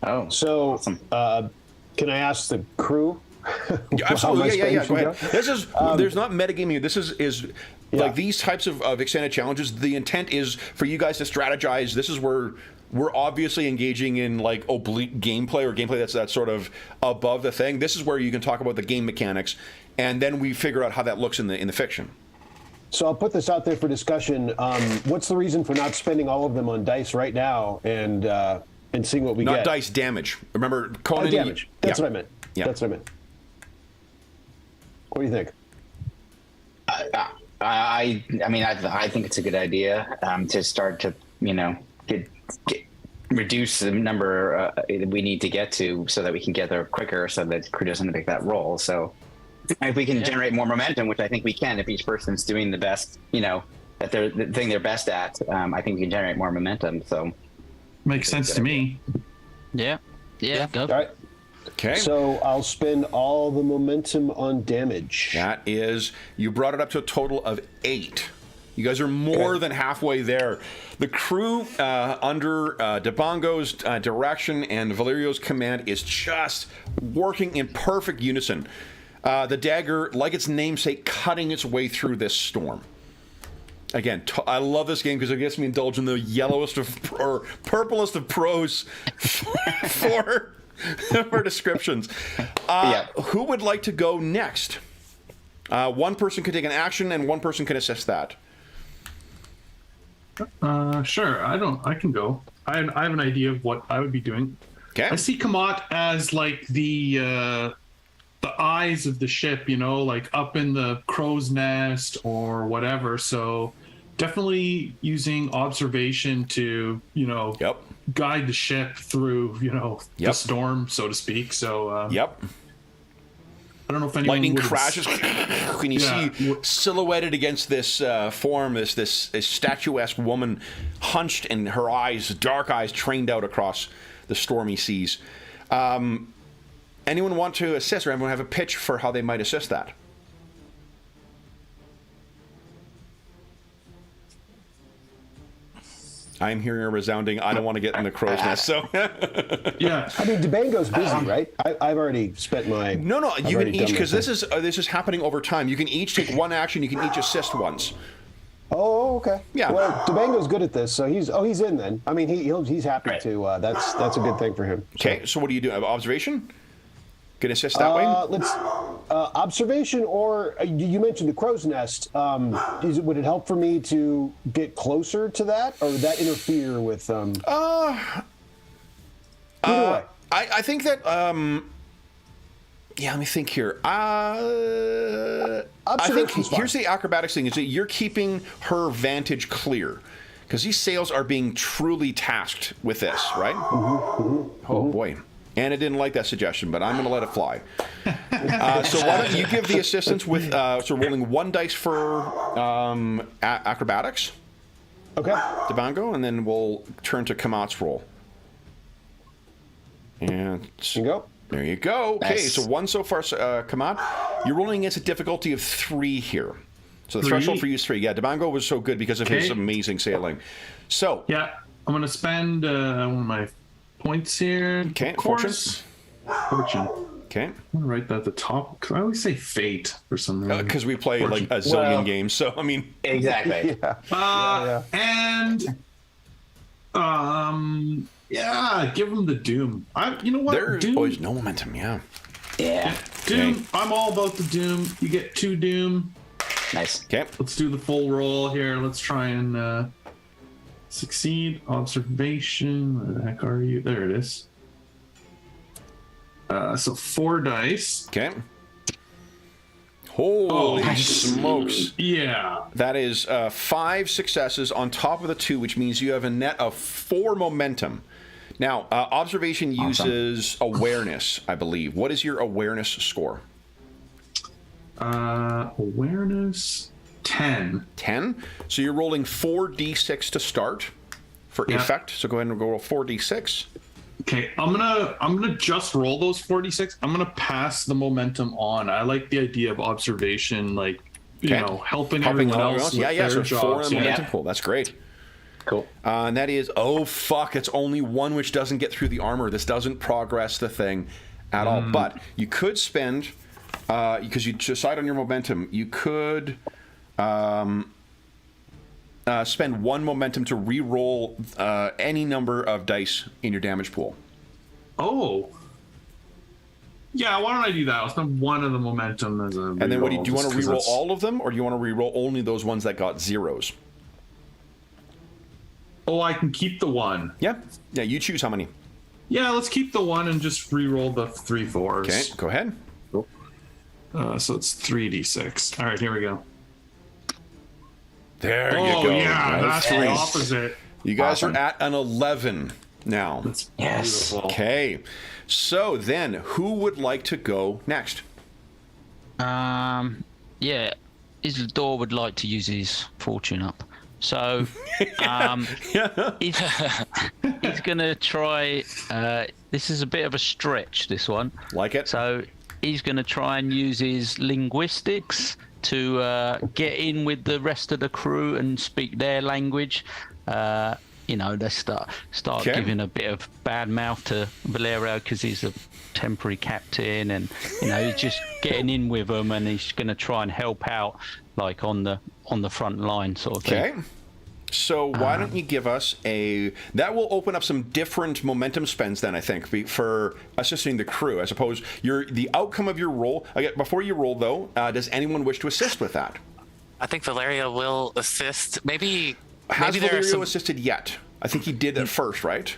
Oh, so awesome. Can I ask the crew? Yeah, absolutely. Yeah. Go ahead. This is there's not metagaming here. This is like these types of extended challenges. The intent is for you guys to strategize. This is where we're obviously engaging in like oblique gameplay or gameplay that's sort of above the thing. This is where you can talk about the game mechanics, and then we figure out how that looks in the fiction. So I'll put this out there for discussion. What's the reason for not spending all of them on dice right now and seeing what we get? Not dice, damage. Remember, Conan. Damage. That's what I meant. Yeah. That's what I meant. What do you think? I mean, I think it's a good idea to start to reduce the number we need to get to so that we can get there quicker, so that the crew doesn't make that roll. So if we can generate more momentum, which I think we can, if each person's doing the best, that they're the thing they're best at, I think we can generate more momentum. So makes sense to me. Yeah. Go. All right. Okay. So I'll spend all the momentum on damage. That is, you brought it up to a total of 8. You guys are more than halfway there. The crew under Debango's direction and Valerio's command is just working in perfect unison. The dagger, like its namesake, cutting its way through this storm. Again, I love this game because it gets me indulged in the yellowest or purplest of prose for descriptions. Who would like to go next? One person can take an action and one person can assist that. Sure. I can go. I have an idea of what I would be doing. Okay. I see Kamat as like the eyes of the ship, like up in the crow's nest or whatever. So definitely using observation to, guide the ship through, the storm, so to speak. So, I don't know if anyone lightning crashes, and you see silhouetted against this form, this statuesque woman, hunched, and her eyes, dark eyes, trained out across the stormy seas. Anyone want to assist, or anyone have a pitch for how they might assist that? I'm hearing a resounding, I don't want to get in the crow's nest, so... Yeah. I mean, Debango's busy, right? I've already spent my... No, you can each, because this is happening over time. You can each take one action, you can each assist once. Oh, okay. Yeah. Well, Debango's good at this, so he's in then. I mean, he's happy to. That's a good thing for him. Okay, so what do you do? Observation? Can assist that way? Let's observation, or you mentioned the crow's nest. Would it help for me to get closer to that, or would that interfere with? Either way. I think that. Let me think here. I think here's the acrobatics thing: is that you're keeping her vantage clear, because these sails are being truly tasked with this, right? Oh boy. Anna didn't like that suggestion, but I'm going to let it fly. So why don't you give the assistance with so rolling 1 dice for acrobatics, Okay. Devango, and then we'll turn to Kamat's roll. And You go. there you go. Okay, Nice. so 1 so far, Kamat. You're rolling against a difficulty of 3 here. So the 3? threshold for you is 3. Yeah, Devango was so good because of his Okay. amazing sailing. So, Yeah, I'm gonna spend one of my points here. Okay, Of course. Fortune. okay. I'm gonna write that at the top because I always say fate for some reason. Because we play like a zillion Well- games, so I mean, Exactly. And yeah, give him the Doom. You know what? there's Doom. always no momentum. Yeah. Yeah. Doom. Okay. I'm all about the Doom. You get 2 Doom. Nice. Okay. Let's do the full roll here. Let's try and succeed. Observation. Where the heck are you? There it is. So 4 dice. Okay. Holy nice. smokes! Yeah. That is 5 successes on top of the 2, which means you have a net of 4 momentum. Now, observation uses awareness, I believe. What is your awareness score? Awareness 10. 10. So you're rolling 4d6 to start for Yeah. effect. So go ahead and roll 4d6. Okay, I'm gonna just roll those 46. I'm gonna pass the momentum on. I like the idea of observation, like you Okay. know, helping everyone else. Yeah, with yeah. their So 4 in jobs. the momentum Yeah. pool. That's great. Cool. And that is, oh fuck, it's only 1 which doesn't get through the armor. This doesn't progress the thing at all. But you could spend, because you decide on your momentum, you could spend 1 momentum to re-roll any number of dice in your damage pool. Oh. Yeah, why don't I do that? I'll spend 1 of the momentum as a And then what do you want to just 'cause re-roll that's- all of them, or do you want to re-roll only those ones that got 0s? Oh, I can keep the 1. Yeah, yeah. You choose how many. Yeah, let's keep the 1 and just re-roll the 3 4s. Okay, go ahead. So it's 3d6. All right, here we go. There Oh, you go. yeah, that's the opposite. You guys Awesome. are at an 11 now. That's Yes. beautiful. Okay, so then who would like to go next? Yeah, Isidore would like to use his fortune up. So he's going to try. This is a bit of a stretch, this one. Like it? So he's going to try and use his linguistics to get in with the rest of the crew and speak their language. You know, they start Okay. giving a bit of bad mouth to Valerio because he's a temporary captain, and you know he's just getting in with them, and he's going to try and help out, like on the front line sort of thing. Okay. So why don't you give us that will open up some different momentum spends then, I think, for assisting the crew. I suppose the outcome of your roll. Before you roll though, does anyone wish to assist with that? I think Valeria will assist. Maybe Has there are Valerio some. assisted yet? I think he did at first, right?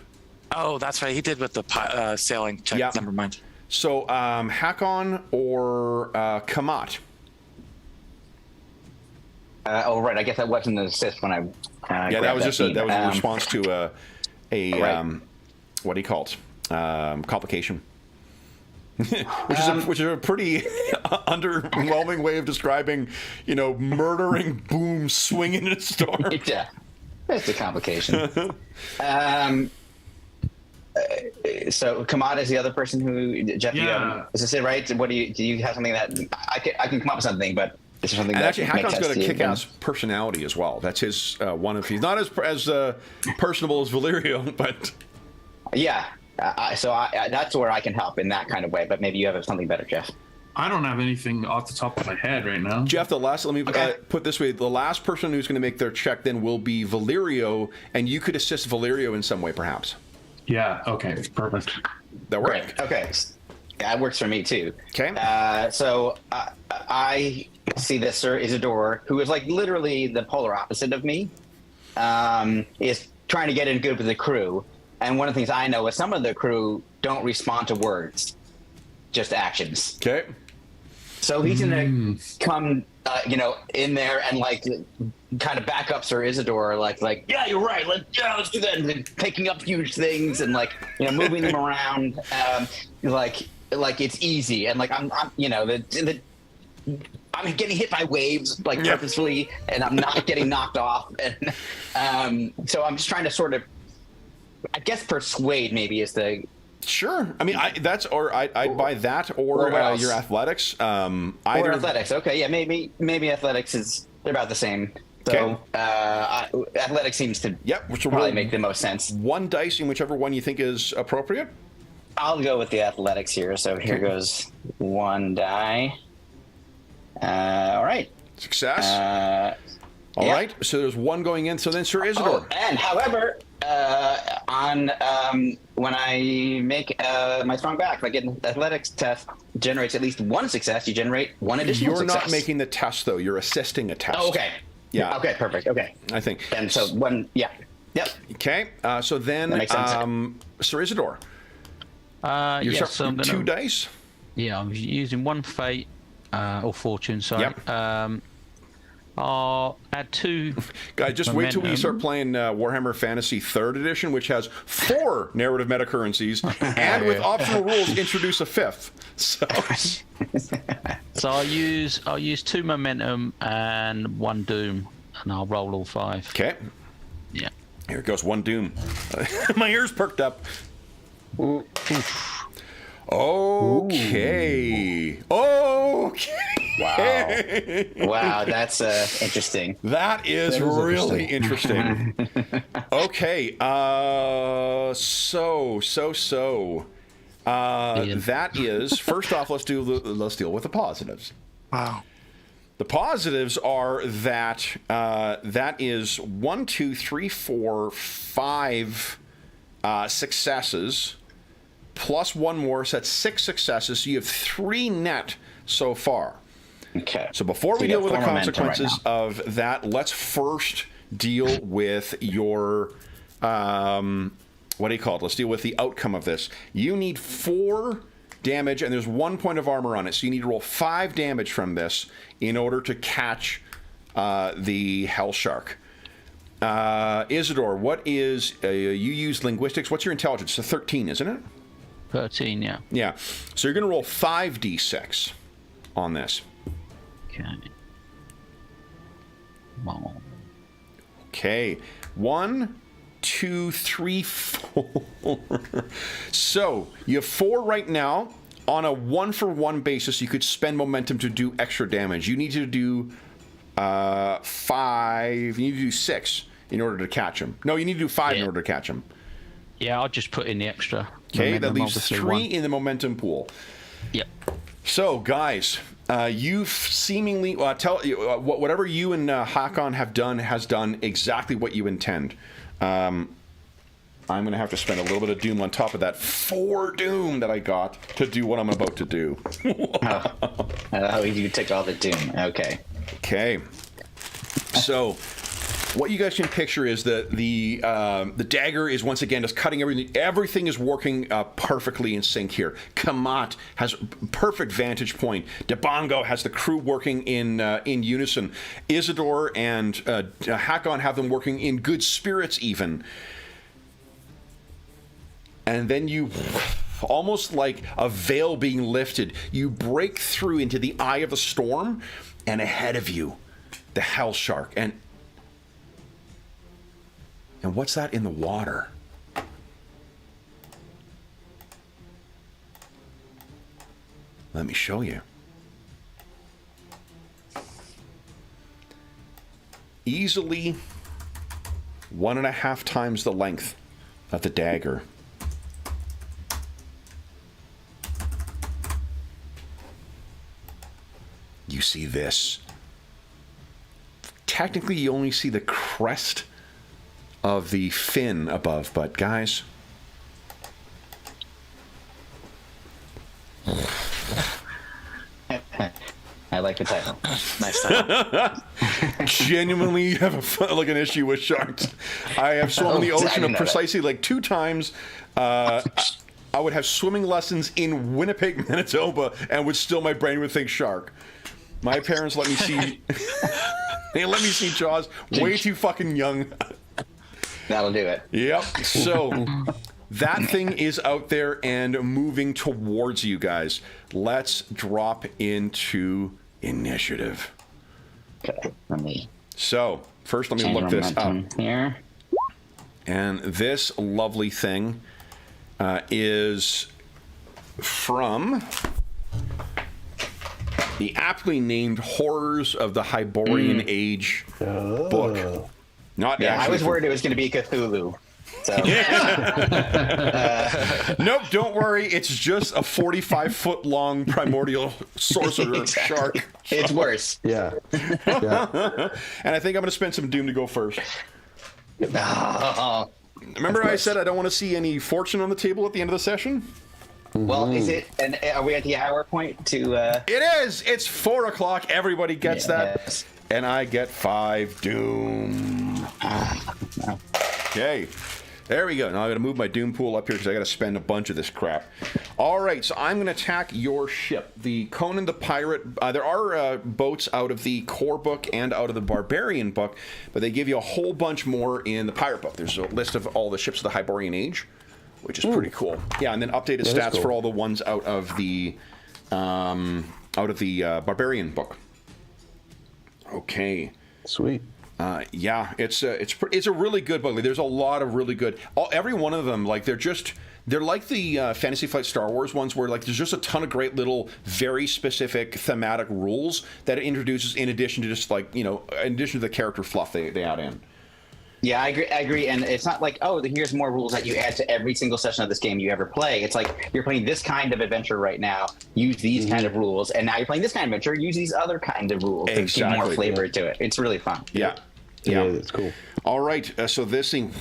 Oh, that's right. He did with the sailing check. Yeah. Never mind. So Hakon or Kamat? Right. I guess that wasn't an assist when I. Yeah, that was just feed. that was a response to Right. what do you call it? Complication. which is a pretty underwhelming way of describing, murdering boom swinging in a storm. Yeah, that's a complication. So Kamat is the other person who Jeff. You Yeah. is this it? Right? What do you have something that I can come up with something, but this is something And that actually, makes Hakon's sense got a to you, kick-ass personality as well. That's his one of he's not as personable as Valerio, but Yeah. So that's where I can help in that kind of way. But maybe you have something better, Jeff. I don't have anything off the top of my head right now. Jeff, let me put this way: the last person who's going to make their check then will be Valerio, and you could assist Valerio in some way, perhaps. Yeah. Okay. Perfect. That works. Great. Okay. That works for me too. Okay. So I see this Sir Isidore, who is like literally the polar opposite of me, is trying to get in good with the crew. And one of the things I know is some of the crew don't respond to words, just actions. Okay. So he's gonna come, in there and like kind of back up Sir Isidore, like yeah, you're right. Let's do that. And then picking up huge things and moving them around, like it's easy. And like I'm I'm getting hit by waves purposefully, and I'm not getting knocked off. And so I'm just trying to sort of, I guess, persuade maybe is the. Sure. I mean, I'd buy that or your athletics. Or athletics. Okay, yeah, maybe athletics they're about the same. So athletics seems to probably make the most sense. One dice in whichever one you think is appropriate. I'll go with the athletics here. So here goes one die. All right. Success. All right. So there's one going in. So then Sir Isidore. Oh, and however, when I make my strong back, if I get an athletics test, generates at least one success. You generate one additional success. You're not making the test, though. You're assisting a test. Oh, okay. Yeah. Okay, perfect. Okay. I think. And so one, yeah. Yep. Okay. So then, Sir Isidore. You're so I'm gonna, 2 dice? Yeah, I'm using one fate, or fortune, sorry. Yep. I'll add 2. Guys, just wait till we start playing Warhammer Fantasy 3rd Edition, which has 4 narrative metacurrencies, and with optional rules, introduce a 5th. So I'll use 2 momentum and 1 doom, and I'll roll all 5. Okay. Yeah. Here goes 1 doom. My ears perked up. Okay. Wow, that's interesting. That is really interesting. Okay. That is, first off, let's deal with the positives. Wow. The positives are that that is 1, 2, 3, 4, 5 successes, plus 1 more, so that's 6 successes. So you have 3 net so far. Okay. So before we deal with the consequences of that, let's first deal with your what do you call it? Let's deal with the outcome of this. You need 4 damage, and there's 1 point of armor on it. So you need to roll 5 damage from this in order to catch the Hell Shark. Isidore, what is you use linguistics? What's your intelligence? It's a 13, isn't it? 13, yeah. Yeah. So you're going to roll 5d6 on this. Okay. Wow. Okay. 1, 2, 3, 4. So you have 4 right now. On a 1-for-1 basis, you could spend momentum to do extra damage. You need to do 5. You need to do 6 in order to catch him. No, you need to do 5 in order to catch him. Yeah, I'll just put in the extra. Okay, that leaves 3 in the momentum pool. Yep. So, guys, you've seemingly whatever you and Hakon has done exactly what you intend. I'm going to have to spend a little bit of doom on top of that 4 doom that I got to do what I'm about to do. You took all the doom. Okay. Okay. So, what you guys can picture is that the dagger is once again just cutting everything. Everything is working perfectly in sync here. Kamat has perfect vantage point. Debongo has the crew working in unison. Isidore and Hakon have them working in good spirits even. And then you, almost like a veil being lifted, you break through into the eye of the storm, and ahead of you, the Hell Shark. And what's that in the water? Let me show you. Easily 1.5 times the length of the dagger. You see this. Technically, you only see the crest of the fin above, but guys, I like the title. Nice title. Genuinely have an issue with sharks. I have swum in the ocean of precisely 2 times. I would have swimming lessons in Winnipeg, Manitoba, and my brain would think shark. My parents let me see. They let me see Jaws way too fucking young. That'll do it. Yep. So that thing is out there and moving towards you guys. Let's drop into initiative. Okay, let me. So first, let me change look this up. momentum here. And this lovely thing is from the aptly named Horrors of the Hyborian Age book. Not Yeah, actually I was worried it was going to be Cthulhu. So Nope, don't worry. It's just a 45-foot long primordial sorcerer shark. it's worse. Yeah. Yeah. And I think I'm going to spend some Doom to go first. Oh. Remember I said I don't want to see any fortune on the table at the end of the session? Well, is it? And are we at the hour point to? It is. It's 4 o'clock. Everybody gets that. Yes. And I get 5 Doom. No. Okay. There we go. Now I got to move my Doom pool up here because I got to spend a bunch of this crap. All right, so I'm going to attack your ship, the Conan the Pirate. There are boats out of the core book and out of the Barbarian book, but they give you a whole bunch more in the Pirate book. There's a list of all the ships of the Hyborian Age, which is pretty cool. Yeah, and then updated stats cool. for all the ones out of the Barbarian book. Okay. Sweet. Yeah, it's a really good book. There's a lot of really good. Every one of them, like they're like the Fantasy Flight Star Wars ones, where like there's just a ton of great little, very specific thematic rules that it introduces in addition to just like in addition to the character fluff they add in. Yeah, I agree. And it's not like, oh, here's more rules that you add to every single session of this game you ever play. It's like, you're playing this kind of adventure right now, use these kind of rules. And now you're playing this kind of adventure, use these other kind of rules to give more flavor to it. It's really fun. Yeah. Yeah, that's cool. All right, so this thing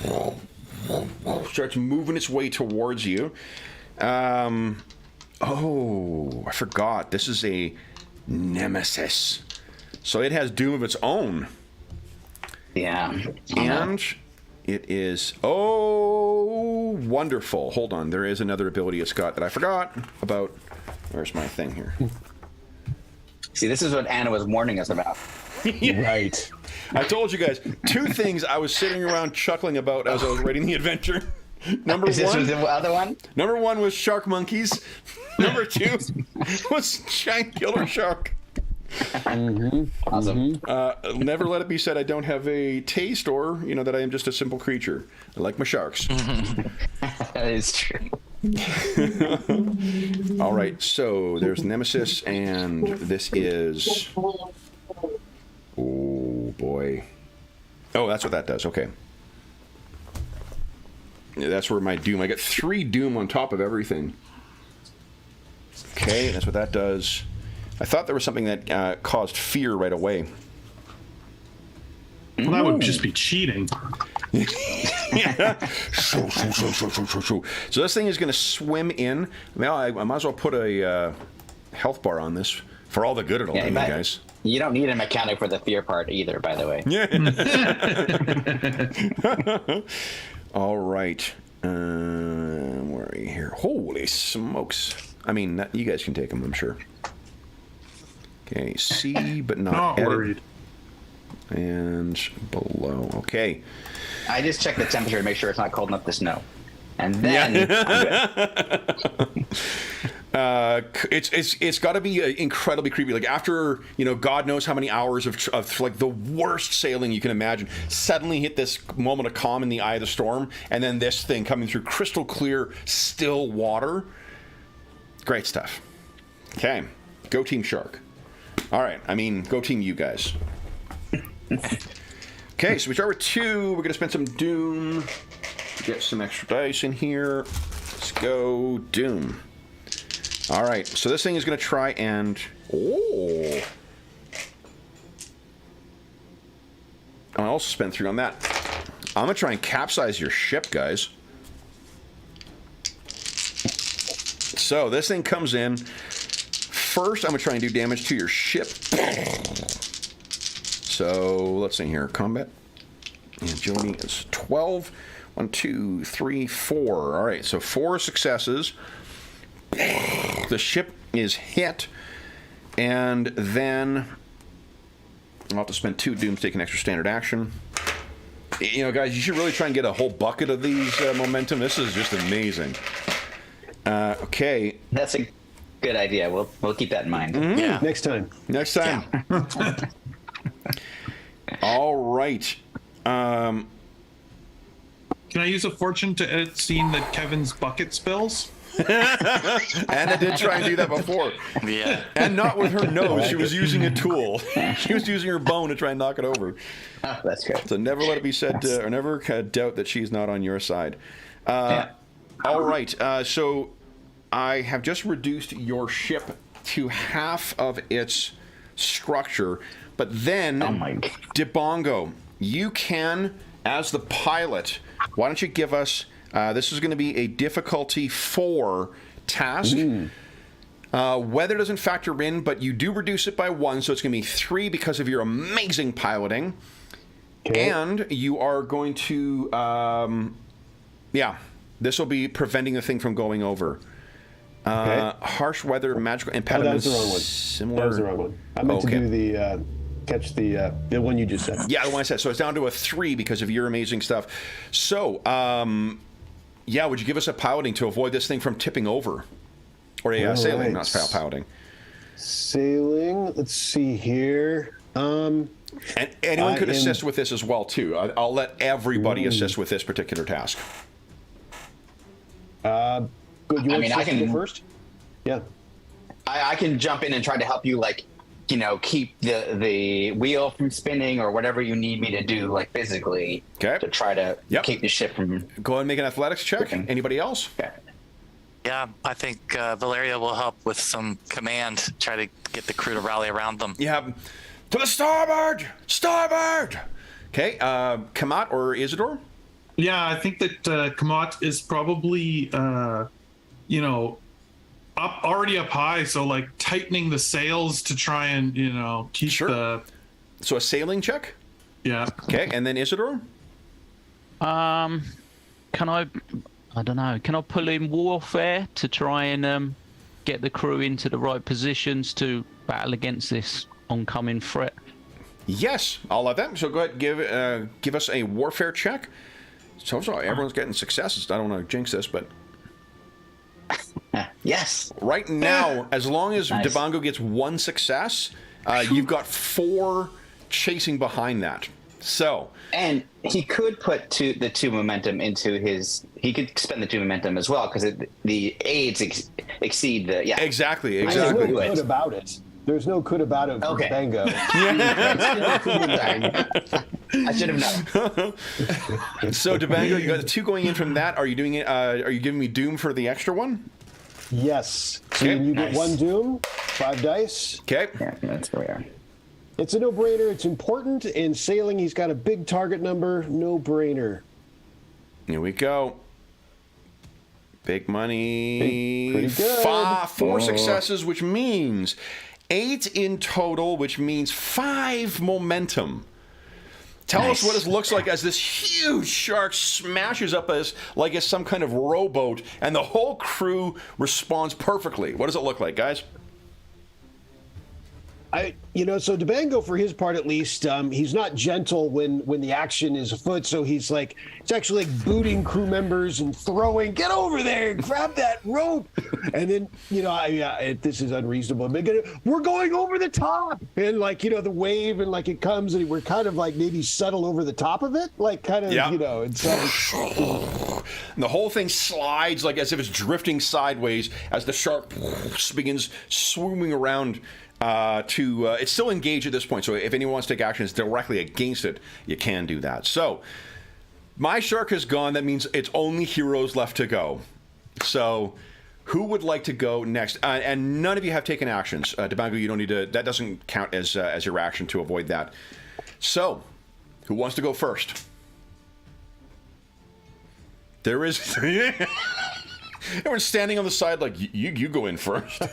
starts moving its way towards you. Oh, I forgot. This is a nemesis. So it has Doom of its own. Yeah. And it is, oh, wonderful. Hold on, there is another ability it's got that I forgot about. Where's my thing here? See, this is what Anna was warning us about. Right. I told you guys, 2 things I was sitting around chuckling about as I was writing the adventure. Number Is this one, the other one? Number 1 was shark monkeys. Number 2 was giant killer shark. Awesome. Never let it be said I don't have a taste or, that I am just a simple creature. I like my sharks. That is true. All right, so there's Nemesis, and this is... Oh, boy. Oh, that's what that does. Okay. Yeah, that's where my Doom... I get 3 Doom on top of everything. Okay, that's what that does. I thought there was something that caused fear right away. Well, that would just be cheating. So this thing is going to swim in. Well, I might as well put a health bar on this for all the good it'll do, you guys. You don't need a mechanic for the fear part either, by the way. Yeah. All right. Where are you here? Holy smokes. I mean, you guys can take them, I'm sure. Okay, C, but not edit. Worried. And below. Okay. I just check the temperature to make sure it's not cold enough to snow. And then it's got to be incredibly creepy. Like after God knows how many hours of like the worst sailing you can imagine, suddenly hit this moment of calm in the eye of the storm, and then this thing coming through crystal clear, still water. Great stuff. Okay, go Team Shark. All right, go Team you guys. Okay, so we start with 2. We're gonna spend some Doom. Get some extra dice in here. Let's go Doom. All right, so this thing is going to try and... Oh! I also spent 3 on that. I'm going to try and capsize your ship, guys. So this thing comes in. First, I'm going to try and do damage to your ship. So let's see here. Combat. Agility is 12. 1, 2, 3, 4. All right, so 4 successes. The ship is hit, and then I'll have to spend 2 dooms to take an extra standard action. You know, guys, you should really try and get a whole bucket of these momentum. This is just amazing. Okay. That's a good idea. We'll keep that in mind. Yeah. Next time. Next time. All right. Can I use a fortune to edit scene that Kevin's bucket spills? Anna did try and do that before. Yeah. And not with her nose. She was using a tool. She was using her bone to try and knock it over. Oh, that's great. So never let it be said, or never doubt that she's not on your side. All right. So I have just reduced your ship to half of its structure. But then, Oh my God. Dibongo, you can, as the pilot, why don't you give us... this is going to be a difficulty 4 task. Weather doesn't factor in, but you do reduce it by 1, so it's going to be 3 because of your amazing piloting. Okay. And you are going to, this will be preventing the thing from going over. Okay. Harsh weather, magical Oh, that impediments. was the wrong one. Similar. That was the wrong one. I meant to do the catch the one you just said. Yeah, the one I said. So it's down to a 3 because of your amazing stuff. So, would you give us a piloting to avoid this thing from tipping over? Or a sailing, right. not piloting. Sailing. Let's see here. And anyone could I am- assist with this as well, too. I'll let everybody assist with this particular task. Good. You want mean, I to go can- first? Yeah. I can jump in and try to help you, like, you know, keep the wheel from spinning or whatever you need me to do, like, physically, Okay. to try to Yep. keep the ship from... Go ahead and make an athletics check. Okay. Anybody else? Okay. Yeah, I think Valeria will help with some command, try to get the crew to rally around them. You have to the starboard! Starboard! Okay, Kamat or Isidore? Yeah, I think that Kamat is probably, already up high, so like tightening the sails to try and keep Sure. the So a sailing check? yeah. Okay, and then Isidore? Can I don't know. Can I pull in warfare to try and get the crew into the right positions to battle against this oncoming threat? Yes, I'll let them. So go ahead, give us a warfare check. So everyone's getting successes. I don't want to jinx this, but Yes. right now, as long as Nice. Dibongo gets 1 success, you've got 4 chasing behind that. So And he could put the 2 momentum into his... He could spend the 2 momentum as well, because the aids exceed the... Yeah. exactly. There's Exactly. no Do it. could about it. There's no could about it for Okay. Bango. I should have known. So Dibongo, you got the 2 going in from that. Are you doing it? Are you giving me Doom for the extra one? Yes. So Okay. you get Nice. 1 doom, 5 dice. Okay. Yeah, that's where we are. It's a no-brainer. It's important. In sailing, he's got a big target number. No-brainer. Here we go. Big money. Pretty good. 4 successes, which means 8 in total, which means 5 momentum. Tell us Nice. what it looks like as this huge shark smashes up as like it's some kind of rowboat, and the whole crew responds perfectly. What does it look like, guys? So Dibongo, for his part at least, he's not gentle when the action is afoot. So he's actually like booting crew members and throwing, get over there, grab that rope. And then, this is unreasonable. We're going over the top. And the wave and it comes and we're kind of like maybe settle over the top of it. Yeah. And so And the whole thing slides like as if it's drifting sideways as the shark begins swimming around. It's still engaged at this point, so if anyone wants to take actions directly against it, you can do that. So, my shark is gone. That means it's only heroes left to go. So, who would like to go next? And none of you have taken actions. Dibongo, you don't need to. That doesn't count as your action to avoid that. So, who wants to go first? There is. Everyone's standing on the side like you go in first.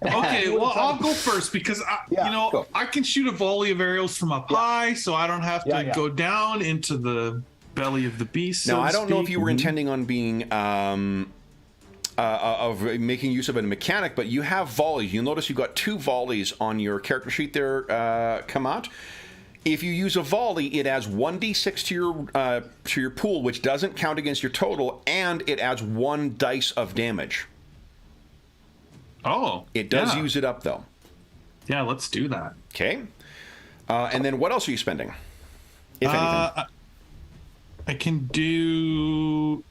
Okay, well, I'll go first because Go. I can shoot a volley of arrows from up high, so I don't have to Yeah. go down into the belly of the beast. Now, so I to don't know if speak. you were intending on being of making use of a mechanic, but you have volleys. You'll notice you've got 2 volleys on your character sheet there, Kamat. If you use a volley, it adds 1d6 to your pool, which doesn't count against your total, and it adds 1 dice of damage. Oh, It does use it up, though. Yeah, let's do that. Okay. And then what else are you spending, if anything? I can do.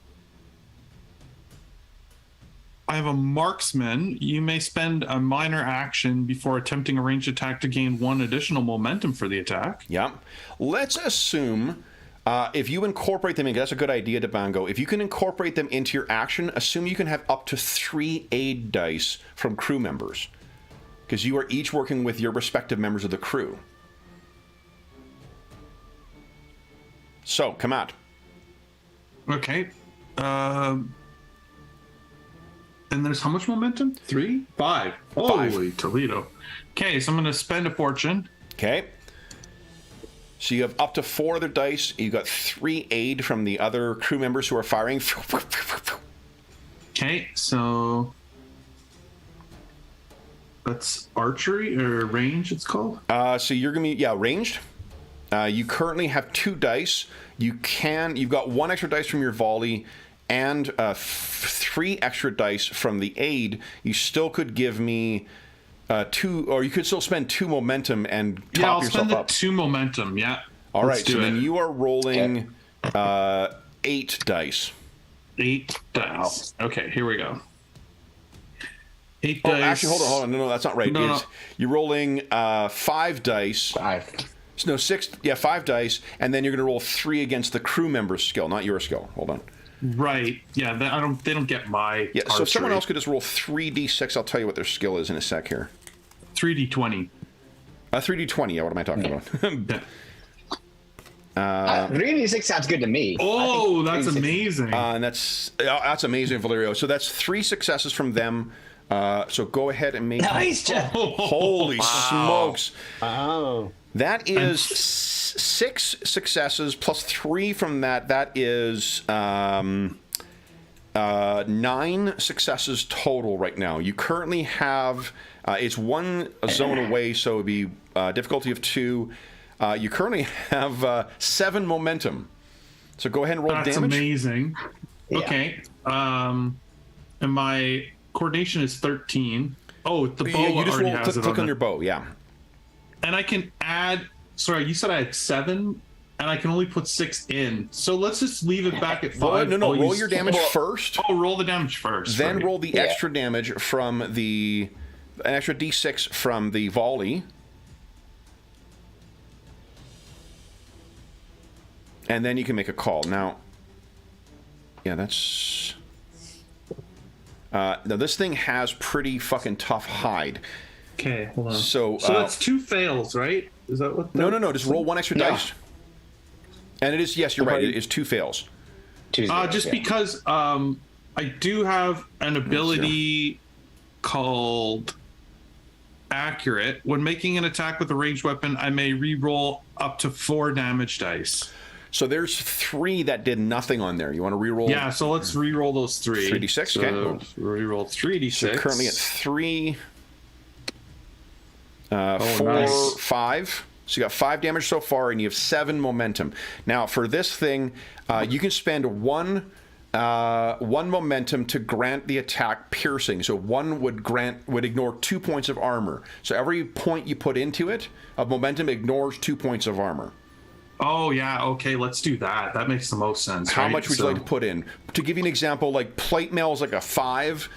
I have a marksman. You may spend a minor action before attempting a ranged attack to gain 1 additional momentum for the attack. Yeah. Let's assume if you incorporate them in, that's a good idea, Debango. If you can incorporate them into your action, assume you can have up to 3 aid dice from crew members, because you are each working with your respective members of the crew. So, come out. Okay. And there's how much momentum? 3? 5. 5. Holy Toledo. Okay, so I'm going to spend a fortune. Okay. So you have up to 4 other dice. You've got 3 aid from the other crew members who are firing. Okay, so that's archery or range, it's called. So you're gonna be ranged. You currently have 2 dice. You've got 1 extra dice from your volley and 3 extra dice from the aid. You still could give me 2, or you could still spend 2 momentum and top I'll yourself spend up. 2 momentum. Yeah. All right, Let's do so then it. you are rolling 8 dice. 8 dice. Okay, here we go. 8 Oh, dice. actually, hold on. No, that's not right. No. You're rolling 5 dice. 5. No, 6. Yeah, 5 dice, and then you're going to roll 3 against the crew member's skill, not your skill. Hold on. Right. Yeah. They don't get my. Yeah. So if someone archery. else could just roll 3d6, I'll tell you what their skill is in a sec here. 3d20. 3d20. Yeah. What am I talking about? Yeah. 3d6 sounds good to me. Oh, I think that's 3d6 amazing. And that's amazing, Valerio. So that's 3 successes from them. So go ahead and make. Nice, Jeff. Holy smokes! Oh. That is 6 successes plus 3 from that. That is 9 successes total right now. You currently have it's 1 zone away, so it'd be difficulty of 2. You currently have 7 momentum. So go ahead and roll That's damage. amazing. Yeah. Okay. And my coordination is 13. Oh, the bow Yeah, you just already roll, has click, it on on your bow. Yeah. And I can add. Sorry, you said I had 7, and I can only put 6 in. So let's just leave it back at 5. No. I'll Roll use- your damage first. Oh, roll the damage first. Then right. roll the extra damage from an extra d6 from the volley. And then you can make a call. Now, that's... now, this thing has pretty fucking tough hide. Okay, hold on. So that's 2 fails, right? Is that what? No. Just roll 1 extra No. dice. And it is, yes, you're right. It is 2 fails. Just because I do have an ability called Accurate. When making an attack with a ranged weapon, I may re-roll up to 4 damage dice. So there's 3 that did nothing on there. You want to re-roll? Yeah, so let's re-roll those 3. 3d6, So okay. re-roll 3d6. So you're currently at 3, 4, nice. 5. So you got 5 damage so far, and you have 7 momentum. Now, for this thing, you can spend 1 momentum to grant the attack piercing. So 1 would ignore 2 points of armor. So every point you put into it of momentum ignores 2 points of armor. Oh, yeah, okay, let's do that. That makes the most sense. How right? much would you like to put in? To give you an example, like plate mail is like a 5,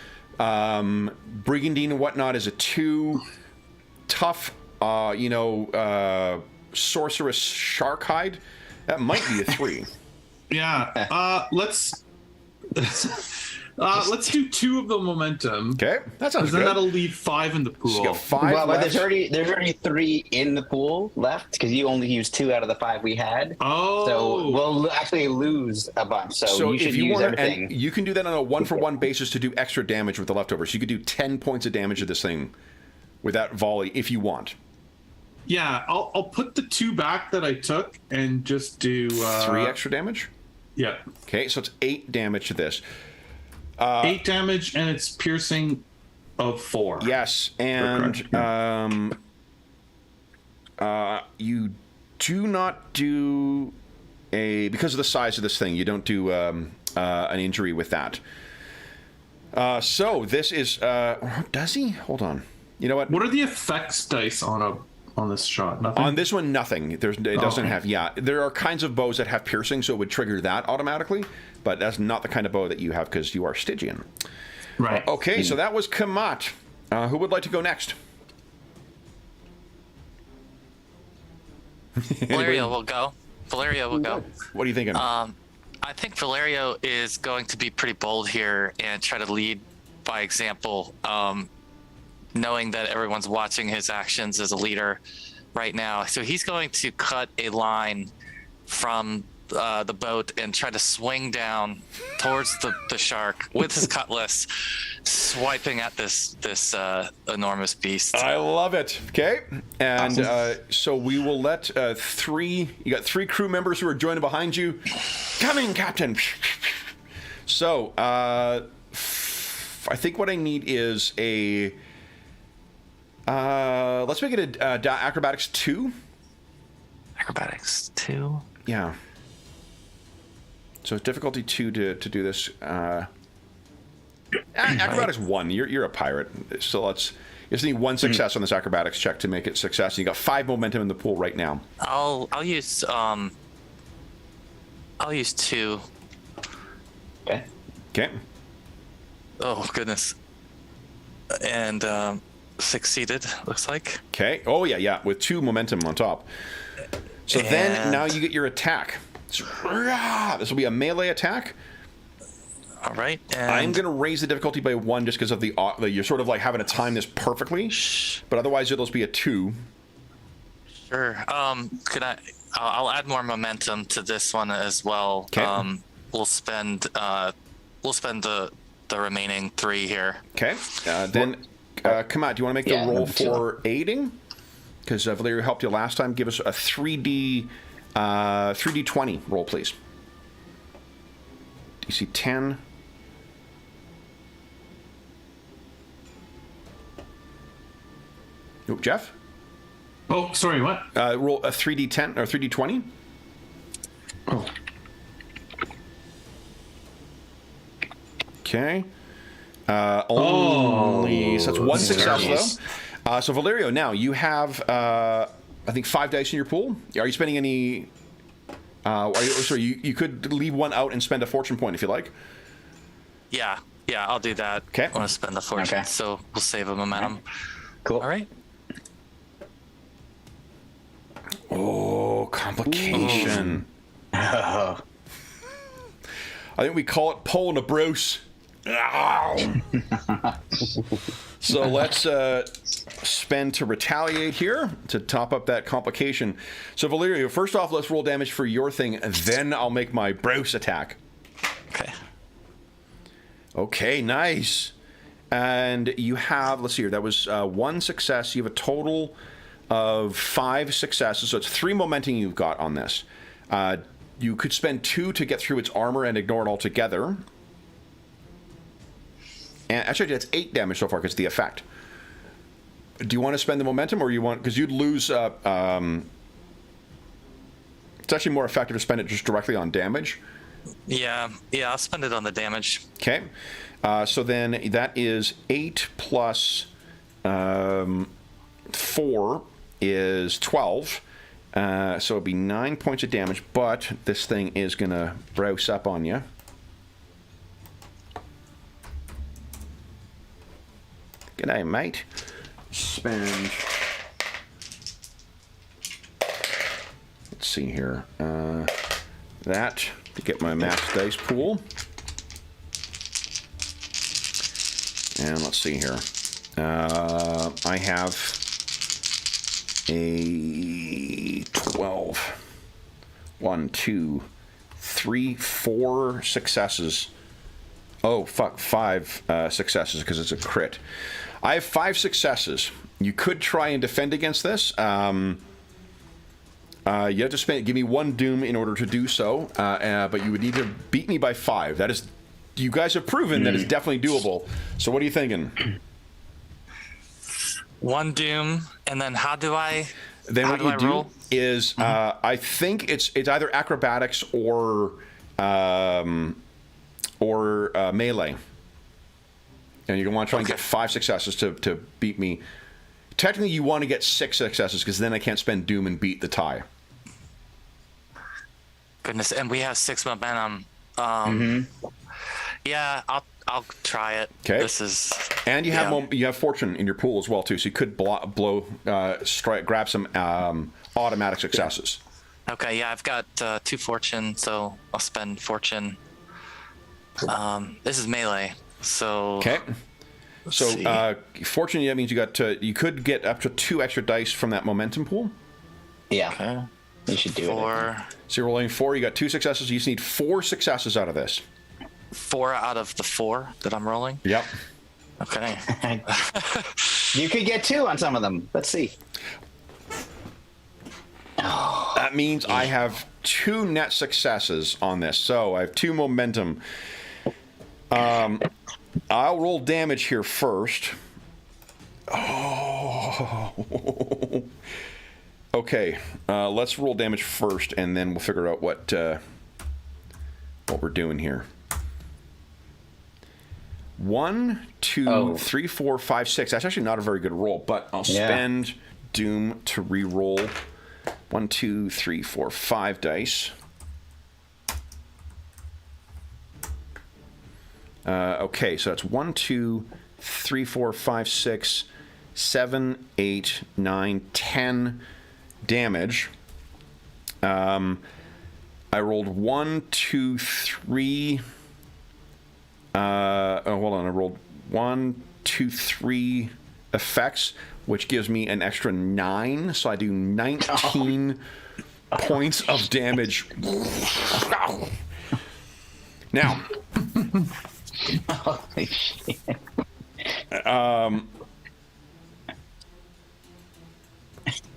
brigandine and whatnot is a 2, tough, sorceress shark hide, that might be a 3. Yeah, let's do 2 of the momentum. Okay, that sounds Because then good. that'll leave 5 in the pool. So you got 5 Well, but left. there's already 3 in the pool left because you only used 2 out of the 5 we had. Oh. So we'll actually lose a bunch. So, you should if you use want everything. and you can do that on a 1-for-1 basis to do extra damage with the leftovers. You could do 10 points of damage to this thing with that volley if you want. Yeah, I'll put the 2 back that I took and just do 3 extra damage. Yeah. Okay, so it's 8 damage to this. 8 damage, and it's piercing of 4. Yes, and you do not do because of the size of this thing, you don't do an injury with that. So this is does he? Hold on. You know what? What are the effects dice on this shot? Nothing? On this one, nothing. It doesn't have. Yeah, there are kinds of bows that have piercing, so it would trigger that automatically. But that's not the kind of bow that you have because you are Stygian. Right. Okay, so that was Kamat. Who would like to go next? Valerio will go. What are you thinking? I think Valerio is going to be pretty bold here and try to lead by example, knowing that everyone's watching his actions as a leader right now. So he's going to cut a line from the boat and try to swing down towards the shark with his cutlass, swiping at this enormous beast. I love it. Okay, and so we will let 3. You got 3 crew members who are joining behind you. Coming, Captain. So I think what I need is a. Let's make it a acrobatics 2. Acrobatics 2. Yeah. So it's difficulty 2 to do this. Acrobatics 1. You're a pirate, so let's. You just need 1 success on this acrobatics check to make it success. You got 5 momentum in the pool right now. I'll use 2. Okay. Okay. Oh goodness. And succeeded. Looks like. Okay. Oh yeah, with 2 momentum on top. So then now you get your attack. So, this will be a melee attack. All right. And I'm going to raise the difficulty by 1 just because of the you're sort of like having to time this perfectly. But otherwise it'll be a 2. Sure. I'll add more momentum to this one as well. Okay. We'll spend the remaining 3 here. Okay. Then come on. Do you want to make the roll for aiding? Because Valerio helped you last time. Give us a 3d20 roll, please. DC 10. Oh, Jeff? Oh, sorry, what? Roll a 3d10 or 3d20. Oh. Okay. Only so that's 1 success though. So Valerio, now you have I think 5 dice in your pool. Are you spending any? You could leave 1 out and spend a fortune point if you like. Yeah, I'll do that. Okay. I want to spend the fortune, so we'll save a momentum. Cool. All right. Oh, complication. Oh. I think we call it pulling a Bruce. So let's spend to retaliate here to top up that complication. So Valerio, first off, let's roll damage for your thing, and then I'll make my Bruce attack. Okay. Okay, nice. And you have, let's see here, that was 1 success. You have a total of 5 successes, so it's 3 momentum you've got on this. You could spend 2 to get through its armor and ignore it altogether. And actually, that's 8 damage so far because the effect. Do you want to spend the momentum, or you want, because you'd lose? It's actually more effective to spend it just directly on damage. Yeah, I'll spend it on the damage. Okay, so then that is 8 plus 4 is 12. So it'd be 9 points of damage, but this thing is gonna browse up on you. G'day, mate. Spend. Let's see here. That to get my max dice pool. And let's see here. I have a 12. 1, 2, 3, 4 successes. Oh, fuck, 5 successes because it's a crit. I have 5 successes. You could try and defend against this. You have to give me 1 doom in order to do so, but you would need to beat me by 5. That is, you guys have proven that it's definitely doable. So what are you thinking? 1 doom, and then how do I? Then how what do you I do roll? is, I think it's either acrobatics or melee, and you're gonna want to try and get 5 successes to beat me. Technically, you want to get 6 successes because then I can't spend doom and beat the tie. Goodness, and we have 6 momentum. Yeah, I'll try it. Okay. This is. And you have fortune in your pool as well too, so you could grab some automatic successes. Okay, yeah, I've got 2 fortune, so I'll spend fortune. This is melee, so. Okay. So see. fortune, that means you could get up to 2 extra dice from that momentum pool. Yeah. Okay. You should do it. 4. So you're rolling 4. You got 2 successes. You just need 4 successes out of this. 4 out of the 4 that I'm rolling. Yep. Okay. You could get 2 on some of them. Let's see. That means I have 2 net successes on this. So I have 2 momentum. I'll roll damage here first. Oh. Okay. Let's roll damage first, and then we'll figure out what we're doing here. 1, 2, 3, 4, 5, 6. That's actually not a very good roll, but I'll spend Doom to re-roll 1, 2, 3, 4, 5 dice. Okay, so that's 1, 2, 3, 4, 5, 6, 7, 8, 9, 10 damage. I rolled 1, 2, 3. Hold on. I rolled 1, 2, 3 effects, which gives me an extra 9. So I do 19 points of damage. Now. Holy shit.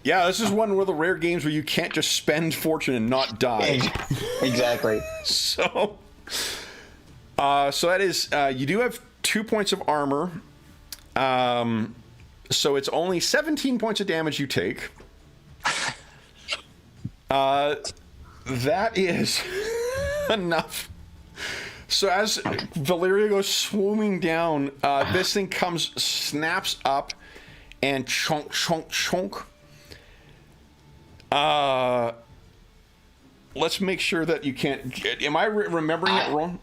Yeah, this is one of the rare games where you can't just spend fortune and not die. Exactly. So that is, you do have 2 points of armor. So it's only 17 points of damage you take. That is enough. So as Valeria goes swooming down, this thing snaps up, and chunk, chunk, chunk. Let's make sure that you can't. Am I remembering it wrong?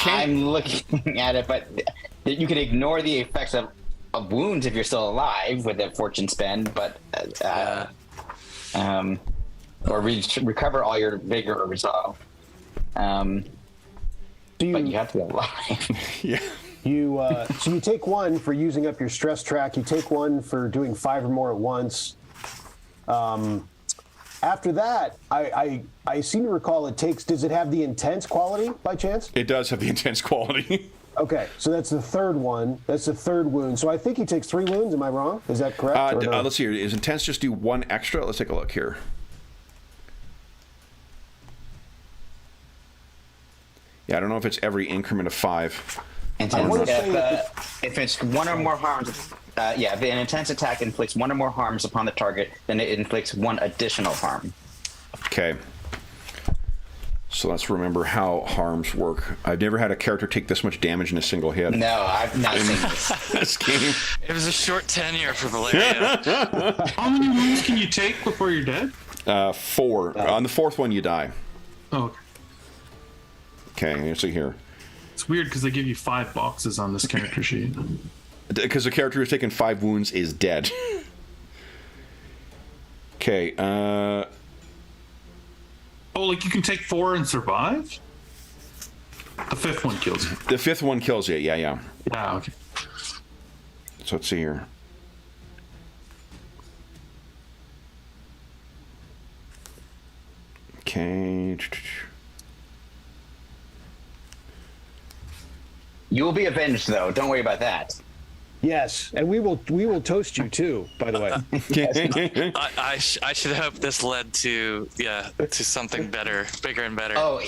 I'm looking at it, but you can ignore the effects of wounds if you're still alive with a fortune spend, but or recover all your vigor or resolve. But you have to be alive. Yeah. So you take 1 for using up your stress track. You take 1 for doing 5 or more at once. After that, I seem to recall does it have the intense quality by chance? It does have the intense quality. Okay, so that's the 3rd one. That's the 3rd wound. So I think he takes 3 wounds. Am I wrong? Is that correct? Or no? Let's see here. Is intense just do 1 extra? Let's take a look here. Yeah, I don't know if it's every increment of 5. Intense. If it's 1 or more harms, if an intense attack inflicts 1 or more harms upon the target, then it inflicts 1 additional harm. Okay. So let's remember how harms work. I've never had a character take this much damage in a single hit. No, I've not seen this. This game. It was a short tenure for Valeria. How many wounds can you take before you're dead? 4. On the 4th one, you die. Oh, Okay, let's see here. it's weird because they give you 5 boxes on this character sheet. Because the character who's taken 5 wounds is dead. Okay, Oh, like you can take 4 and survive? The 5th one kills you. the 5th one kills you. Yeah. Yeah, okay. So let's see here. Okay. You will be avenged, though. Don't worry about that. Yes, and we will toast you too. By the way, I should hope this led to something better, bigger and better. Oh,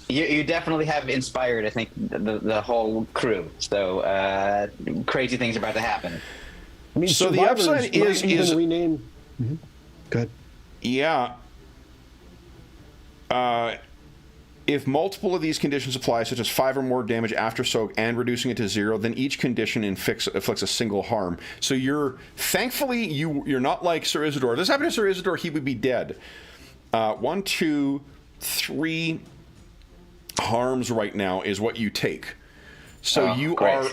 you definitely have inspired, I think, the whole crew. So crazy things are about to happen. I mean, So the survivors upside might is even rename. Mm-hmm. Go ahead. Yeah. If multiple of these conditions apply, such as 5 or more damage after soak and reducing it to 0, then each condition inflicts a single harm. So thankfully you're not like Sir Isidore. If this happened to Sir Isidore, he would be dead. 1, 2, 3 harms right now is what you take. So you great. are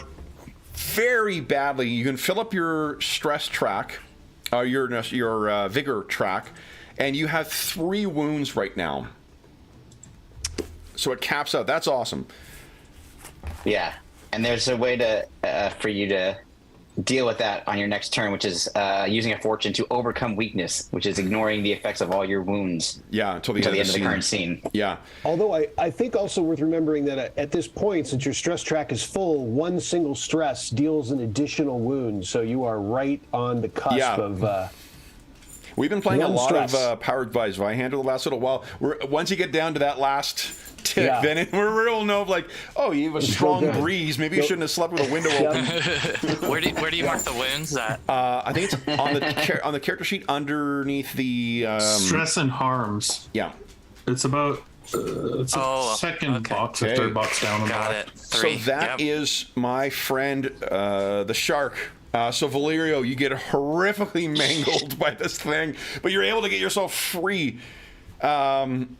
very badly. You can fill up your stress track, your vigor track, and you have 3 wounds right now. So it caps out. That's awesome. Yeah, and there's a way to for you to deal with that on your next turn, which is using a fortune to overcome weakness, which is ignoring the effects of all your wounds. Yeah, until the end of the scene. current scene. Yeah. Although I think also worth remembering that at this point, since your stress track is full, one single stress deals an additional wound. So you are right on the cusp of. We've been playing a lot stress. of Powered by Zweihander the last little while. Once you get down to that last tick, then we're real know like, oh, you have a strong breeze. Maybe you shouldn't have slept with a window open. Where do you mark the wounds at? I think it's on the character sheet underneath the Stress and harms. Yeah. It's about it's a second box or third box down. Got it. 3. So that is my friend, the shark. So Valerio, you get horrifically mangled by this thing, but you're able to get yourself free. And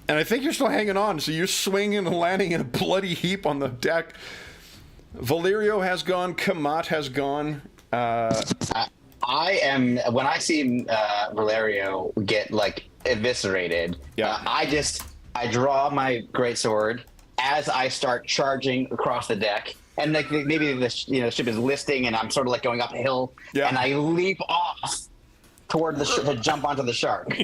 I think you're still hanging on, so you're swinging and landing in a bloody heap on the deck. Valerio has gone. Kamat has gone. I am, when I see Valerio get like eviscerated, I draw my greatsword as I start charging across the deck. And like maybe the ship is listing, and I'm sort of like going up a hill, and I leap off toward the to jump onto the shark.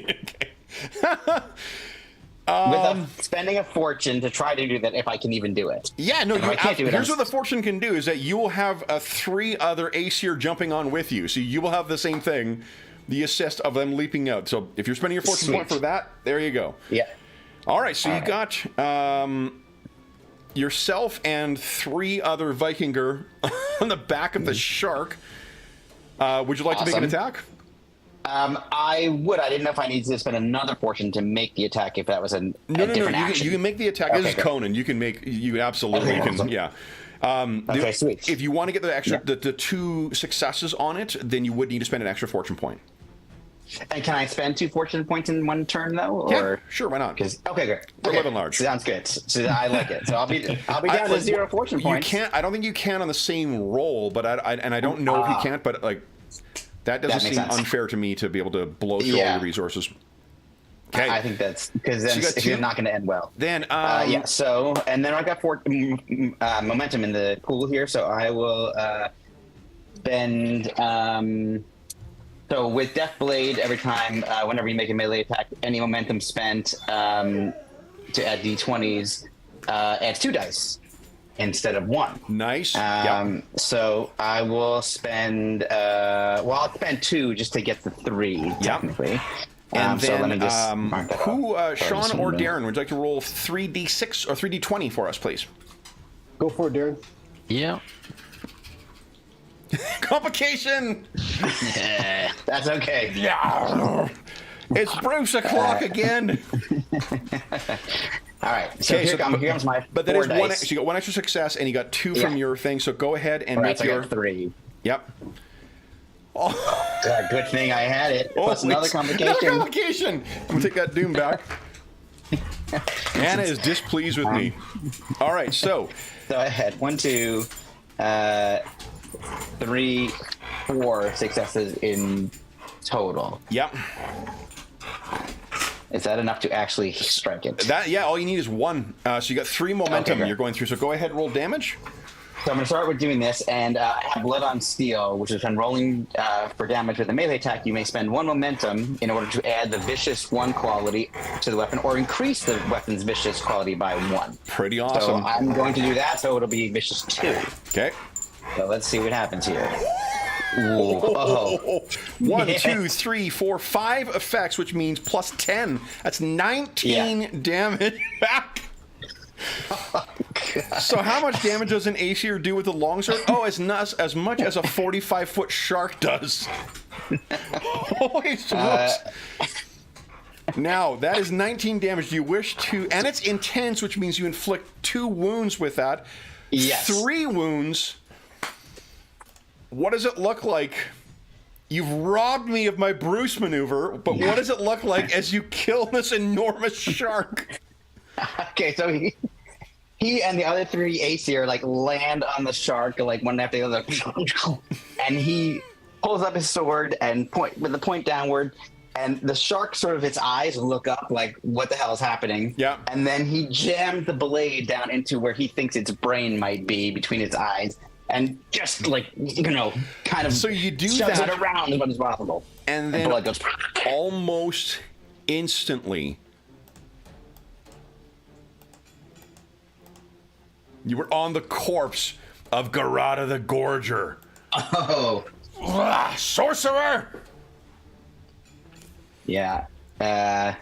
With spending a fortune to try to do that, if I can even do it. Yeah, no. I can't do it. Here's what the fortune can do: is that you will have 3 other Aesir jumping on with you, so you will have the same thing, the assist of them leaping out. So if you're spending your fortune point for that, there you go. Yeah. All right. So you got yourself and 3 other Vikinger on the back of the shark. Would you like to make an attack? I would. I didn't know if I needed to spend another fortune to make the attack. If that was a different action. You can make the attack. This is Conan. You can make. You absolutely can. Yeah. Okay, sweet. If you want to get the extra, the 2 successes on it, then you would need to spend an extra fortune point. And can I spend 2 fortune points in one turn though? Or? Yeah, sure. Why not? Okay, great. We're living large. Sounds good. So I like it. So I'll be down to 0 fortune points. You can't. I don't think you can on the same roll, but I don't know if you can't. But like that doesn't seem unfair to me to be able to blow through all your resources. Okay. I think that's because then it's not going to end well. Then So and then I got 4 momentum in the pool here, so I will spend. So with Death Blade, every time, whenever you make a melee attack, any momentum spent to add d20s adds 2 dice instead of 1. Nice. So I will spend, I'll spend 2 just to get the 3, technically. And so then, let me just mark that off. Sean or Darren, would you like to roll 3d6 or 3d20 for us, please? Go for it, Darren. Yeah. Complication! That's okay. Yeah. It's Bruce o'clock again. All right. So here comes my But that 4 is dice. so you got 1 extra success, and you got 2 from your thing. So go ahead and Right, make so I your got 3. Yep. Good thing I had it. Plus another complication. Another complication. I'm gonna take that doom back. Anna is displeased with me. All right, so I had 1, 2, 3, 4 successes in total. Yep. Is that enough to actually strike it? All you need is 1. So you got 3 momentum you're going through. So go ahead, roll damage. So I'm going to start with doing this, and I have Blood on Steel, which is when rolling for damage with a melee attack, you may spend 1 momentum in order to add the Vicious 1 quality to the weapon, or increase the weapon's Vicious quality by 1. Pretty awesome. So I'm going to do that, so it'll be Vicious 2. Okay. So let's see what happens here. Ooh. Oh. 1, Yeah. 2, 3, 4, 5 effects, which means plus 10. That's 19 damage back. So how much damage does an Aesir do with the longsword? Oh, as much as a 45-foot shark does. Holy smokes. Now, that is 19 damage. Do you wish to... And it's intense, which means you inflict 2 wounds with that. Yes. 3 wounds. What does it look like? You've robbed me of my Bruce maneuver, but what does it look like as you kill this enormous shark? Okay, so he and the other 3 Aesir like land on the shark like one after the other, and he pulls up his sword and point with the point downward, and the shark sort of its eyes look up like what the hell is happening? Yeah. And then he jams the blade down into where he thinks its brain might be between its eyes, and just like kind of So you do shoves that it around as much as possible, and then blood goes almost instantly, you were on the corpse of Garada the Gorger. Oh. Sorcerer! Yeah.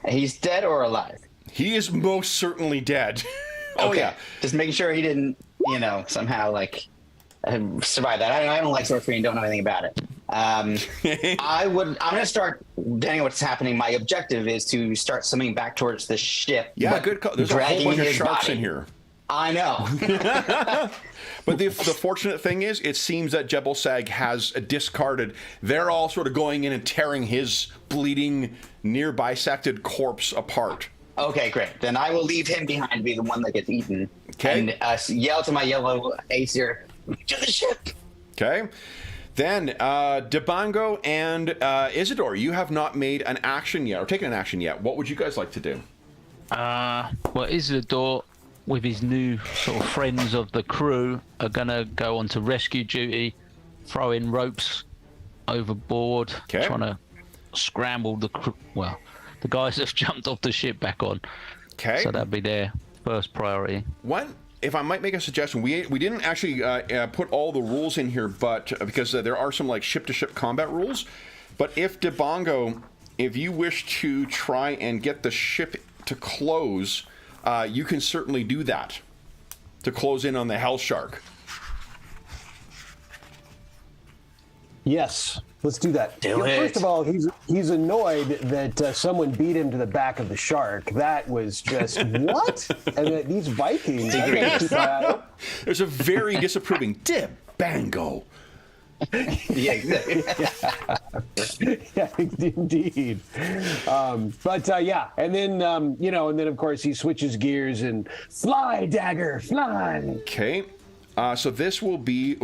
He's dead or alive? He is most certainly dead. Oh, Okay. yeah. Just making sure he didn't, somehow like survive that. I don't like sorcery and don't know anything about it. I'm going to start, depending on what's happening, my objective is to start swimming back towards the ship. Yeah, but good call. There's a whole dragging bunch of his sharks body. in here. I know. But the fortunate thing is, it seems that Jebel Sag has discarded. They're all sort of going in and tearing his bleeding, near bisected corpse apart. Okay, great. Then I will leave him behind to be the one that gets eaten. Okay. And yell to my yellow Aesir, to the ship. Okay. Then, Debango and Isidore, you have not made an action yet, or taken an action yet. What would you guys like to do? Well, Isidore, with his new sort of friends of the crew, are going to go on to rescue duty, throw in ropes overboard, Okay. trying to scramble the crew. Well, the guys that have jumped off the ship back on. Okay. So that'd be their first priority. If I might make a suggestion, we didn't actually put all the rules in here, but because there are some like ship-to-ship combat rules. But if Debango, if you wish to try and get the ship to close, you can certainly do that to close in on the Hell Shark. Yes, let's do that. Do it. First of all, he's annoyed that someone beat him to the back of the shark. That was just what? And that these Vikings. There's a very disapproving Debango. Yeah, exactly. Yeah, indeed. Yeah, and then and then of course he switches gears and fly, dagger, fly. Okay, so this will be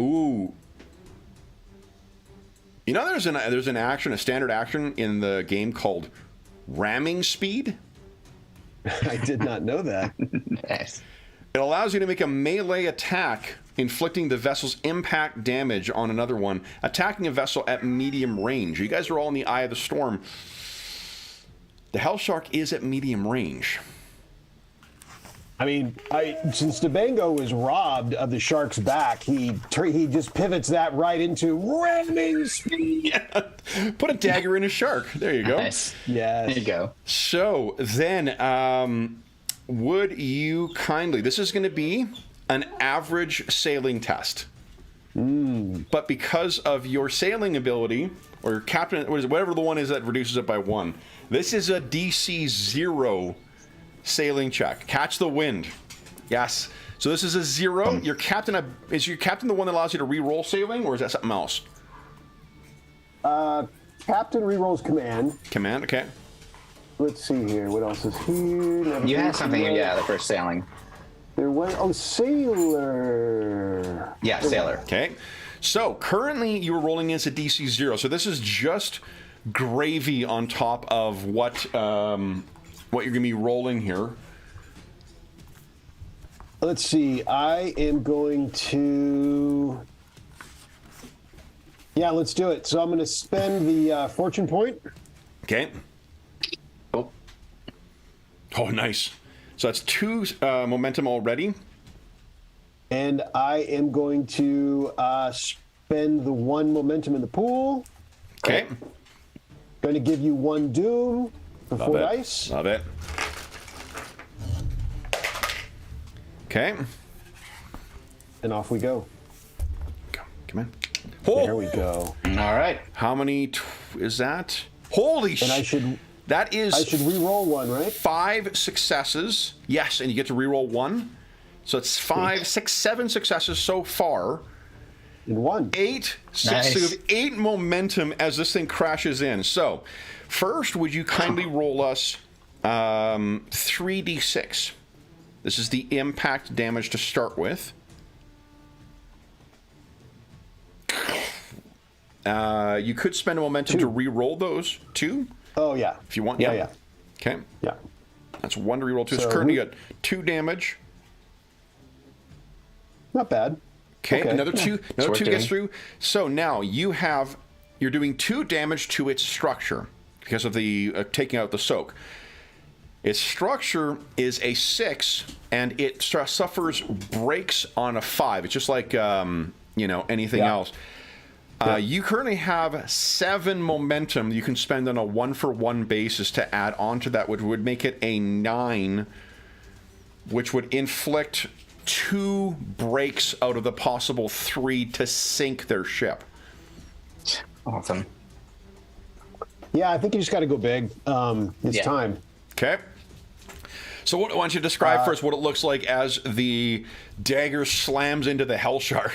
there's an action, a standard action in the game called ramming speed. I did not know that. Nice. It allows you to make a melee attack, inflicting the vessel's impact damage on another one, attacking a vessel at medium range. You guys are all in the eye of the storm. The Hell Shark is at medium range. I mean, since Debango was robbed of the shark's back, he just pivots that right into ramming speed. Yeah. Put a dagger in a shark. There you go. Nice. Yes. There you go. So then, would you kindly... This is going to be an average sailing test. But because of your sailing ability, or your captain, whatever the one is that reduces it by 1, this is a DC 0 sailing check. Catch the wind. Yes. So this is a 0. Your captain is your captain the one that allows you to re-roll sailing, or is that something else? Captain rerolls command. Command. Okay. Let's see here. What else is here? You had something, the first sailing. There was sailor. Yeah, sailor. Okay. So currently you were rolling as a DC 0. So this is just gravy on top of what you're going to be rolling here. Let's see. I am going to. Yeah, let's do it. So I'm going to spend the fortune point. Okay. Oh. Oh, nice. So that's 2 momentum already. And I am going to spend the 1 momentum in the pool. Okay. Going to give you 1 doom for 4 dice. Love it. Okay. And off we go. Come in. Oh, There we go. All right. how many is that? Holy And I shit. should That is re-roll 1, right? 5 successes. Yes, and you get to re-roll 1. So it's 5, 6, 7 successes so far. And 1. 8. Nice. So you have 8 momentum as this thing crashes in. So first, would you kindly roll us 3d6? This is the impact damage to start with. You could spend a momentum to re-roll those 2 Oh, yeah. if you want. Yeah. Okay. Yeah. That's 1 to re-roll 2. So So currently you got 2 damage. Not bad. Okay, Okay. another 2 worth gets doing. through. So now you're doing 2 damage to its structure because of the taking out the soak. Its structure is a 6, and it suffers breaks on a 5. It's just like anything Yeah. else. You currently have 7 momentum you can spend on a 1-for-1 basis to add on to that, which would make it a 9, which would inflict 2 breaks out of the possible 3 to sink their ship. Awesome. Yeah, I think you just got to go big. It's Yeah. time. Okay. So why don't you describe first what it looks like as the dagger slams into the hell shark?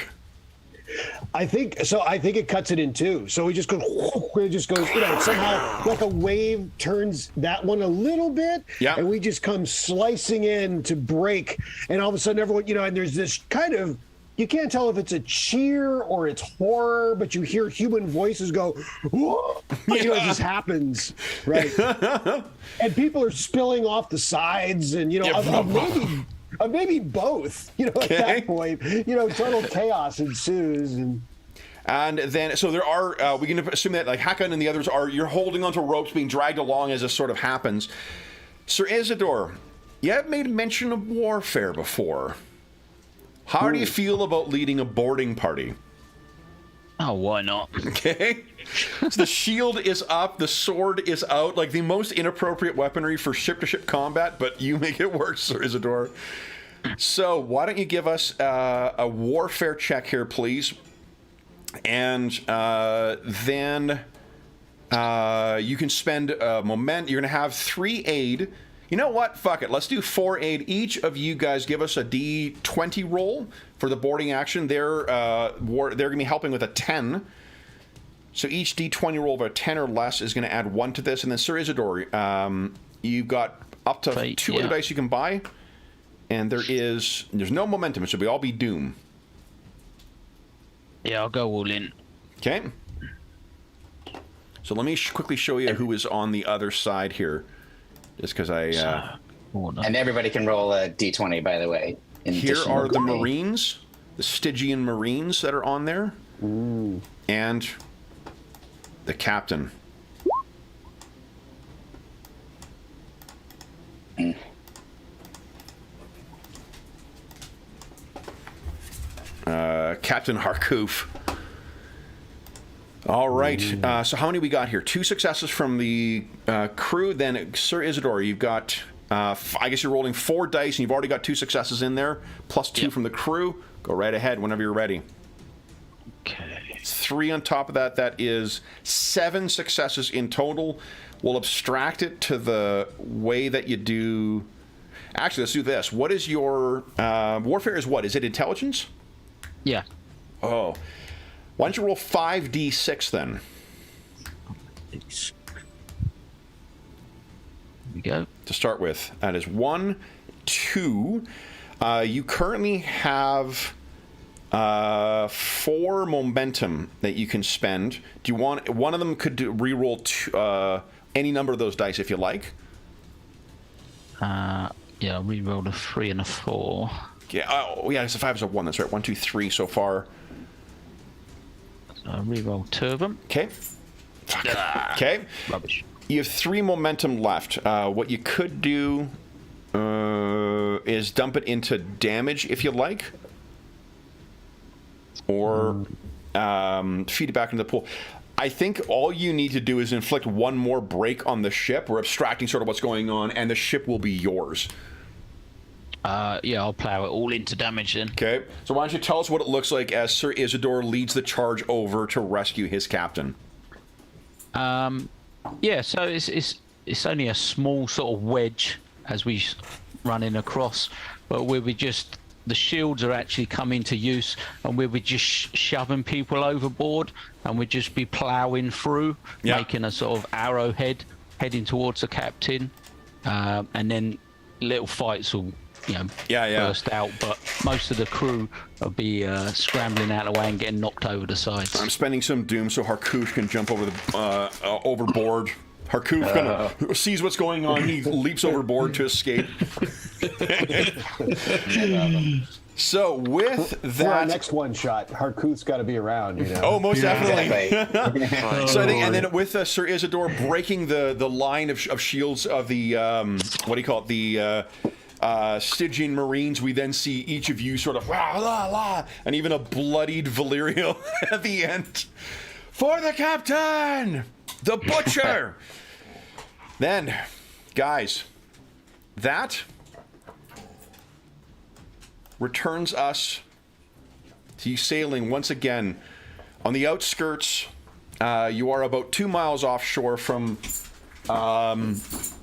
I think it cuts it in 2. So it just goes, somehow like a wave turns that one a little bit, Yeah. and we just come slicing in to break, and all of a sudden everyone, and there's this kind of, you can't tell if it's a cheer or it's horror, but you hear human voices go, whoa, it just happens, right? And people are spilling off the sides, and of maybe both, at that point, total chaos ensues. And then, so there are, we can assume that like Hakon and the others you're holding onto ropes being dragged along as this sort of happens. Sir Isidore, you have made mention of warfare before. How do you feel about leading a boarding party? Oh, why not? Okay. So the shield is up, the sword is out, like the most inappropriate weaponry for ship-to-ship combat, but you make it work, Sir Isidore. So why don't you give us a warfare check here, please? And then you can spend moment. You're going to have 3 aid. You know what? Fuck it. Let's do 4 aid. Each of you guys give us a D20 roll for the boarding action. They're going to be helping with a 10. So each D20 roll of a 10 or less is going to add 1 to this. And then Sir Isidore, you've got up to 2 other dice you can buy. And there's no momentum. It should all be doom. Yeah, I'll go all in. Okay. So let me quickly show you who is on the other side here. Just because And everybody can roll a d20, by the way. Here are the Marines, the Stygian Marines that are on there. Ooh. And the captain. Captain Harkoof. All right. So how many we got here? 2 successes from the crew. Then Sir Isidore, you've got. I guess you're rolling 4 dice, and you've already got 2 successes in there, plus 2 from the crew. Go right ahead whenever you're ready. Okay. 3 on top of that. That is 7 successes in total. We'll abstract it to the way that you do. Actually, let's do this. What is your warfare? Is what? Is it intelligence? Yeah. Oh. Why don't you roll 5d6 then? Here we go. To start with, that is 1, 2. You currently have 4 momentum that you can spend. Do you want one of them? Could re-roll any number of those dice if you like. Yeah, I'll re-roll a 3 and a 4. Yeah. Oh, yeah. It's a 5 is a 1. That's right. 1, 2, 3 so far. So I'll re-roll 2 of them. Okay. Okay. Rubbish. You have 3 momentum left. What you could do is dump it into damage if you like. or feed it back into the pool. I think all you need to do is inflict one more break on the ship. We're abstracting sort of what's going on, and the ship will be yours. Yeah, I'll plow it all into damage then. Okay, so why don't you tell us what it looks like as Sir Isidore leads the charge over to rescue his captain? Yeah, so it's only a small sort of wedge as we running across, but where we just the shields are actually coming to use, and we'll be just shoving people overboard, and we'll just be ploughing through, making a sort of arrowhead heading towards the captain, and then little fights will burst out, but most of the crew will be scrambling out of the way and getting knocked over the sides. I'm spending some doom so Harkoush can jump over the overboard. Harkoush kind of sees what's going on. He leaps overboard to escape. So with that, for our next one shot, Harkouth's got to be around, you know. Oh, most definitely. So I think, and then with Sir Isidore breaking the line of shields of the what do you call it, the Stygian Marines, we then see each of you sort of la la la, and even a bloodied Valerio at the end. For the captain, the butcher. Then, guys, that returns us to you sailing once again on the outskirts. You are about 2 miles offshore from Karnath.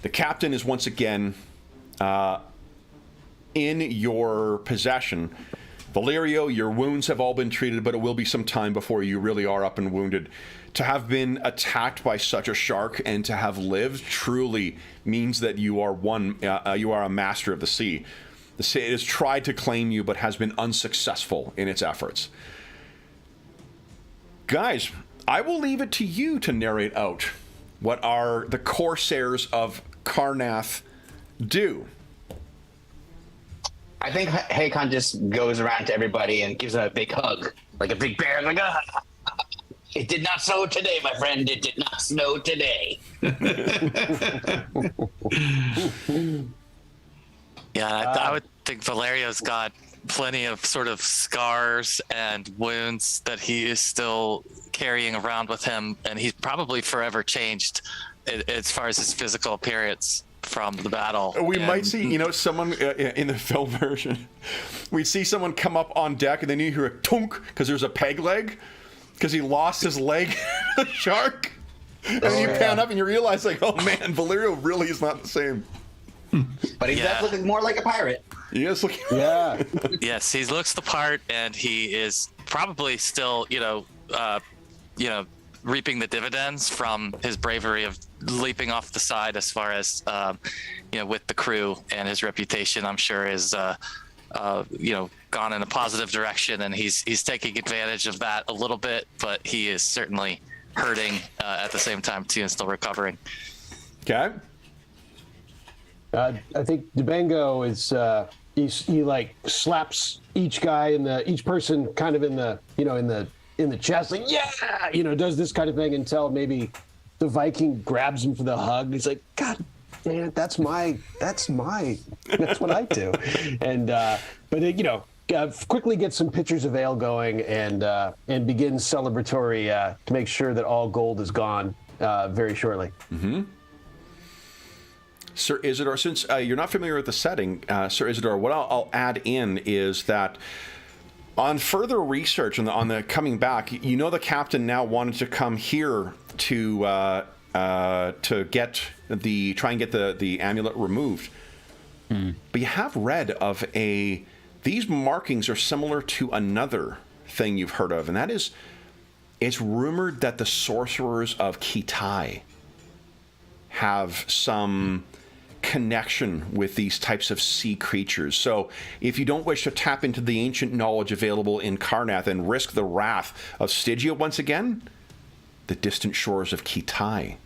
The captain is once again in your possession. Valerio, your wounds have all been treated, but it will be some time before you really are up and wounded. To have been attacked by such a shark and to have lived truly means that you are you are a master of the sea. The sea has tried to claim you, but has been unsuccessful in its efforts. Guys, I will leave it to you to narrate out what the Corsairs of Karnath do. I think Hakon just goes around to everybody and gives them a big hug, like a big bear, like, it did not snow today, my friend. It did not snow today. I would think Valerio's got plenty of sort of scars and wounds that he is still carrying around with him, and he's probably forever changed as far as his physical appearance from the battle. We might see, someone in the film version, we'd see someone come up on deck and then you hear a tunk because there's a peg leg because he lost his leg the shark. And then you pan up and you realize, like, oh man, Valerio really is not the same. But he's definitely more like a pirate. He is looking. Yeah. Yes, he looks the part, and he is probably still, reaping the dividends from his bravery of leaping off the side. As far as with the crew, and his reputation, I'm sure, is gone in a positive direction, and he's taking advantage of that a little bit, but he is certainly hurting at the same time too, and still recovering. Okay. I think Dubango is he like slaps each guy each person kind of in the chest, like, does this kind of thing until maybe the Viking grabs him for the hug. He's like, God damn it, that's what I do. And but quickly gets some pitchers of ale going and begins celebratory to make sure that all gold is gone very shortly. Mm-hmm. Sir Isidore, since you're not familiar with the setting, Sir Isidore, what I'll add in is that on further research on the coming back, the captain now wanted to come here to try and get the amulet removed. But you have read of these markings are similar to another thing you've heard of, and that is, it's rumored that the sorcerers of Kitai have some connection with these types of sea creatures. So if you don't wish to tap into the ancient knowledge available in Karnath and risk the wrath of Stygia once again, the distant shores of Kitai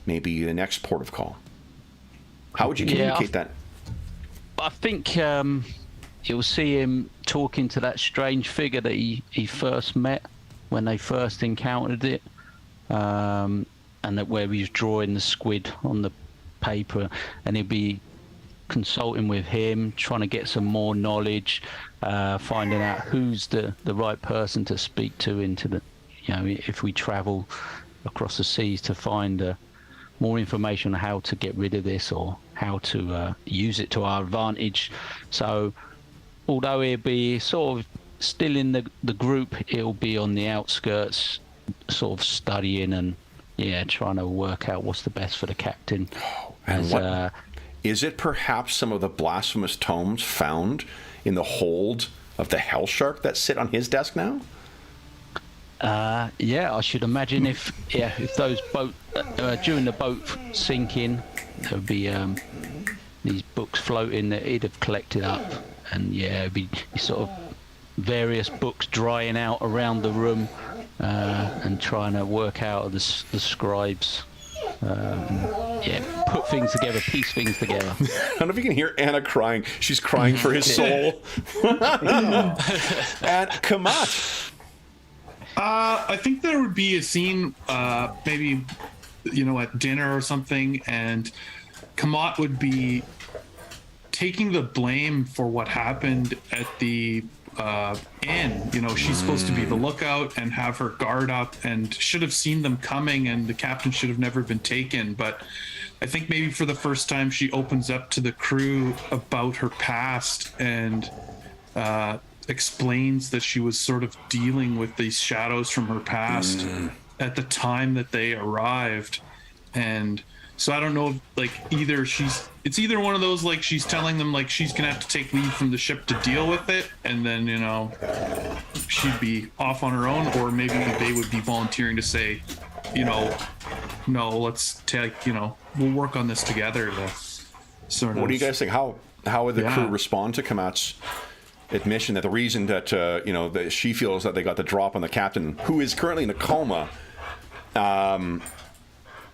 may be the next port of call. How would you communicate that? I think you'll see him talking to that strange figure that he first met when they first encountered it, and that where he was drawing the squid on the paper, and he'll be consulting with him, trying to get some more knowledge, finding out who's the right person to speak to into the, if we travel across the seas to find more information on how to get rid of this or how to use it to our advantage. So although it'll be sort of still in the group, it'll be on the outskirts, sort of studying and trying to work out what's the best for the captain. And is it perhaps some of the blasphemous tomes found in the hold of the Hell Shark that sit on his desk now? I should imagine if those boat during the boat sinking, there would be these books floating that he'd have collected up, and it'd be sort of various books drying out around the room, and trying to work out the scribes. Put things together, piece things together. I don't know if you can hear Anna crying. She's crying for his soul. And Kamat. I think there would be a scene, maybe, at dinner or something, and Kamat would be taking the blame for what happened at the inn. She's supposed to be the lookout and have her guard up and should have seen them coming, and the captain should have never been taken. But I think maybe for the first time she opens up to the crew about her past and explains that she was sort of dealing with these shadows from her past at the time that they arrived. And so I don't know, it's either one of those, like, she's telling them, like, she's gonna have to take leave from the ship to deal with it, and then, she'd be off on her own, or maybe they would be volunteering to say, no, let's take, we'll work on this together to sort of... What do you guys think? How would the crew respond to Kamat's admission that the reason that, that she feels that they got the drop on the captain, who is currently in a coma,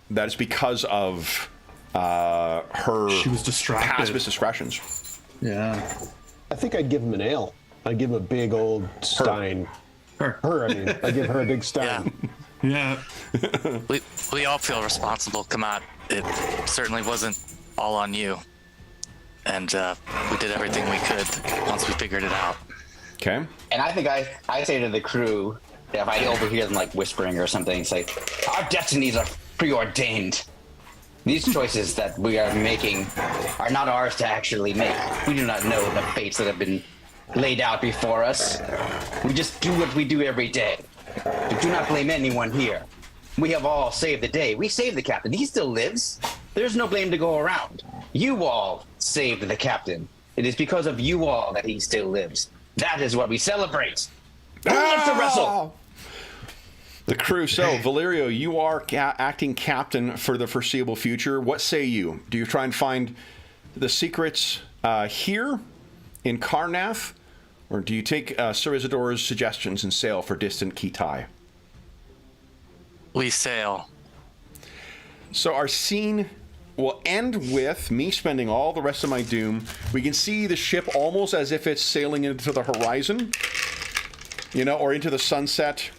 that is because of she was distracted. Past indiscretions. Yeah. I think I'd give him an ale. I'd give him a big old stein. I'd give her a big stein. Yeah. We all feel responsible, Kamat. It certainly wasn't all on you. And we did everything we could once we figured it out. Okay. And I think I say to the crew, if I overhear them like whispering or something, say, our destinies are preordained. These choices that we are making are not ours to actually make. We do not know the fates that have been laid out before us. We just do what we do every day. Do not blame anyone here. We have all saved the day. We saved the captain. He still lives. There's no blame to go around. You all saved the captain. It is because of you all that he still lives. That is what we celebrate. Who wants to wrestle? The crew. So, Valerio, you are acting captain for the foreseeable future. What say you? Do you try and find the secrets here in Karnath, or do you take Sir Isidore's suggestions and sail for distant Kitai? We sail. So our scene will end with me spending all the rest of my doom. We can see the ship almost as if it's sailing into the horizon, or into the sunset.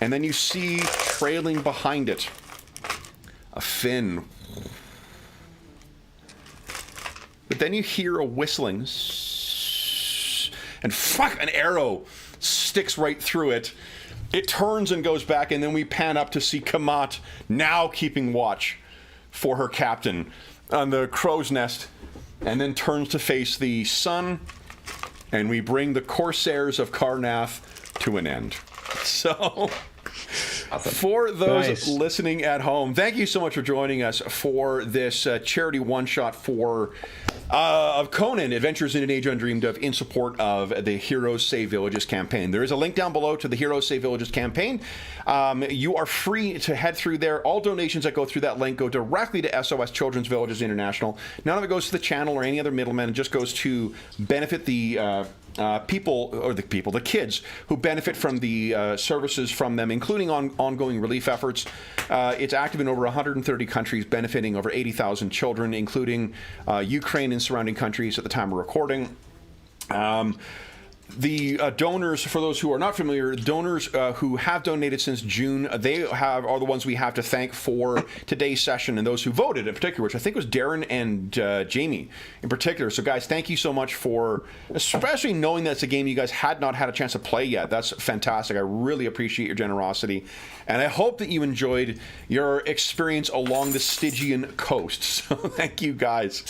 And then you see trailing behind it a fin. But then you hear a whistling. And an arrow sticks right through it. It turns and goes back, and then we pan up to see Kamat now keeping watch for her captain on the crow's nest, and then turns to face the sun, and we bring the Corsairs of Karnath to an end. So... For those listening at home, thank you so much for joining us for this charity one-shot of Conan, Adventures in an Age Undreamed of, in support of the Heroes Save Villages campaign. There is a link down below to the Heroes Save Villages campaign. You are free to head through there. All donations that go through that link go directly to SOS Children's Villages International. None of it goes to the channel or any other middleman. It just goes to benefit the the kids who benefit from the services from them, including ongoing relief efforts. It's active in over 130 countries, benefiting over 80,000 children, including Ukraine and surrounding countries at the time of recording. the donors, for those who are not familiar, donors who have donated since June, are the ones we have to thank for today's session, and those who voted in particular, which I think was Darren and Jamie in particular. So guys, thank you so much for, especially knowing that it's a game you guys had not had a chance to play yet. That's fantastic. I really appreciate your generosity, and I hope that you enjoyed your experience along the Stygian coast. So thank you guys.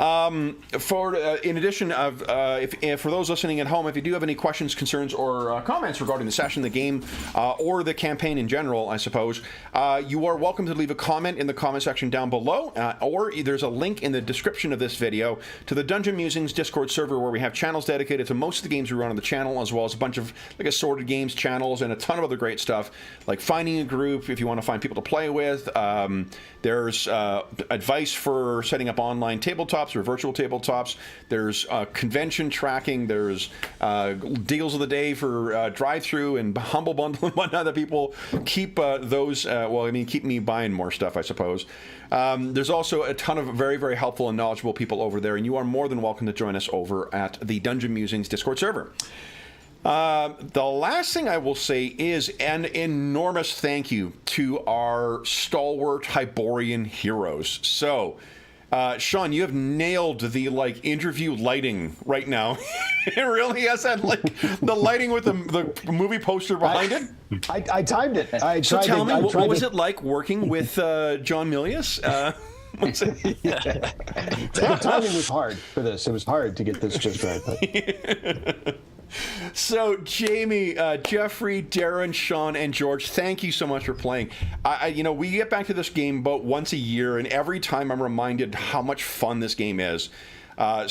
In addition of, if for those listening at home, if you do have any questions, concerns, or comments regarding the session, the game, or the campaign in general, I suppose, you are welcome to leave a comment in the comment section down below, or there's a link in the description of this video to the Dungeon Musings Discord server, where we have channels dedicated to most of the games we run on the channel, as well as a bunch of like assorted games channels and a ton of other great stuff, like finding a group if you want to find people to play with. There's advice for setting up online tabletops or virtual tabletops. There's convention tracking. There's deals of the day for drive-through and humble bundle and whatnot that people keep keep me buying more stuff, I suppose. There's also a ton of very, very helpful and knowledgeable people over there, and you are more than welcome to join us over at the Dungeon Musings Discord server. The last thing I will say is an enormous thank you to our stalwart Hyborian heroes. So, Sean, you have nailed the interview lighting right now. It really has that the lighting with the movie poster behind it. I timed it. So tell me, what was it like working with John Milius? The timing was hard for this. It was hard to get this just right. But. So, Jamie, Jeffrey, Darren, Sean, and George, thank you so much for playing. We get back to this game about once a year, and every time I'm reminded how much fun this game is. For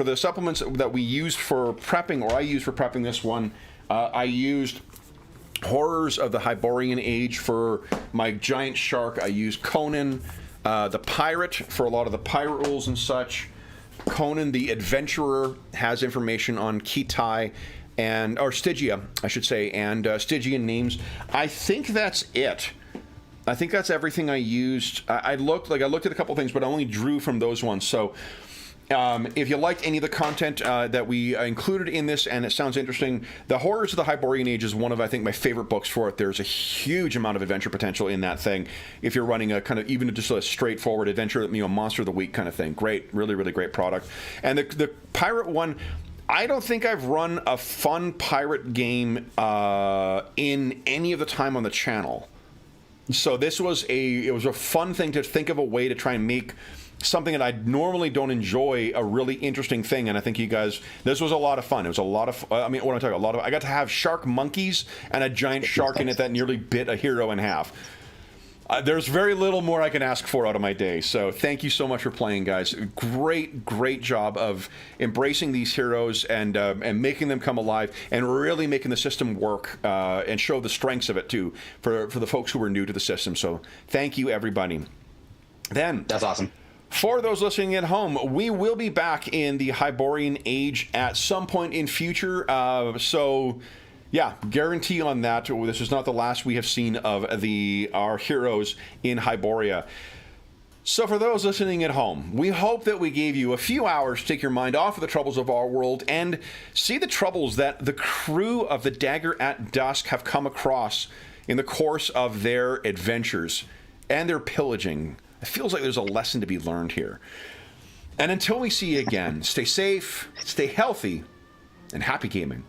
the supplements that we used for prepping, or I used for prepping this one, I used Horrors of the Hyborian Age for my giant shark. I used Conan, the pirate, for a lot of the pirate rules and such. Conan the Adventurer has information on Kitai or Stygia, I should say, and Stygian names. I think that's it. I think that's everything I used. I looked at a couple things, but I only drew from those ones. So if you liked any of the content that we included in this, and it sounds interesting, The Horrors of the Hyborian Age is one of, I think, my favorite books for it. There's a huge amount of adventure potential in that thing. If you're running a kind of, even just a straightforward adventure, monster of the week kind of thing. Great, really, really great product. And the pirate one, I don't think I've run a fun pirate game in any of the time on the channel. So this was a fun thing to think of a way to try and make something that I normally don't enjoy a really interesting thing, and I think you guys, this was a lot of fun. It was a lot of, what am I talking about? I got to have shark monkeys and a giant shark in it that nearly bit a hero in half. There's very little more I can ask for out of my day, so thank you so much for playing, guys. Great job of embracing these heroes and making them come alive and really making the system work and show the strengths of it too for the folks who are new to the system. So thank you, everybody. Then that's awesome. For those listening at home, we will be back in the Hyborian Age at some point in future. Yeah, guarantee on that. This is not the last we have seen of our heroes in Hyboria. So for those listening at home, we hope that we gave you a few hours to take your mind off of the troubles of our world and see the troubles that the crew of the Dagger at Dusk have come across in the course of their adventures and their pillaging. It feels like there's a lesson to be learned here. And until we see you again, stay safe, stay healthy, and happy gaming.